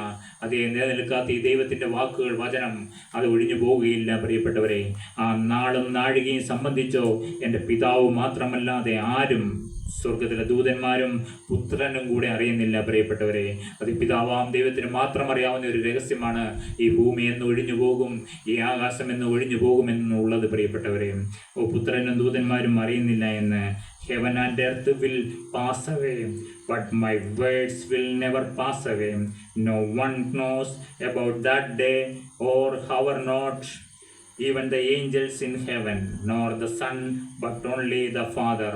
അതേ നിലനിൽക്കാത്ത ഈ ദൈവത്തിൻ്റെ വാക്കുകൾ, വചനം, അത് ഒഴിഞ്ഞു പോകുകയില്ല പ്രിയപ്പെട്ടവരെ. ആ നാളും നാഴികയും സംബന്ധിച്ചോ എൻ്റെ പിതാവ് മാത്രമല്ലാതെ ആരും സ്വർഗത്തിലെ ദൂതന്മാരും പുത്രനും കൂടെ അറിയുന്നില്ല പ്രിയപ്പെട്ടവരെ. അത് പിതാവാം ദൈവത്തിന് മാത്രം അറിയാവുന്ന ഒരു രഹസ്യമാണ്. ഈ ഭൂമി എന്ന് ഒഴിഞ്ഞു പോകും, ഈ ആകാശം എന്ന് ഒഴിഞ്ഞു പോകുമെന്നുള്ളത് പ്രിയപ്പെട്ടവരെ. പുത്രനും ദൂതന്മാരും അറിയുന്നില്ല എന്ന്. Heaven and earth will pass away, but my words will never pass away. No one knows about that day or hour, not even the angels in heaven, nor the Son, but only the Father.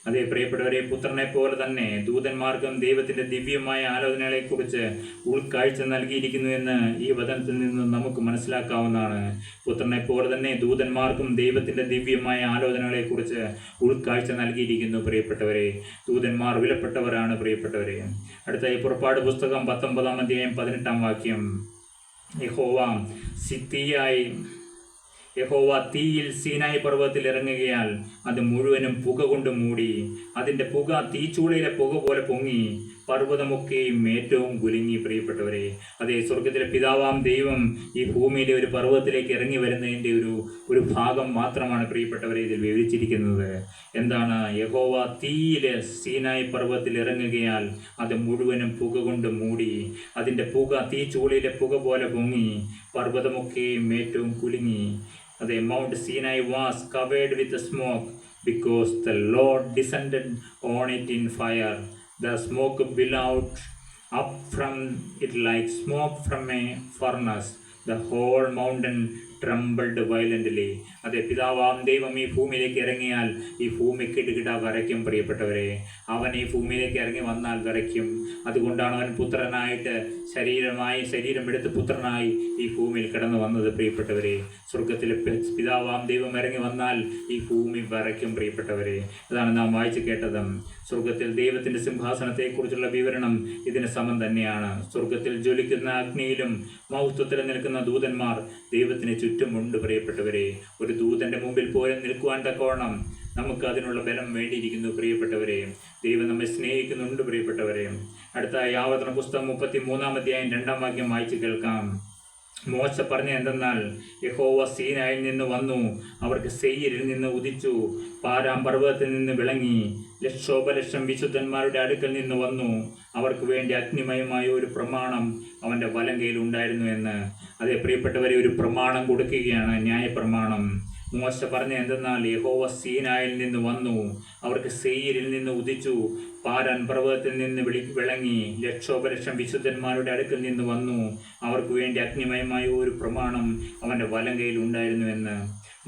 അതേ പ്രിയപ്പെട്ടവരെ, പുത്രനെ പോലെ തന്നെ ദൂതന്മാർക്കും ദൈവത്തിൻ്റെ ദിവ്യമായ ആലോചനകളെക്കുറിച്ച് ഉൾക്കാഴ്ച നൽകിയിരിക്കുന്നു എന്ന് ഈ വചനത്തിൽ നിന്ന് നമുക്ക് മനസ്സിലാക്കാവുന്നതാണ്. പുത്രനെ പോലെ തന്നെ ദൂതന്മാർക്കും ദൈവത്തിൻ്റെ ദിവ്യമായ ആലോചനകളെക്കുറിച്ച് ഉൾക്കാഴ്ച നൽകിയിരിക്കുന്നു പ്രിയപ്പെട്ടവരെ. ദൂതന്മാർ വിലപ്പെട്ടവരാണ് പ്രിയപ്പെട്ടവരെ. അടുത്തായി പുറപ്പാട് പുസ്തകം 19-ാം അധ്യായം 18-ാം വാക്യം. യഹോവ തീയിൽ സീനായി പർവ്വതത്തിൽ ഇറങ്ങുകയാൽ അത് മുഴുവനും പുക കൊണ്ട് മൂടി. അതിൻ്റെ പുക തീച്ചൂളയിലെ പുക പോലെ പൊങ്ങി, പർവ്വതമൊക്കെയും ഏറ്റവും കുലുങ്ങി പ്രിയപ്പെട്ടവരെ. അതേ സ്വർഗത്തിലെ പിതാവാം ദൈവം ഈ ഭൂമിയിലെ ഒരു പർവ്വതത്തിലേക്ക് ഇറങ്ങി വരുന്നതിൻ്റെ ഒരു ഭാഗം മാത്രമാണ് പ്രിയപ്പെട്ടവരെ ഇതിൽ വിവരിച്ചിരിക്കുന്നത്. എന്താണ്? യഹോവ തീയിലെ സീനായി പർവ്വതത്തിൽ ഇറങ്ങുകയാൽ അത് മുഴുവനും പുക കൊണ്ട് മൂടി. അതിൻ്റെ പുക തീച്ചൂളയിലെ പുക പോലെ പൊങ്ങി, പർവ്വതമൊക്കെയും ഏറ്റവും കുലുങ്ങി. അതെ, Mount Sinai was covered with smoke because the Lord descended on it in fire. The smoke billowed up from it like smoke from a furnace. The whole mountain trembled violently. അതെ, പിതാവാം ദൈവം ഈ ഭൂമിയിലേക്ക് ഇറങ്ങിയാൽ ഈ ഭൂമി കിടുകിട വരയ്ക്കും പ്രിയപ്പെട്ടവരെ. അവൻ ഈ ഭൂമിയിലേക്ക് ഇറങ്ങി വന്നാൽ വരയ്ക്കും. അതുകൊണ്ടാണ് അവൻ പുത്രനായിട്ട് ശരീരമെടുത്ത് പുത്രനായി ഈ ഭൂമിയിൽ കടന്നു വന്നത് പ്രിയപ്പെട്ടവരെ. സ്വർഗത്തിലെ പിതാവാം ദൈവം ഇറങ്ങി വന്നാൽ ഈ ഭൂമി വരയ്ക്കും പ്രിയപ്പെട്ടവരെ. അതാണ് നാം വായിച്ചു കേട്ടത്. സ്വർഗത്തിൽ ദൈവത്തിൻ്റെ സിംഹാസനത്തെക്കുറിച്ചുള്ള വിവരണം ഇതിന് സമം തന്നെയാണ്. സ്വർഗത്തിൽ ജ്വലിക്കുന്ന അഗ്നിയിലും മഹത്വത്തിൽ നിൽക്കുന്ന ദൂതന്മാർ ദൈവത്തിന് ചുറ്റുമുണ്ട് പ്രിയപ്പെട്ടവരെ. ഒരു ദൂതന്റെ മുമ്പിൽ പോലും നിൽക്കുവാൻ തക്കവണ്ണം നമുക്ക് അതിനുള്ള ബലം വേണ്ടിയിരിക്കുന്നു പ്രിയപ്പെട്ടവരെ. ദൈവം നമ്മെ സ്നേഹിക്കുന്നുണ്ട് പ്രിയപ്പെട്ടവരെ. അടുത്ത ആവർത്തന പുസ്തകം 33-ാം അധ്യായം 2-ാം വാക്യം വായിച്ചു കേൾക്കാം. മോശ പറഞ്ഞ എന്തെന്നാൽ, യഹോവ സീനായിൽ നിന്ന് വന്നു, അവർക്ക് സെയീരിൽ നിന്ന് ഉദിച്ചു, പാരാം പർവ്വതത്തിൽ നിന്ന് വിളങ്ങി, ലക്ഷോപലക്ഷം വിശുദ്ധന്മാരുടെ അടുക്കൽ നിന്ന് വന്നു, അവർക്ക് വേണ്ടി അഗ്നിമയമായ ഒരു പ്രമാണം അവൻ്റെ വലങ്കയിൽ ഉണ്ടായിരുന്നു എന്ന്. അതേ പ്രിയപ്പെട്ടവരെ, ഒരു പ്രമാണം കൊടുക്കുകയാണ്, ന്യായപ്രമാണം. മോശ പറഞ്ഞ എന്തെന്നാൽ, യഹോവ സീനായിൽ നിന്ന് വന്നു, അവർക്ക് സെയീരിൽ നിന്ന് ഉദിച്ചു, പാരാൻ പർവ്വതത്തിൽ നിന്ന് വിളങ്ങി, ലക്ഷോപലക്ഷം വിശുദ്ധന്മാരുടെ അടുക്കൽ നിന്ന് വന്നു, അവർക്ക് വേണ്ടി അഗ്നിമയമായ ഒരു പ്രമാണം അവൻ്റെ വലങ്കയിൽ ഉണ്ടായിരുന്നു എന്ന്.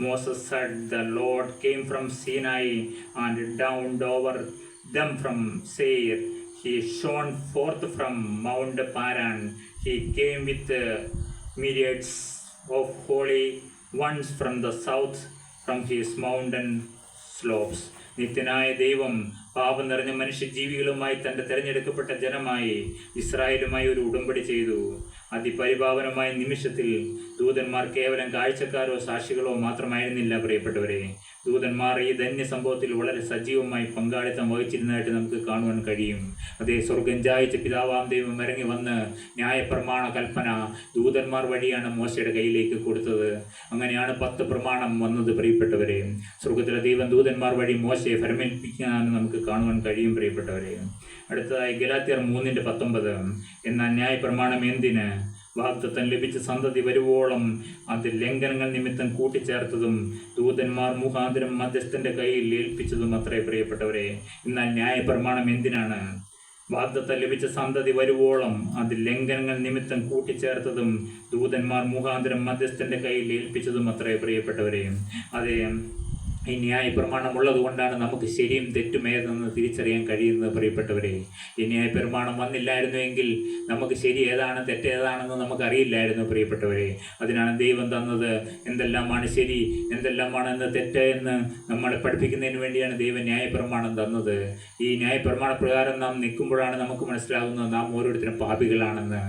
Moses said, the Lord came from Sinai and downed over them from Seir. He shone forth from Mount Paran. He came with myriads of holy ones from the south, from his mountain slopes. നിത്യനായ ദൈവം പാപം നിറഞ്ഞ മനുഷ്യജീവികളുമായി തൻ്റെ തിരഞ്ഞെടുക്കപ്പെട്ട ജനമായി ഇസ്രായേലുമായി ഒരു ഉടമ്പടി ചെയ്തു. അതിപരിപാവനമായ നിമിഷത്തിൽ ദൂതന്മാർ കേവലം കാഴ്ചക്കാരോ സാക്ഷികളോ മാത്രമായിരുന്നില്ല പ്രിയപ്പെട്ടവരെ. ദൂതന്മാർ ഈ ധന്യ സംഭവത്തിൽ വളരെ സജീവമായി പങ്കാളിത്തം വഹിച്ചിരുന്നതായിട്ട് നമുക്ക് കാണുവാൻ കഴിയും. അതേ സ്വർഗം ജായിച്ച പിതാവാം ദൈവം ഇറങ്ങി വന്ന് ന്യായപ്രമാണ കൽപ്പന ദൂതന്മാർ വഴിയാണ് മോശയുടെ കയ്യിലേക്ക് കൊടുത്തത്. അങ്ങനെയാണ് 10 പ്രമാണം വന്നത് പ്രിയപ്പെട്ടവരെ. സ്വർഗത്തിലെ ദൈവം ദൂതന്മാർ വഴി മോശയെ ഫലമേൽപ്പിക്കാൻ നമുക്ക് കാണുവാൻ കഴിയും പ്രിയപ്പെട്ടവരെ. അടുത്തതായി ഗലാത്യർ 3:19. എന്നാൽ ന്യായപ്രമാണം എന്തിന്? വാഗ്ദത്തം ലഭിച്ച സന്തതി വരുവോളം അത് ലംഘനങ്ങൾ നിമിത്തം കൂട്ടിച്ചേർത്തതും ദൂതന്മാർ മുഖാന്തരം മധ്യസ്ഥന്റെ കയ്യിൽ ഏൽപ്പിച്ചതും അത്രേ പ്രിയപ്പെട്ടവരെ. എന്നാൽ ന്യായപ്രമാണം എന്തിനാണ്? വാഗ്ദത്തം ലഭിച്ച സന്തതി വരുവോളം അത് ലംഘനങ്ങൾ നിമിത്തം കൂട്ടിച്ചേർത്തതും ദൂതന്മാർ മുഖാന്തരം മധ്യസ്ഥന്റെ കയ്യിൽ ഏൽപ്പിച്ചതും അത്രേ പ്രിയപ്പെട്ടവരെ. അതേ, ഈ ന്യായപ്രമാണം ഉള്ളത് കൊണ്ടാണ് നമുക്ക് ശരിയും തെറ്റും ഏതെന്ന് തിരിച്ചറിയാൻ കഴിയുന്നത് പ്രിയപ്പെട്ടവരെ. ഈ ന്യായപ്രമാണം വന്നില്ലായിരുന്നുവെങ്കിൽ നമുക്ക് ശരി ഏതാണ് തെറ്റേതാണെന്ന് നമുക്കറിയില്ലായിരുന്നു പ്രിയപ്പെട്ടവരെ. അതിനാണ് ദൈവം തന്നത്. എന്തെല്ലാമാണ് ശരി, എന്തെല്ലാമാണെന്ന് തെറ്റ് എന്ന് നമ്മളെ പഠിപ്പിക്കുന്നതിന് വേണ്ടിയാണ് ദൈവം ന്യായപ്രമാണം തന്നത്. ഈ ന്യായപ്രമാണ പ്രകാരം നാം നിൽക്കുമ്പോഴാണ് നമുക്ക് മനസ്സിലാകുന്നത് നാം ഓരോരുത്തരും പാപികളാണെന്ന്.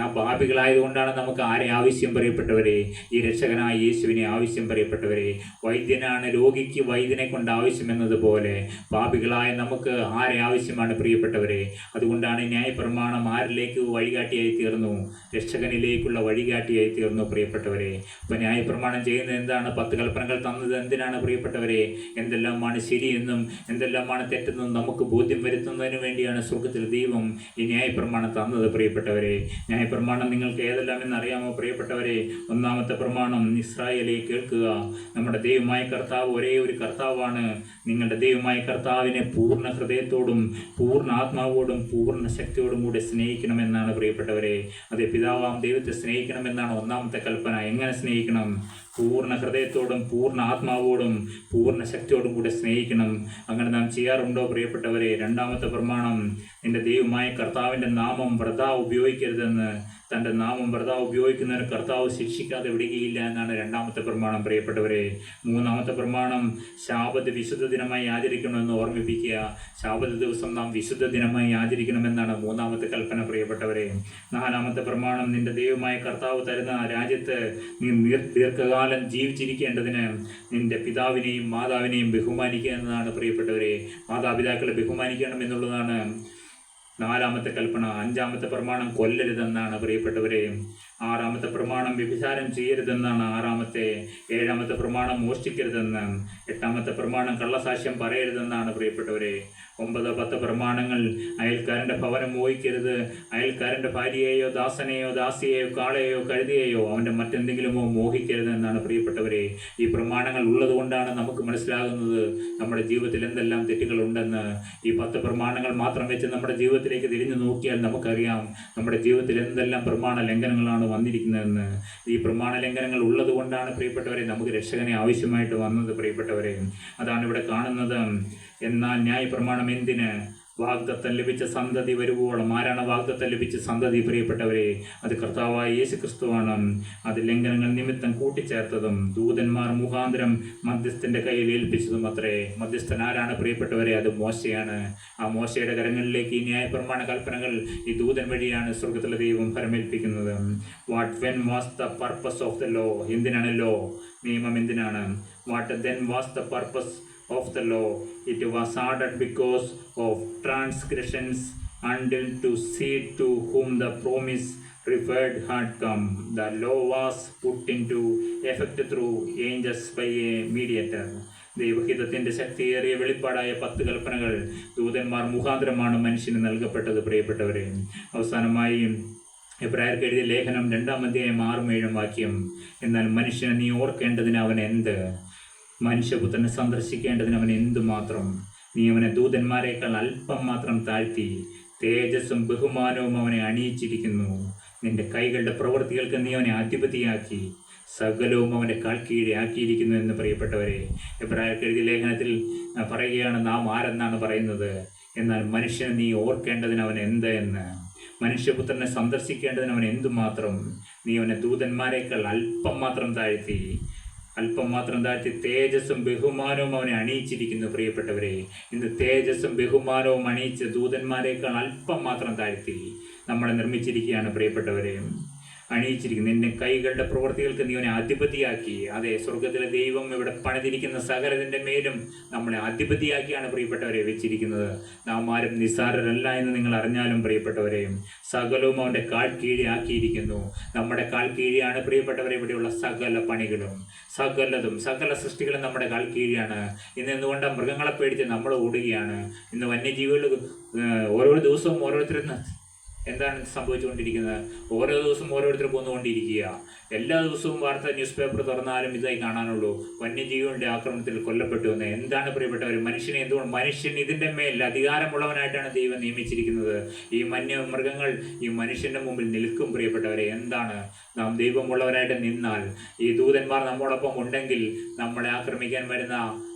നാം പാപികളായതുകൊണ്ടാണ് നമുക്ക് ആരെ ആവശ്യം പ്രിയപ്പെട്ടവരെ? ഈ രക്ഷകനായ യേശുവിനെ ആവശ്യം പ്രിയപ്പെട്ടവരെ. വൈദ്യനാണ് രോഗിക്ക് വൈദ്യനെ കൊണ്ട് ആവശ്യമെന്നതുപോലെ പാപികളായ നമുക്ക് ആരെ ആവശ്യമാണ് പ്രിയപ്പെട്ടവരെ? അതുകൊണ്ടാണ് ന്യായപ്രമാണം ആരിലേക്ക് വഴികാട്ടിയായി തീർന്നു? രക്ഷകനിലേക്കുള്ള വഴികാട്ടിയായി തീർന്നു പ്രിയപ്പെട്ടവരെ. അപ്പോൾ ന്യായപ്രമാണം ചെയ്യുന്നത് എന്താണ്? 10 കൽപ്പനകൾ തന്നത് എന്തിനാണ് പ്രിയപ്പെട്ടവരെ? എന്തെല്ലാമാണ് ശരിയെന്നും എന്തെല്ലാമാണ് തെറ്റെന്നും നമുക്ക് ബോധ്യം വരുത്തുന്നതിന് വേണ്ടിയാണ് സ്വർഗത്തിൽ ദൈവം ഈ ന്യായപ്രമാണം തന്നത് പ്രിയപ്പെട്ടവരെ. ന്യായപ്രമാണം നിങ്ങൾക്ക് ഏതെല്ലാം എന്നറിയാമോ പ്രിയപ്പെട്ടവരെ? 1-ാമത്തെ പ്രമാണം, ഇസ്രായേലേ കേൾക്കുക, നമ്മുടെ ദൈവമായ കർത്താവ് ഒരേ ഒരു കർത്താവാണ്. നിങ്ങളുടെ ദൈവമായ കർത്താവിനെ പൂർണ്ണ ഹൃദയത്തോടും പൂർണ്ണ ആത്മാവോടും പൂർണ്ണ ശക്തിയോടും കൂടെ സ്നേഹിക്കണമെന്നാണ് പ്രിയപ്പെട്ടവരെ. അതേ, പിതാവാം ദൈവത്തെ സ്നേഹിക്കണമെന്നാണ് 1-ാമത്തെ കൽപ്പന. എങ്ങനെ സ്നേഹിക്കണം? പൂർണ്ണ ഹൃദയത്തോടും പൂർണ്ണ ആത്മാവോടും പൂർണ്ണ ശക്തിയോടും കൂടെ സ്നേഹിക്കണം. അങ്ങനെ നാം ചെയ്യാറുണ്ടോ പ്രിയപ്പെട്ടവരെ? 2-ാമത്തെ പ്രമാണം, നിന്റെ ദൈവമായ കർത്താവിൻ്റെ നാമം വൃഥാ ഉപയോഗിക്കരുതെന്ന്. തൻ്റെ നാമം വൃഥാ ഉപയോഗിക്കുന്നതിന് കർത്താവ് ശിക്ഷിക്കാതെ വിടുകയില്ല എന്നാണ് 2-ാമത്തെ പ്രമാണം പ്രിയപ്പെട്ടവരെ. 3-ാമത്തെ പ്രമാണം, ശാബത്ത് വിശുദ്ധ ദിനമായി ആചരിക്കണമെന്ന് ഓർമ്മിപ്പിക്കുക. ശാബത്ത് ദിവസം നാം വിശുദ്ധ ദിനമായി ആചരിക്കണമെന്നാണ് 3-ാമത്തെ കൽപ്പന പ്രിയപ്പെട്ടവരെ. 4-ാമത്തെ പ്രമാണം, നിന്റെ ദൈവമായ കർത്താവ് തരുന്ന രാജ്യത്ത് നീ ദീർഘകാലം ജീവിച്ചിരിക്കേണ്ടതിന് നിന്റെ പിതാവിനെയും മാതാവിനെയും ബഹുമാനിക്കുക എന്നതാണ് പ്രിയപ്പെട്ടവരെ. മാതാപിതാക്കളെ ബഹുമാനിക്കണം എന്നുള്ളതാണ് 4-ാമത്തെ കൽപ്പന. 5-ാമത്തെ പ്രമാണം, കൊല്ലരുതെന്നാണ് പ്രിയപ്പെട്ടവരെ. 6-ാമത്തെ പ്രമാണം, വ്യഭിചാരം ചെയ്യരുതെന്നാണ് 6-ാമത്തെ. 7-ാമത്തെ പ്രമാണം, മോഷ്ടിക്കരുതെന്ന്. 8-ാമത്തെ പ്രമാണം, കള്ളസാക്ഷ്യം പറയരുതെന്നാണ് പ്രിയപ്പെട്ടവരെ. 9, 10 പ്രമാണങ്ങൾ, അയൽക്കാരൻ്റെ ഭവനം മോഹിക്കരുത്. അയൽക്കാരൻ്റെ ഭാര്യയെയോ ദാസനെയോ ദാസിയെയോ കാളയെയോ കഴുതിയെയോ അവൻ്റെ മറ്റെന്തെങ്കിലുമോ മോഹിക്കരുത് എന്നാണ് പ്രിയപ്പെട്ടവരെ. ഈ പ്രമാണങ്ങൾ ഉള്ളത് കൊണ്ടാണ് നമുക്ക് മനസ്സിലാകുന്നത് നമ്മുടെ ജീവിതത്തിൽ എന്തെല്ലാം തെറ്റുകളുണ്ടെന്ന്. ഈ 10 പ്രമാണങ്ങൾ മാത്രം വെച്ച് നമ്മുടെ ജീവിതത്തിലേക്ക് തിരിഞ്ഞു നോക്കിയാൽ നമുക്കറിയാം നമ്മുടെ ജീവിതത്തിൽ എന്തെല്ലാം പ്രമാണ ലംഘനങ്ങളാണ് വന്നിരിക്കുന്നതെന്ന്. ഈ പ്രമാണ ലംഘനങ്ങൾ ഉള്ളത് കൊണ്ടാണ് പ്രിയപ്പെട്ടവരെ നമുക്ക് രക്ഷകനെ ആവശ്യമായിട്ട് വന്നത് പ്രിയപ്പെട്ടവരെ. അതാണ് ഇവിടെ കാണുന്നത്. എന്നാൽ ന്യായപ്രമാണം എന്തിന്? വാഗ്ദത്തം ലഭിച്ച സന്തതി വരുവോളം. ആരാണ് വാഗ്ദത്തം ലഭിച്ച സന്തതി പ്രിയപ്പെട്ടവരെ? അത് കർത്താവായ യേശു ക്രിസ്തുവാണ്. അത് ലംഘനങ്ങൾ നിമിത്തം കൂട്ടിച്ചേർത്തതും ദൂതന്മാർ മുഖാന്തരം മധ്യസ്ഥന്റെ കയ്യിൽ ഏൽപ്പിച്ചതും അത്രേ. മധ്യസ്ഥൻ ആരാണ് പ്രിയപ്പെട്ടവരെ? അത് മോശയാണ്. ആ മോശയുടെ കരങ്ങളിലേക്ക് ഈ ന്യായപ്രമാണ കൽപ്പനകൾ ഈ ദൂതൻ വഴിയാണ് സ്വർഗത്തിലെ ദൈവം ഫലമേൽപ്പിക്കുന്നത്. When was the purpose of the law? എന്തിനാണ് ലോ? നിയമം എന്തിനാണ്? What then was the purpose of the law? It was added because of transgressions until to see to whom the promise referred had come. The law was put into effect through angels by a mediator. ദൈവഹിതത്തിൻ്റെ ശക്തിയേറിയ വെളിപ്പാടായ 10 കൽപ്പനകൾ ദൂതന്മാർ മുഖാന്തരമാണ് മനുഷ്യന് നൽകപ്പെട്ടത് പ്രിയപ്പെട്ടവരെ. അവസാനമായി എബ്രായർക്ക് എഴുതിയ ലേഖനം 2-ാം അധ്യായം 6-7 വാക്യം, എന്നാൽ മനുഷ്യനെ നീ ഓർക്കേണ്ടതിന് അവൻ എന്ത്? മനുഷ്യപുത്രനെ സന്ദർശിക്കേണ്ടതിന് അവൻ എന്തുമാത്രം? നീ അവനെ ദൂതന്മാരെക്കാൾ അല്പം മാത്രം താഴ്ത്തി തേജസ്സും ബഹുമാനവും അവനെ അണിയിച്ചിരിക്കുന്നു. നിന്റെ കൈകളുടെ പ്രവൃത്തികൾക്ക് നീ അവനെ അധിപതിയാക്കി സകലവും അവൻ്റെ കാൽ കീഴെ ആക്കിയിരിക്കുന്നു എന്ന് പ്രിയപ്പെട്ടവരെ. എബ്രായർക്ക് എഴുതിയ ലേഖനത്തിൽ പറയുകയാണ് നാം ആരെന്നാണ് പറയുന്നത്. എന്നാൽ മനുഷ്യനെ നീ ഓർക്കേണ്ടതിന് അവൻ എന്ത് എന്ന്. മനുഷ്യപുത്രനെ സന്ദർശിക്കേണ്ടതിന് അവൻ എന്തുമാത്രം? നീ അവനെ ദൂതന്മാരെക്കാൾ അല്പം മാത്രം താഴ്ത്തി തേജസ്സും ബഹുമാനവും അവനെ അണിയിച്ചിരിക്കുന്നു പ്രിയപ്പെട്ടവരെ. ഇന്ന് തേജസ്സും ബഹുമാനവും അണിയിച്ച് ദൂതന്മാരെക്കാൾ അല്പം മാത്രം താഴ്ത്തി നമ്മളെ നിർമ്മിച്ചിരിക്കുകയാണ് പ്രിയപ്പെട്ടവരെ. അണിയിച്ചിരിക്കുന്നു. നിന്റെ കൈകളുടെ പ്രവൃത്തികൾക്ക് നീ അവനെ അധിപതിയാക്കി. അതെ, സ്വർഗത്തിലെ ദൈവം ഇവിടെ പണിതിരിക്കുന്ന സകലതിൻ്റെ മേലും നമ്മളെ അധിപതിയാക്കിയാണ് പ്രിയപ്പെട്ടവരെ വെച്ചിരിക്കുന്നത്. നാം ആരും നിസ്സാരരല്ല എന്ന് നിങ്ങൾ അറിഞ്ഞാലും പ്രിയപ്പെട്ടവരെയും സകലവും അവൻ്റെ കാൽ കീഴെ ആക്കിയിരിക്കുന്നു. നമ്മുടെ കാൽ കീഴെയാണ് പ്രിയപ്പെട്ടവരെ ഇവിടെയുള്ള സകല പണികളും, സകല സൃഷ്ടികളും നമ്മുടെ കാൽ കീഴെയാണ്. ഇന്ന് എന്തുകൊണ്ട് മൃഗങ്ങളെ പേടിച്ച് നമ്മൾ ഓടുകയാണ്. ഇന്ന് വന്യജീവികൾ ഓരോ ദിവസവും ഓരോരുത്തരും എന്താണ് സംഭവിച്ചുകൊണ്ടിരിക്കുന്നത്? ഓരോ ദിവസവും ഓരോരുത്തർ കൊന്നുകൊണ്ടിരിക്കുക. എല്ലാ ദിവസവും വാർത്ത ന്യൂസ് പേപ്പർ തുറന്നാലും ഇതായി കാണാനുള്ളൂ, വന്യജീവികളുടെ ആക്രമണത്തിൽ കൊല്ലപ്പെട്ടു എന്ന്. എന്താണ് പ്രിയപ്പെട്ടവർ, മനുഷ്യൻ ഇതിൻ്റെ മേൽ അധികാരമുള്ളവനായിട്ടാണ് ദൈവം നിയമിച്ചിരിക്കുന്നത്. ഈ മൃഗങ്ങൾ ഈ മനുഷ്യൻ്റെ മുമ്പിൽ നിൽക്കും പ്രിയപ്പെട്ടവരെ. എന്താണ്, നാം ദൈവമുള്ളവരായിട്ട് നിന്നാൽ, ഈ ദൂതന്മാർ നമ്മോടൊപ്പം ഉണ്ടെങ്കിൽ നമ്മളെ ആക്രമിക്കാൻ വരുന്ന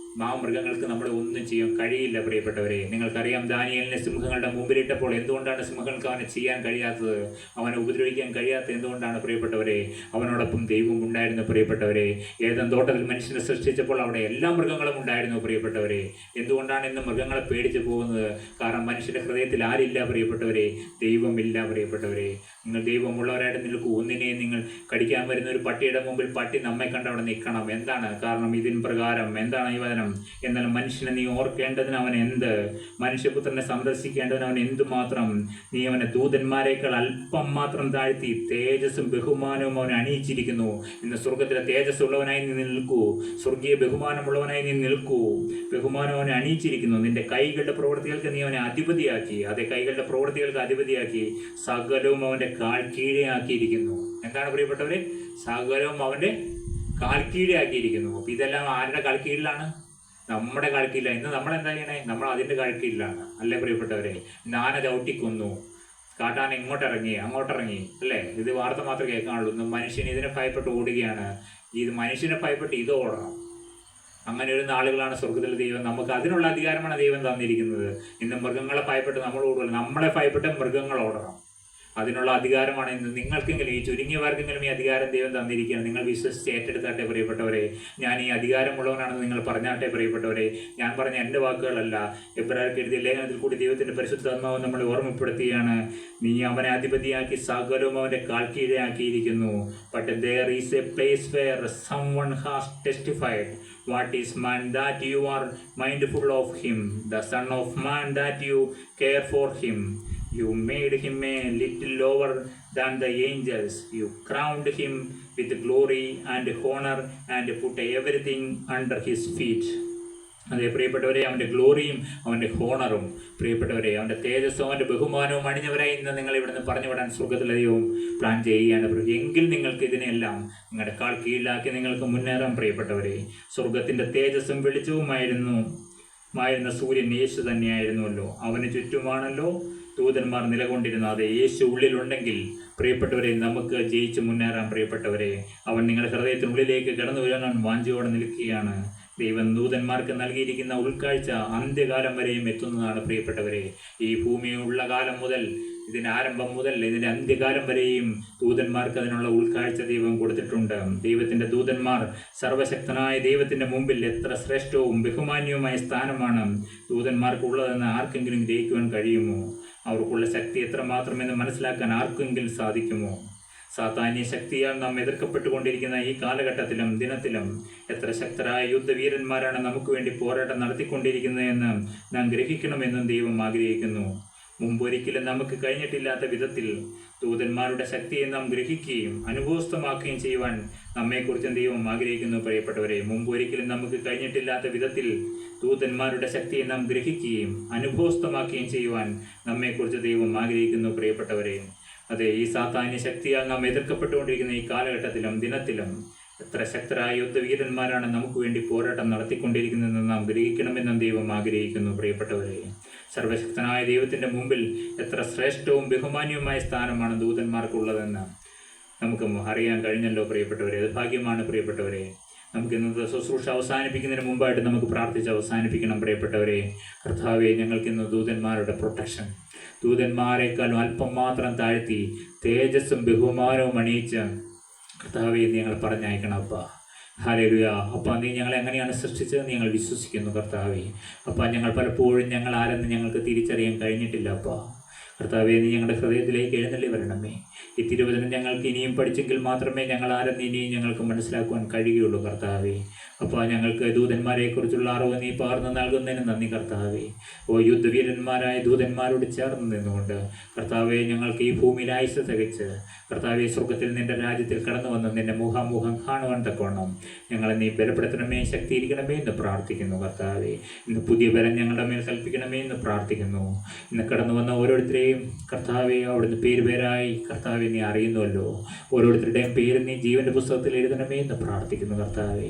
മൃഗങ്ങൾക്ക് നമ്മളെ ഒന്നും ചെയ്യാൻ കഴിയില്ല പ്രിയപ്പെട്ടവരെ. നിങ്ങൾക്കറിയാം, ദാനിയേലിനെ സിംഹങ്ങളുടെ മുമ്പിലിട്ടപ്പോൾ എന്തുകൊണ്ടാണ് സിംഹങ്ങൾക്ക് അവനെ ചെയ്യാൻ കഴിയാത്തത്, അവനെ ഉപദ്രവിക്കാൻ കഴിയാത്തത് എന്തുകൊണ്ടാണ് പ്രിയപ്പെട്ടവരെ? അവനോടൊപ്പം ദൈവം ഉണ്ടായിരുന്നു പ്രിയപ്പെട്ടവരെ. ഏതെൻ തോട്ടത്തിൽ മനുഷ്യനെ സൃഷ്ടിച്ചപ്പോൾ അവിടെ എല്ലാ മൃഗങ്ങളും ഉണ്ടായിരുന്നു പ്രിയപ്പെട്ടവരെ. എന്തുകൊണ്ടാണ് ഇന്ന് മൃഗങ്ങളെ പേടിച്ച് പോകുന്നത്? കാരണം മനുഷ്യൻ്റെ ഹൃദയത്തിൽ ആരില്ല പ്രിയപ്പെട്ടവരെ? ദൈവമില്ല പ്രിയപ്പെട്ടവരെ. നിങ്ങൾ ദൈവമുള്ളവരായിട്ട് നിൽക്കൂ. ഒന്നിനെയും നിങ്ങൾ കടിക്കാൻ വരുന്ന ഒരു പട്ടിയുടെ മുമ്പിൽ പട്ടി നമ്മെ കണ്ട് അവിടെ നിൽക്കണം. എന്താണ് കാരണം? ഇതിൻ പ്രകാരം എന്താണ് ഈ വചനം? എന്നാൽ മനുഷ്യനെ നീ ഓർക്കേണ്ടതിന് അവൻ എന്ത്, മനുഷ്യപുത്രനെ സന്ദർശിക്കേണ്ടതിന് അവൻ എന്തുമാത്രം. നീ അവനെ ദൂതന്മാരെക്കാൾ അല്പം മാത്രം താഴ്ത്തി തേജസ്സും ബഹുമാനവും അവൻ അണിയിച്ചിരിക്കുന്നു. ഇന്ന് സ്വർഗത്തിലെ തേജസ് ഉള്ളവനായി നീ നിൽക്കൂ, സ്വർഗീയ ബഹുമാനമുള്ളവനായി നീ നിൽക്കൂ. ബഹുമാനം അവനെ അണിയിച്ചിരിക്കുന്നു. നിന്റെ കൈകളുടെ പ്രവൃത്തികൾക്ക് നീ അവനെ അധിപതിയാക്കി. അതേ, കൈകളുടെ പ്രവൃത്തികൾക്ക് അധിപതിയാക്കി. സകലവും അവൻ്റെ കാൽ കീഴെ ആക്കിയിരിക്കുന്നു. എന്താണ് പ്രിയപ്പെട്ടവരെ? സകലവും അവൻ്റെ കാൽ കീഴെ ആക്കിയിരിക്കുന്നു. അപ്പം ഇതെല്ലാം ആരുടെ കാൽ കീഴിലാണ്? നമ്മുടെ കാൽ കീഴിലാണ്. ഇന്ന് നമ്മളെന്താ ചെയ്യണേ? നമ്മൾ അതിൻ്റെ കാൽ കീഴിലാണ്, അല്ലേ പ്രിയപ്പെട്ടവരെ? ആന ചവിട്ടിക്കൊന്നു, കാട്ടാൻ അങ്ങോട്ടിറങ്ങി അല്ലേ? ഇത് വാർത്ത മാത്രമേ കേൾക്കാനുള്ളൂ. ഇന്ന് മനുഷ്യൻ ഇതിനെ ഭയപ്പെട്ട് ഓടുകയാണ്. ഇത് മനുഷ്യനെ ഭയപ്പെട്ട് ഇത് ഓടണം. അങ്ങനെ ഒരു നാളുകളാണ് സ്വർഗത്തിലെ ദൈവം നമുക്ക് അതിനുള്ള അധികാരമാണ് ദൈവം തന്നിരിക്കുന്നത്. ഇന്ന് മൃഗങ്ങളെ ഭയപ്പെട്ട് നമ്മൾ ഓടുക, നമ്മളെ ഭയപ്പെട്ട് മൃഗങ്ങൾ ഓടണം. അതിനുള്ള അധികാരമാണ് ഇന്ന് നിങ്ങൾക്കെങ്കിലും, ഈ ചുരുങ്ങിയവർക്കെങ്കിലും ഈ അധികാരം ദൈവം തന്നിരിക്കുകയാണ്. നിങ്ങൾ വിശ്വസിച്ച് ഏറ്റെടുത്താട്ടെ പ്രിയപ്പെട്ടവരെ. ഞാൻ ഈ അധികാരമുള്ളവനാണെന്ന് നിങ്ങൾ പറഞ്ഞാട്ടെ പ്രിയപ്പെട്ടവരെ. ഞാൻ പറഞ്ഞ എൻ്റെ വാക്കുകളല്ല, എബ്രായർക്ക് എഴുതിയ ലേഖനത്തിൽ കൂടി ദൈവത്തിൻ്റെ പരിശുദ്ധാത്മാവ് നമ്മളെ ഓർമ്മപ്പെടുത്തുകയാണ്. നീ അവനെ അധിപതിയാക്കി സകലവും അവൻ്റെ കാൽ കീഴെ ആക്കിയിരിക്കുന്നു. But there is a place where someone has testified. What is man that you are mindful of him, the son of man that you care for him? You made him a little lower than the angels. You crowned him with glory and honor and put everything under his feet. അതെ പ്രിയപ്പെട്ടവരെ, അവൻ്റെ ഗ്ലോറിയും അവൻ്റെ ഹോണറും, പ്രിയപ്പെട്ടവരെ അവൻ്റെ തേജസ്സും അവൻ്റെ ബഹുമാനവും അണിഞ്ഞവരായി ഇന്ന് നിങ്ങൾ ഇവിടുന്ന് പറഞ്ഞു വിടാൻ സ്വർഗത്തിലെ ദൈവം പ്ലാൻ ചെയ്യുകയാണ്. എങ്കിൽ നിങ്ങൾക്ക് ഇതിനെല്ലാം നിങ്ങളുടെ കാൽ കീഴിലാക്കി നിങ്ങൾക്ക് മുന്നേറാൻ പ്രിയപ്പെട്ടവരെ. സ്വർഗത്തിൻ്റെ തേജസ്സും വെളിച്ചവുമായിരുന്ന സൂര്യൻ യേശു തന്നെയായിരുന്നുവല്ലോ. അവന് ചുറ്റുമാണല്ലോ ദൂതന്മാർ നിലകൊണ്ടിരുന്നു. അതെ, യേശു ഉള്ളിലുണ്ടെങ്കിൽ പ്രിയപ്പെട്ടവരെ നമുക്ക് ജയിച്ച് മുന്നേറാൻ പ്രിയപ്പെട്ടവരെ. അവൻ നിങ്ങളുടെ ഹൃദയത്തിനുള്ളിലേക്ക് കടന്നു വരാൻ വാഞ്ചയോടെ നിൽക്കുകയാണ്. ദൈവം ദൂതന്മാർക്ക് നൽകിയിരിക്കുന്ന ഉൾക്കാഴ്ച അന്ത്യകാലം വരെയും എത്തുന്നതാണ് പ്രിയപ്പെട്ടവരെ. ഈ ഭൂമിയുള്ള കാലം മുതൽ, ഇതിൻ്റെ ആരംഭം മുതൽ ഇതിൻ്റെ അന്ത്യകാലം വരെയും ദൂതന്മാർക്ക് അതിനുള്ള ഉൾക്കാഴ്ച ദൈവം കൊടുത്തിട്ടുണ്ട്. ദൈവത്തിൻ്റെ ദൂതന്മാർ സർവശക്തനായ ദൈവത്തിൻ്റെ മുമ്പിൽ എത്ര ശ്രേഷ്ഠവും ബഹുമാന്യവുമായ സ്ഥാനമാണ് ദൂതന്മാർക്കുള്ളതെന്ന് ആർക്കെങ്കിലും ഗ്രഹിക്കുവാൻ കഴിയുമോ? അവർക്കുള്ള ശക്തി എത്രമാത്രമെന്ന് മനസ്സിലാക്കാൻ ആർക്കെങ്കിലും സാധിക്കുമോ? സാത്താന്യ ശക്തിയാൽ നാം എതിർക്കപ്പെട്ടുകൊണ്ടിരിക്കുന്ന ഈ കാലഘട്ടത്തിലും ദിനത്തിലും എത്ര ശക്തരായ യുദ്ധവീരന്മാരാണ് നമുക്ക് വേണ്ടി പോരാട്ടം നടത്തിക്കൊണ്ടിരിക്കുന്നതെന്ന് നാം ഗ്രഹിക്കണമെന്നും ദൈവം ആഗ്രഹിക്കുന്നു. മുമ്പൊരിക്കലും നമുക്ക് കഴിഞ്ഞിട്ടില്ലാത്ത വിധത്തിൽ ദൂതന്മാരുടെ ശക്തിയെ നാം ഗ്രഹിക്കുകയും അനുഭവസ്ഥമാക്കുകയും ചെയ്യുവാൻ നമ്മെക്കുറിച്ചും ദൈവം ആഗ്രഹിക്കുന്നു പ്രിയപ്പെട്ടവരെ. മുമ്പൊരിക്കലും നമുക്ക് കഴിഞ്ഞിട്ടില്ലാത്ത വിധത്തിൽ ദൂതന്മാരുടെ ശക്തിയെ നാം ഗ്രഹിക്കുകയും അനുഭവസ്ഥമാക്കുകയും ചെയ്യുവാൻ നമ്മെക്കുറിച്ച് ദൈവം ആഗ്രഹിക്കുന്നു പ്രിയപ്പെട്ടവരെ. അതെ, ഈ സാത്താന്യ ശക്തിയാൽ നാം എതിർക്കപ്പെട്ടുകൊണ്ടിരിക്കുന്ന ഈ കാലഘട്ടത്തിലും ദിനത്തിലും എത്ര ശക്തരായ യുദ്ധവീരന്മാരാണ് നമുക്ക് വേണ്ടി പോരാട്ടം നടത്തിക്കൊണ്ടിരിക്കുന്നതെന്ന് നാം ഗ്രഹിക്കണമെന്നും ദൈവം ആഗ്രഹിക്കുന്നു പ്രിയപ്പെട്ടവരെ. സർവശക്തനായ ദൈവത്തിൻ്റെ മുമ്പിൽ എത്ര ശ്രേഷ്ഠവും ബഹുമാന്യവുമായ സ്ഥാനമാണ് ദൂതന്മാർക്കുള്ളതെന്ന് നമുക്ക് അറിയാൻ കഴിഞ്ഞല്ലോ പ്രിയപ്പെട്ടവരെ. അത് ഭാഗ്യമാണ് പ്രിയപ്പെട്ടവരെ. നമുക്ക് ഇന്നത്തെ ശുശ്രൂഷ അവസാനിപ്പിക്കുന്നതിന് മുമ്പായിട്ട് നമുക്ക് പ്രാർത്ഥിച്ച് അവസാനിപ്പിക്കണം പ്രിയപ്പെട്ടവരെ. കർത്താവെ, ഞങ്ങൾക്കിന്ന് ദൂതന്മാരുടെ പ്രൊട്ടക്ഷൻ, ദൂതന്മാരെക്കാളും അല്പം മാത്രം താഴ്ത്തി തേജസ്സും ബഹുമാനവും അണിയിച്ച് കർത്താവെ ഞങ്ങൾ പറഞ്ഞയക്കണം അപ്പ. ഹല്ലേലൂയ. അപ്പം നീ ഞങ്ങളെ എങ്ങനെയാണ് സൃഷ്ടിച്ചത് ഞങ്ങൾ വിശ്വസിക്കുന്നു കർത്താവെ. അപ്പം ഞങ്ങൾ പലപ്പോഴും ഞങ്ങൾ ആരെന്ന് ഞങ്ങൾക്ക് തിരിച്ചറിയാൻ കഴിഞ്ഞിട്ടില്ല അപ്പ. കർത്താവെ, നീ ഞങ്ങളുടെ ഹൃദയത്തിലേക്ക് എഴുന്നള്ളി വരണമേ. ഈ തിരുവചനം ഞങ്ങൾക്ക് ഇനിയും പഠിച്ചെങ്കിൽ മാത്രമേ ഞങ്ങൾ ആരെന്ന് ഇനിയും ഞങ്ങൾക്ക് മനസ്സിലാക്കുവാൻ കഴിയുകയുള്ളൂ കർത്താവെ. അപ്പോൾ ഞങ്ങൾക്ക് ദൂതന്മാരെക്കുറിച്ചുള്ള അറിവ് നീ പകർന്നു നൽകുന്നതിന് നന്ദി കർത്താവെ. യുദ്ധവീരന്മാരായ ദൂതന്മാരോട് ചേർന്ന് നിന്നുകൊണ്ട് കർത്താവെ, ഞങ്ങൾക്ക് ഈ ഭൂമിയിൽ ആയുസ്സ് തികച്ച് കർത്താവെ, സ്വർഗത്തിൽ നിന്റെ രാജ്യത്തിൽ കടന്നു വന്ന് നിന്റെ മുഖാമുഖം കാണുവാൻ തക്കവണ്ണം ഞങ്ങളെ നീ ബലപ്പെടുത്തണമേ, ശക്തിയിരിക്കണമേ എന്ന് പ്രാർത്ഥിക്കുന്നു കർത്താവെ. ഇന്ന് പുതിയ ബലം ഞങ്ങളുടെ മേൽ കൽപ്പിക്കണമേ എന്ന് പ്രാർത്ഥിക്കുന്നു. ഇന്ന് കടന്നു വന്ന ഓരോരുത്തരെയും കർത്താവെ, അവിടുന്ന് പേരായി കർത്താവെ നീ അറിയുന്നുവല്ലോ. ഓരോരുത്തരുടെയും പേര് നീ ജീവന്റെ പുസ്തകത്തിൽ എഴുതണമേ എന്ന് പ്രാർത്ഥിക്കുന്നു കർത്താവെ.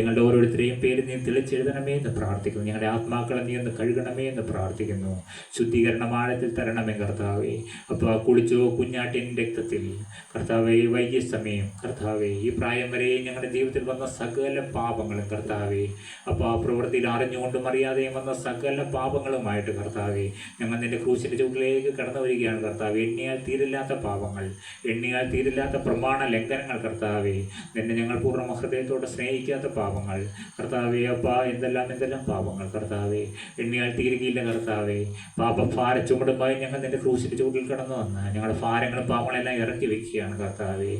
ഞങ്ങളുടെ ഓരോരുത്തരെയും പേര് നീ തെളിച്ചെഴുതണമേ എന്ന് പ്രാർത്ഥിക്കുന്നു. ഞങ്ങളുടെ ആത്മാക്കളെ നീ ഒന്ന് കഴുകണമേ എന്ന് പ്രാർത്ഥിക്കുന്നു. ശുദ്ധീകരണം ആഴത്തിൽ തരണമേ കർത്താവെ. അപ്പോൾ കുളിച്ചോ കുഞ്ഞാട്ടിൻ രക്തത്തിൽ കർത്താവെ, ഈ വൈകിയ സമയം കർത്താവെ, ഈ പ്രായം വരെ ഞങ്ങളുടെ ജീവിതത്തിൽ വന്ന സകല പാപങ്ങളും കർത്താവെ, അപ്പോൾ ആ പ്രവൃത്തിയിൽ അറിഞ്ഞുകൊണ്ടും അറിയാതെയും വന്ന സകല പാപങ്ങളുമായിട്ട് കർത്താവെ, ഞങ്ങൾ നിന്റെ ക്രൂശിൻ്റെ ചുവട്ടിലേക്ക് കടന്നു വരികയാണ് കർത്താവെ. എണ്ണിയാൽ തീരില്ലാത്ത പാപങ്ങൾ, എണ്ണിയാൽ തീരില്ലാത്ത പ്രമാണ ലംഘനങ്ങൾ കർത്താവെ, നിന്നെ ഞങ്ങൾ പൂർണ്ണ ഹൃദയത്തോടെ സ്നേഹിക്കാത്ത പാപങ്ങൾ കർത്താവെ. അപ്പാ, എന്തെല്ലാം പാപങ്ങൾ കർത്താവെ, എണ്ണിയാൽ തീരുകയില്ല കർത്താവെ. പാപഭാര ചുമടുമായി ഞങ്ങൾ നിന്റെ ക്രൂശിൻ്റെ ചുവട്ടിൽ കടന്നു വന്ന് ഞങ്ങളുടെ ഭാരങ്ങളും പാപങ്ങളെല്ലാം ഇറക്കി വെക്കുകയാണ് കർത്താവെ.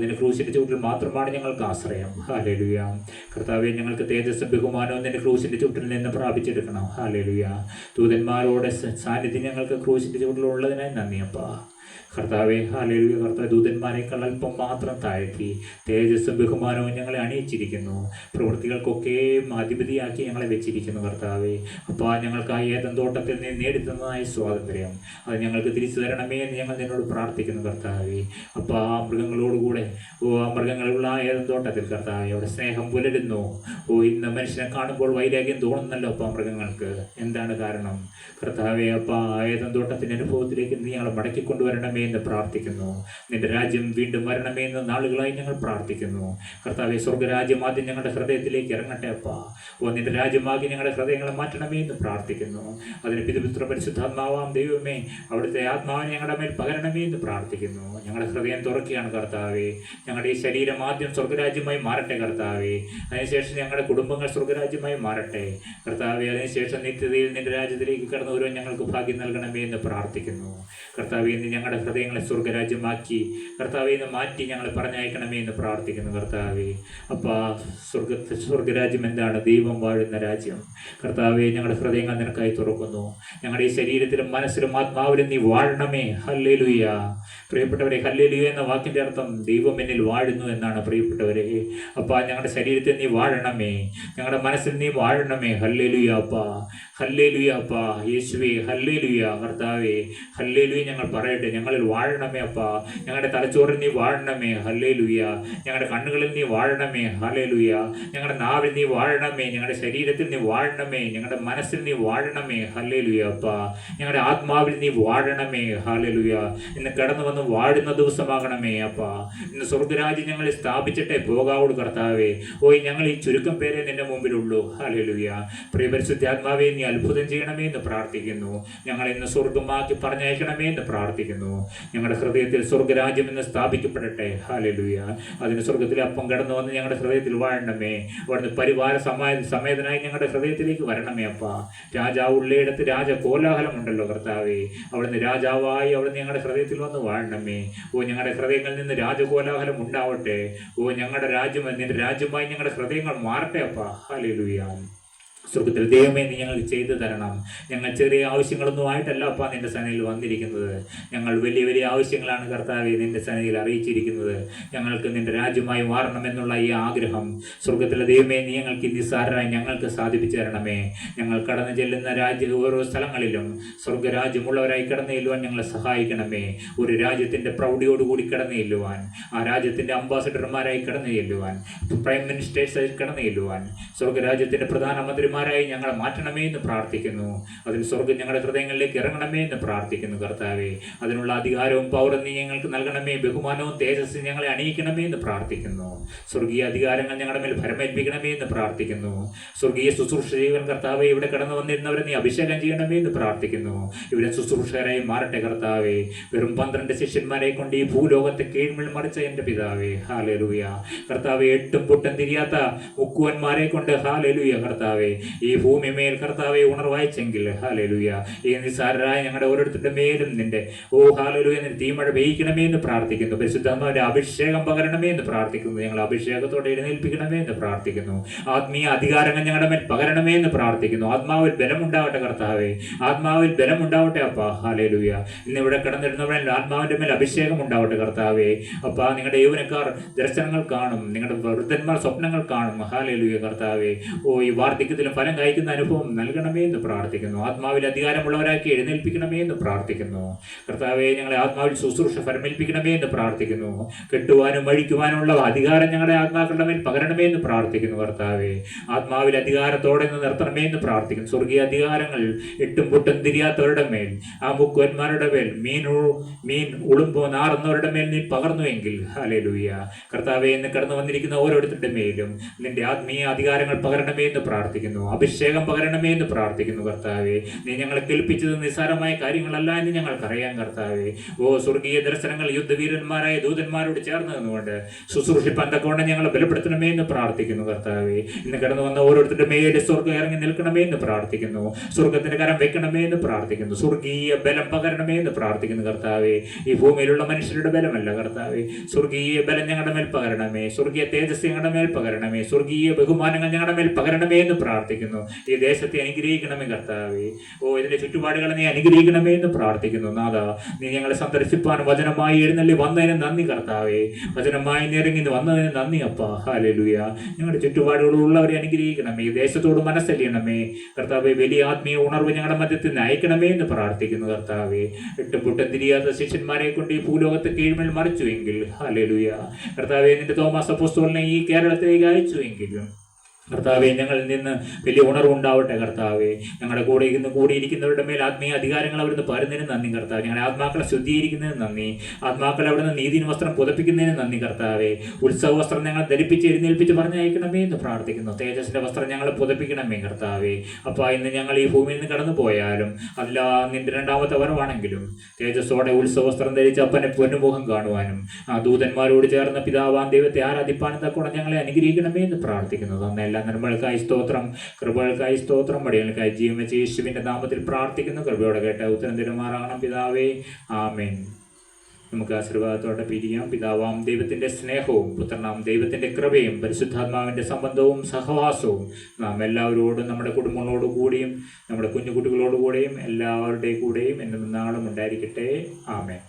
നിന്റെ ക്രൂശിൻ്റെ ചുവട്ടിൽ മാത്രമാണ് ഞങ്ങൾക്ക് ആശ്രയം. ഹല്ലേലൂയ കർത്താവെ, ഞങ്ങൾക്ക് തേജസ്സും ബഹുമാനവും നിന്റെ ക്രൂശിൻ്റെ ചുവട്ടിൽ നിന്ന് പ്രാപിച്ചെടുക്കണം. ഹല്ലേലൂയ. ദൂതന്മാരോടെ സാന്നിധ്യം ഞങ്ങൾക്ക് ക്രൂശിൻ്റെ ചുവട്ടിലുള്ളതിനായി നന്ദിയപ്പാ കർത്താവെ. ഹല്ലേലൂയ. കർത്താവ് ദൂതന്മാരെക്കാൾ അല്പം മാത്രം താഴ്ത്തി തേജസ്സും ബഹുമാനവും ഞങ്ങളെ അണിയിച്ചിരിക്കുന്നു. പ്രവൃത്തികൾക്കൊക്കെ അധിപതിയാക്കി ഞങ്ങളെ വെച്ചിരിക്കുന്നു കർത്താവെ. അപ്പോൾ ഞങ്ങൾക്ക് ആ ഏദൻ തോട്ടത്തിൽ നിന്ന് നേടിത്തന്നതായ സ്വാതന്ത്ര്യം അത് ഞങ്ങൾക്ക് തിരിച്ചു തരണമേ എന്ന് ഞങ്ങൾ നിന്നോട് പ്രാർത്ഥിക്കുന്നു കർത്താവെ. അപ്പോൾ ആ മൃഗങ്ങളോടുകൂടെ ആ മൃഗങ്ങളുള്ള ആ ഏദൻ തോട്ടത്തിൽ കർത്താവെ, അവിടെ സ്നേഹം പുലരുന്നു. ഇന്ന് മനുഷ്യനെ കാണുമ്പോൾ വൈരാഗ്യം തോന്നുന്നല്ലോ അപ്പോൾ ആ മൃഗങ്ങൾക്ക്. എന്താണ് കാരണം കർത്താവെ? അപ്പോൾ ആ ഏദൻ തോട്ടത്തിൻ്റെ അനുഭവത്തിലേക്ക് നീ ഞങ്ങളെ മടക്കിക്കൊണ്ടുവരണമേ എന്ന് പ്രാർത്ഥിക്കുന്നു. നിന്റെ രാജ്യം വീണ്ടും വരണമേ എന്ന് നാളുകളായി ഞങ്ങൾ പ്രാർത്ഥിക്കുന്നു കർത്താവെ. സ്വർഗരാജ്യം ആദ്യം ഞങ്ങളുടെ ഹൃദയത്തിലേക്ക് ഇറങ്ങട്ടെ അപ്പാ. നിന്റെ രാജ്യമാകി ഞങ്ങളുടെ ഹൃദയങ്ങളെ മാറ്റണമേ എന്ന് പ്രാർത്ഥിക്കുന്നു. അതിന് പിതൃപുത്ര പരിശുദ്ധാത്മാവാം ദൈവമേ, അവിടുത്തെ ആത്മാവിനെ ഞങ്ങളുടെ മേൽ പകരണമേ എന്ന് പ്രാർത്ഥിക്കുന്നു. ഞങ്ങളുടെ ഹൃദയം തുറക്കുകയാണ് കർത്താവെ. ഞങ്ങളുടെ ഈ ശരീരം ആദ്യം സ്വർഗരാജ്യമായി മാറട്ടെ കർത്താവെ. അതിനുശേഷം ഞങ്ങളുടെ കുടുംബങ്ങൾ സ്വർഗരാജ്യമായി മാറട്ടെ കർത്താവെ. അതിനുശേഷം നിത്യതയിൽ നിന്റെ രാജ്യത്തിലേക്ക് കടന്നു വരുവാൻ ഞങ്ങൾക്ക് ഭാഗ്യം നൽകണമേ എന്ന് പ്രാർത്ഥിക്കുന്നു കർത്താവെ. ഇന്ന് ഞങ്ങളുടെ ഹൃദയങ്ങളെ സ്വർഗരാജ്യമാക്കി കർത്താവെ ഇന്ന് മാറ്റി ഞങ്ങളെ പറഞ്ഞയക്കണമേ എന്ന് പ്രാർത്ഥിക്കുന്നു കർത്താവെ. അപ്പോൾ സ്വർഗരാജ്യം എന്താണ്? ദൈവം വാഴുന്ന രാജ്യം കർത്താവെ. ഞങ്ങളുടെ ഹൃദയങ്ങൾ നിനക്കായി തുറക്കുന്നു. ഞങ്ങളുടെ ഈ ശരീരത്തിലും മനസ്സിലും ആത്മാവിലും നീ വാഴണമേ. ഹല്ലേലൂയ. പ്രിയപ്പെട്ടവരെ, ഹല്ലേലൂയ എന്ന വാക്കിൻ്റെ അർത്ഥം ദൈവം എന്നിൽ വാഴുന്നു എന്നാണ് പ്രിയപ്പെട്ടവരെ. അപ്പോൾ ഞങ്ങളുടെ ശരീരത്തിൽ നീ വാഴണമേ, ഞങ്ങളുടെ മനസ്സിൽ നീ വാഴണമേ. ഹല്ലേലൂയ അപ്പാ, ഹല്ലേലൂയ അപ്പാ. യേശുവേ ഹല്ലേലൂയ. കർത്താവേ ഹല്ലേലൂയ ഞങ്ങൾ പറയട്ടെ. ഞങ്ങളിൽ വാഴണമേ അപ്പാ. ഞങ്ങളുടെ തലച്ചോറിൽ നീ വാഴണമേ. ഹല്ലേലൂയ. ഞങ്ങളുടെ കണ്ണുകളിൽ നീ വാഴണമേ. ഹല്ലേലൂയ. ഞങ്ങളുടെ നാവിൽ നീ വാഴണമേ. ഞങ്ങളുടെ ശരീരത്തിൽ നീ വാഴണമേ. ഞങ്ങളുടെ മനസ്സിൽ നീ വാഴണമേ. ഹല്ലേലൂയ അപ്പാ. ഞങ്ങളുടെ ആത്മാവിൽ നീ വാഴണമേ. ഹല്ലേലൂയ. ഇന്ന് കടന്നു വന്ന് വാഴുന്ന ദിവസമാകണമേ അപ്പാ. ഇന്ന് സ്വർഗരാജ്യം ഞങ്ങളെ സ്ഥാപിച്ചിട്ടേ പോകാവൂ കർത്താവേ. ഞങ്ങൾ ഈ ചുരുക്കം പേരെ നിന്റെ മുമ്പിലുള്ളൂ. ഹല്ലേലൂയ. പ്രിയ പരിശുദ്ധാത്മാവേ, നീ അത്ഭുതം ചെയ്യണമേ എന്ന് പ്രാർത്ഥിക്കുന്നു. ഞങ്ങളെ ഇന്ന് സ്വർഗമാക്കി പറഞ്ഞയക്കണമേ എന്ന് പ്രാർത്ഥിക്കുന്നു. ഞങ്ങളുടെ ഹൃദയത്തിൽ സ്വർഗരാജ്യം ഇന്ന് സ്ഥാപിക്കപ്പെടട്ടെ. ഹല്ലേലൂയ. അതിന് സ്വർഗത്തിലെ അപ്പം കടന്നു വന്ന് ഞങ്ങളുടെ ഹൃദയത്തിൽ വാഴണമേ. അവിടുന്ന് പരിവാര സമേതനായി ഞങ്ങളുടെ ഹൃദയത്തിലേക്ക് വരണമേ അപ്പാ. രാജാവ് ഉള്ളയിടത്ത് രാജ കോലാഹലം ഉണ്ടല്ലോ കർത്താവേ. അവിടുന്ന് രാജാവായി അവിടുന്ന് ഞങ്ങളുടെ ഹൃദയത്തിൽ വന്ന് വാഴണമേ. ഞങ്ങളുടെ ഹൃദയങ്ങളിൽ നിന്ന് രാജകോലാഹലം ഉണ്ടാവട്ടെ. ഞങ്ങളുടെ രാജ്യം നിന്റെ രാജ്യമായി ഞങ്ങളുടെ ഹൃദയങ്ങൾ മാറട്ടെ അപ്പാ. ഹല്ലേലൂയ. സ്വർഗത്തിൽ ദൈവമേ, നീ ഞങ്ങൾക്ക് ചെയ്തു തരണം. ഞങ്ങൾ ചെറിയ ആവശ്യങ്ങളൊന്നും ആയിട്ടല്ല അപ്പാ നിന്റെ സന്നിധിയിൽ വന്നിരിക്കുന്നത്. ഞങ്ങൾ വലിയ വലിയ ആവശ്യങ്ങളാണ് കർത്താവെ നിന്റെ സന്നിധിയിൽ അറിയിച്ചിരിക്കുന്നത്. ഞങ്ങൾക്ക് നിന്റെ രാജ്യമായി മാറണമെന്നുള്ള ഈ ആഗ്രഹം സ്വർഗത്തിലെ ദൈവമേ, നീ ഞങ്ങൾക്ക് നിസ്സാരമായി ഞങ്ങൾക്ക് സാധിപ്പിച്ചു തരണമേ. ഞങ്ങൾ കടന്നു ചെല്ലുന്ന ഓരോ സ്ഥലങ്ങളിലും സ്വർഗരാജ്യമുള്ളവരായി കടന്നു ചെല്ലുവാൻ ഞങ്ങളെ സഹായിക്കണമേ. ഒരു രാജ്യത്തിൻ്റെ പ്രൗഢിയോടുകൂടി കടന്നു ചെല്ലുവാൻ, ആ രാജ്യത്തിൻ്റെ അംബാസഡർമാരായി കടന്നു ചെല്ലുവാൻ, പ്രൈം മിനിസ്റ്റേഴ്സായി കടന്നു ചെല്ലുവാൻ, സ്വർഗരാജ്യത്തിൻ്റെ പ്രധാനമന്ത്രിമാരായി ഞങ്ങളെ മാറ്റണമേ എന്ന് പ്രാർത്ഥിക്കുന്നു. അതിൽ സ്വർഗം ഞങ്ങളുടെ ഹൃദയങ്ങളിലേക്ക് ഇറങ്ങണമേ എന്ന് പ്രാർത്ഥിക്കുന്നു കർത്താവെ. അതിനുള്ള അധികാരവും പൗരം നീ ഞങ്ങൾക്ക് നൽകണമേ. ബഹുമാനവും തേജസ്സും ഞങ്ങളെ അണിയിക്കണമേ എന്ന് പ്രാർത്ഥിക്കുന്നു. സ്വർഗീയ അധികാരങ്ങൾ ഞങ്ങളുടെ മേൽ ഭരമേൽപ്പിക്കണമേ എന്ന് പ്രാർത്ഥിക്കുന്നു. സ്വർഗീയ ശുശ്രൂഷ ചെയ്യുവാൻ കർത്താവെ ഇവിടെ കടന്നു വന്നിരുന്നവരെ നീ അഭിഷേകം ചെയ്യണമേ എന്ന് പ്രാർത്ഥിക്കുന്നു. ഇവരെ ശുശ്രൂഷകരായി മാറട്ടെ കർത്താവെ. വെറും 12 ശിഷ്യന്മാരെ കൊണ്ട് ഈ ഭൂലോകത്തെ കീഴ്മിൽ മറിച്ച എൻ്റെ പിതാവേ, ഹല്ലേലൂയ. കർത്താവെ, എട്ടും പൊട്ടും തിരിയാത്ത മുക്കുവന്മാരെ കൊണ്ട്, ഹല്ലേലൂയ കർത്താവെ, ഈ ഭൂമിമേൽ കർത്താവെ ഉണർവായിച്ചെങ്കിൽ ഹല്ലേലൂയ ഈ നിസ്സാരരായ ഞങ്ങളുടെ ഓരോരുത്തരുടെ മേലും നിന്റെ ഹല്ലേലൂയ നിന്റെ തീമഴ പെയ്യിക്കണമേ എന്ന് പ്രാർത്ഥിക്കുന്നു. പരിശുദ്ധാത്മാവിന്റെ അഭിഷേകം പകരണമേ എന്ന് പ്രാർത്ഥിക്കുന്നു. ഞങ്ങൾ അഭിഷേകത്തോടെ എഴുന്നേൽപ്പിക്കണമേ എന്ന് പ്രാർത്ഥിക്കുന്നു. ആത്മീയ അധികാരങ്ങൾ ഞങ്ങളുടെ മേൽ പകരണമേ എന്ന് പ്രാർത്ഥിക്കുന്നു. ആത്മാവിൽ ബലമുണ്ടാവട്ടെ കർത്താവേ, ആത്മാവിൽ ബലമുണ്ടാവട്ടെ അപ്പാ. ഹല്ലേലൂയ ഇന്നിവിടെ കിടന്നിരുന്നവരിൽ ആത്മാവിന്റെ മേൽ അഭിഷേകം ഉണ്ടാവട്ടെ കർത്താവേ. അപ്പാ നിങ്ങളുടെ യൗവനക്കാർ ദർശനങ്ങൾ കാണും, നിങ്ങളുടെ വൃദ്ധന്മാർ സ്വപ്നങ്ങൾ കാണും. ഹല്ലേലൂയ കർത്താവേ, ഈ വാർദ്ധക്യത്തിലും ഫലം കായ്ക്കുന്ന അനുഭവം നൽകണമേ എന്ന് പ്രാർത്ഥിക്കുന്നു. ആത്മാവിൽ അധികാരമുള്ളവരാക്കി എഴുന്നേൽപ്പിക്കണമേ എന്ന് പ്രാർത്ഥിക്കുന്നു കർത്താവേ. ഞങ്ങളെ ആത്മാവിൽ ശുശ്രൂഷ ഫലമേൽപ്പിക്കണമേ എന്ന് പ്രാർത്ഥിക്കുന്നു. കെട്ടുവാനും അഴിക്കുവാനുമുള്ള അധികാരം ഞങ്ങളുടെ ആത്മാക്കളുടെ മേൽ പകരണമേ എന്ന് പ്രാർത്ഥിക്കുന്നു കർത്താവേ. ആത്മാവിൽ അധികാരത്തോടെ നിന്ന് നിർത്തണമേ എന്ന് പ്രാർത്ഥിക്കുന്നു. സ്വർഗീയ അധികാരങ്ങൾ എട്ടും പൊട്ടും തിരിയാത്തവരുടെ മേൽ, ആ മുക്കുവന്മാരുടെ മേൽ, മീൻ ഉളുമ്പോ നാറുന്നവരുടെ മേൽ നീ പകർന്നുവെങ്കിൽ ഹല്ലേലൂയ കർത്താവേ, ഇന്ന് കടന്നു വന്നിരിക്കുന്ന ഓരോരുത്തരുടെ മേലും നിന്റെ ആത്മീയ അധികാരങ്ങൾ പകരണമേ എന്ന് പ്രാർത്ഥിക്കുന്നു. അഭിഷേകം പകരണമേ എന്ന് പ്രാർത്ഥിക്കുന്നു കർത്താവേ. നീ ഞങ്ങളെ കേൾപ്പിച്ചത് നിസ്സാരമായ കാര്യങ്ങളല്ല എന്ന് ഞങ്ങൾക്കറിയാം കർത്താവേ. സ്വർഗീയ ദർശനങ്ങൾ യുദ്ധവീരന്മാരായ ദൂതന്മാരോട് ചേർന്ന് നിന്നുകൊണ്ട് ശുശ്രൂഷിപ്പാൻ തക്കവണ്ണം ഞങ്ങളെ ബലപ്പെടുത്തണമേ എന്ന് പ്രാർത്ഥിക്കുന്നു കർത്താവേ. ഇന്ന് കടന്നു വന്ന ഓരോരുത്തരുടെ മേലെ സ്വർഗ്ഗം ഇറങ്ങി നിൽക്കണമേ എന്ന് പ്രാർത്ഥിക്കുന്നു. സ്വർഗത്തിന്റെ കരം വെക്കണമേ എന്ന് പ്രാർത്ഥിക്കുന്നു. സ്വർഗീയ ബലം പകരണമേ എന്ന് പ്രാർത്ഥിക്കുന്നു കർത്താവേ. ഈ ഭൂമിയിലുള്ള മനുഷ്യരുടെ ബലമല്ല കർത്താവേ, സ്വർഗീയ ബലം ഞങ്ങളുടെ മേൽ പകരണമേ. സ്വർഗീയ തേജസ് ഞങ്ങളുടെ മേൽ പകരണമേ. സ്വർഗീയ ബഹുമാനങ്ങൾ ഞങ്ങളുടെ മേൽ പകരണമേ എന്ന് പ്രാർത്ഥിക്കുന്നു. ഈ ദേശത്തെ അനുഗ്രഹിക്കണമേ കർത്താവേ. ഇതിന്റെ ചുറ്റുപാടുകളെ നീ അനുഗ്രഹിക്കണമേ എന്ന് പ്രാർത്ഥിക്കുന്നു. നാഥ, നീ ഞങ്ങളെ സന്ദർശിപ്പാൻ വചനമായി എഴുന്നള്ളി വന്നതിന് നന്ദി കർത്താവേ. വചനമായി നിറങ്ങി വന്നതിന് നന്ദി അപ്പാ. ഹല്ലേലൂയ ഞങ്ങളുടെ ചുറ്റുപാടുകളുള്ളവരെ അനുഗ്രഹിക്കണമേ. ഈ ദേശത്തോട് മനസ്സലിയണമേ കർത്താവേ. വലിയ ആത്മീയ ഉണർവ് ഞങ്ങളുടെ മധ്യത്തിൽ നിന്ന് അയക്കണമേ എന്ന് പ്രാർത്ഥിക്കുന്നു കർത്താവേ. എട്ടും പൊട്ടും തിരിയാത്ത ശിഷ്യന്മാരെ കൊണ്ട് ഈ ഭൂലോകത്തെ കീഴ്മേൽ മറിച്ചുവെങ്കിൽ ഹല്ലേലൂയ കർത്താവേ, നിന്റെ തോമസ് അപ്പോസ്തലനെ ഈ കേരളത്തിലേക്ക് അയച്ചുവെങ്കിലും കർത്താവെ, ഞങ്ങളിൽ നിന്ന് വലിയ ഉണർവുണ്ടാവട്ടെ കർത്താവെ. ഞങ്ങളുടെ കൂടെ ഇന്ന് കൂടിയിരിക്കുന്നവരുടെ മേൽ ആത്മീയ അധികാരങ്ങൾ അവിടുന്ന് പകരുന്നതിന് നന്ദി കർത്താവെ. ഞങ്ങളുടെ ആത്മാക്കളെ ശുദ്ധീകരിക്കുന്നതിന് നന്ദി. ആത്മാക്കളെ അവിടുന്ന് നീതിന് വസ്ത്രം പുതപ്പിക്കുന്നതിന് നന്ദി കർത്താവെ. ഉത്സവ വസ്ത്രം ഞങ്ങൾ ധരിപ്പിച്ച് എഴുന്നേൽപ്പിച്ച് പറഞ്ഞയക്കണമേ എന്ന് പ്രാർത്ഥിക്കുന്നു. തേജസ്സിന്റെ വസ്ത്രം ഞങ്ങളെ പുതപ്പിക്കണമേ കർത്താവെ. അപ്പോൾ ഇന്ന് ഞങ്ങൾ ഈ ഭൂമിയിൽ നിന്ന് കടന്നു പോയാലും അതിൽ നിന്റെ രണ്ടാമത്തെ വരവാണെങ്കിലും തേജസ്സോടെ ഉത്സവ വസ്ത്രം ധരിച്ച് അപ്പനെ പൊന്നുമുഖം കാണുവാനും ആ ദൂതന്മാരോട് ചേർന്ന് പിതാവാൻ ദൈവത്തെ ആരാധിപ്പാനും തക്കോടെ ഞങ്ങളെ അനുഗ്രഹിക്കണമേ എന്ന് പ്രാർത്ഥിക്കുന്നു. തന്നെല്ലാം നന്മകൾക്കായി സ്തോത്രം, കൃപകൾക്കായി സ്തോത്രം, വടികൾക്കായി ജീവൻ വെച്ച് യേശുവിന്റെ നാമത്തിൽ പ്രാർത്ഥിക്കുന്നു. കൃപയോടെ കേട്ട ഉത്തരം തരുമാറാകണം പിതാവേ. ആമേൻ. നമുക്ക് ആശീർവാദത്തോടെ പിരിയാം. പിതാവാം ദൈവത്തിന്റെ സ്നേഹവും പുത്രനാം ദൈവത്തിന്റെ കൃപയും പരിശുദ്ധാത്മാവിന്റെ സംബന്ധവും സഹവാസവും നാം എല്ലാവരോടും നമ്മുടെ കുടുംബങ്ങളോടുകൂടിയും നമ്മുടെ കുഞ്ഞുകുട്ടികളോടുകൂടിയും എല്ലാവരുടെയും കൂടെയും എന്നും നാളും ഉണ്ടായിരിക്കട്ടെ. ആമേൻ.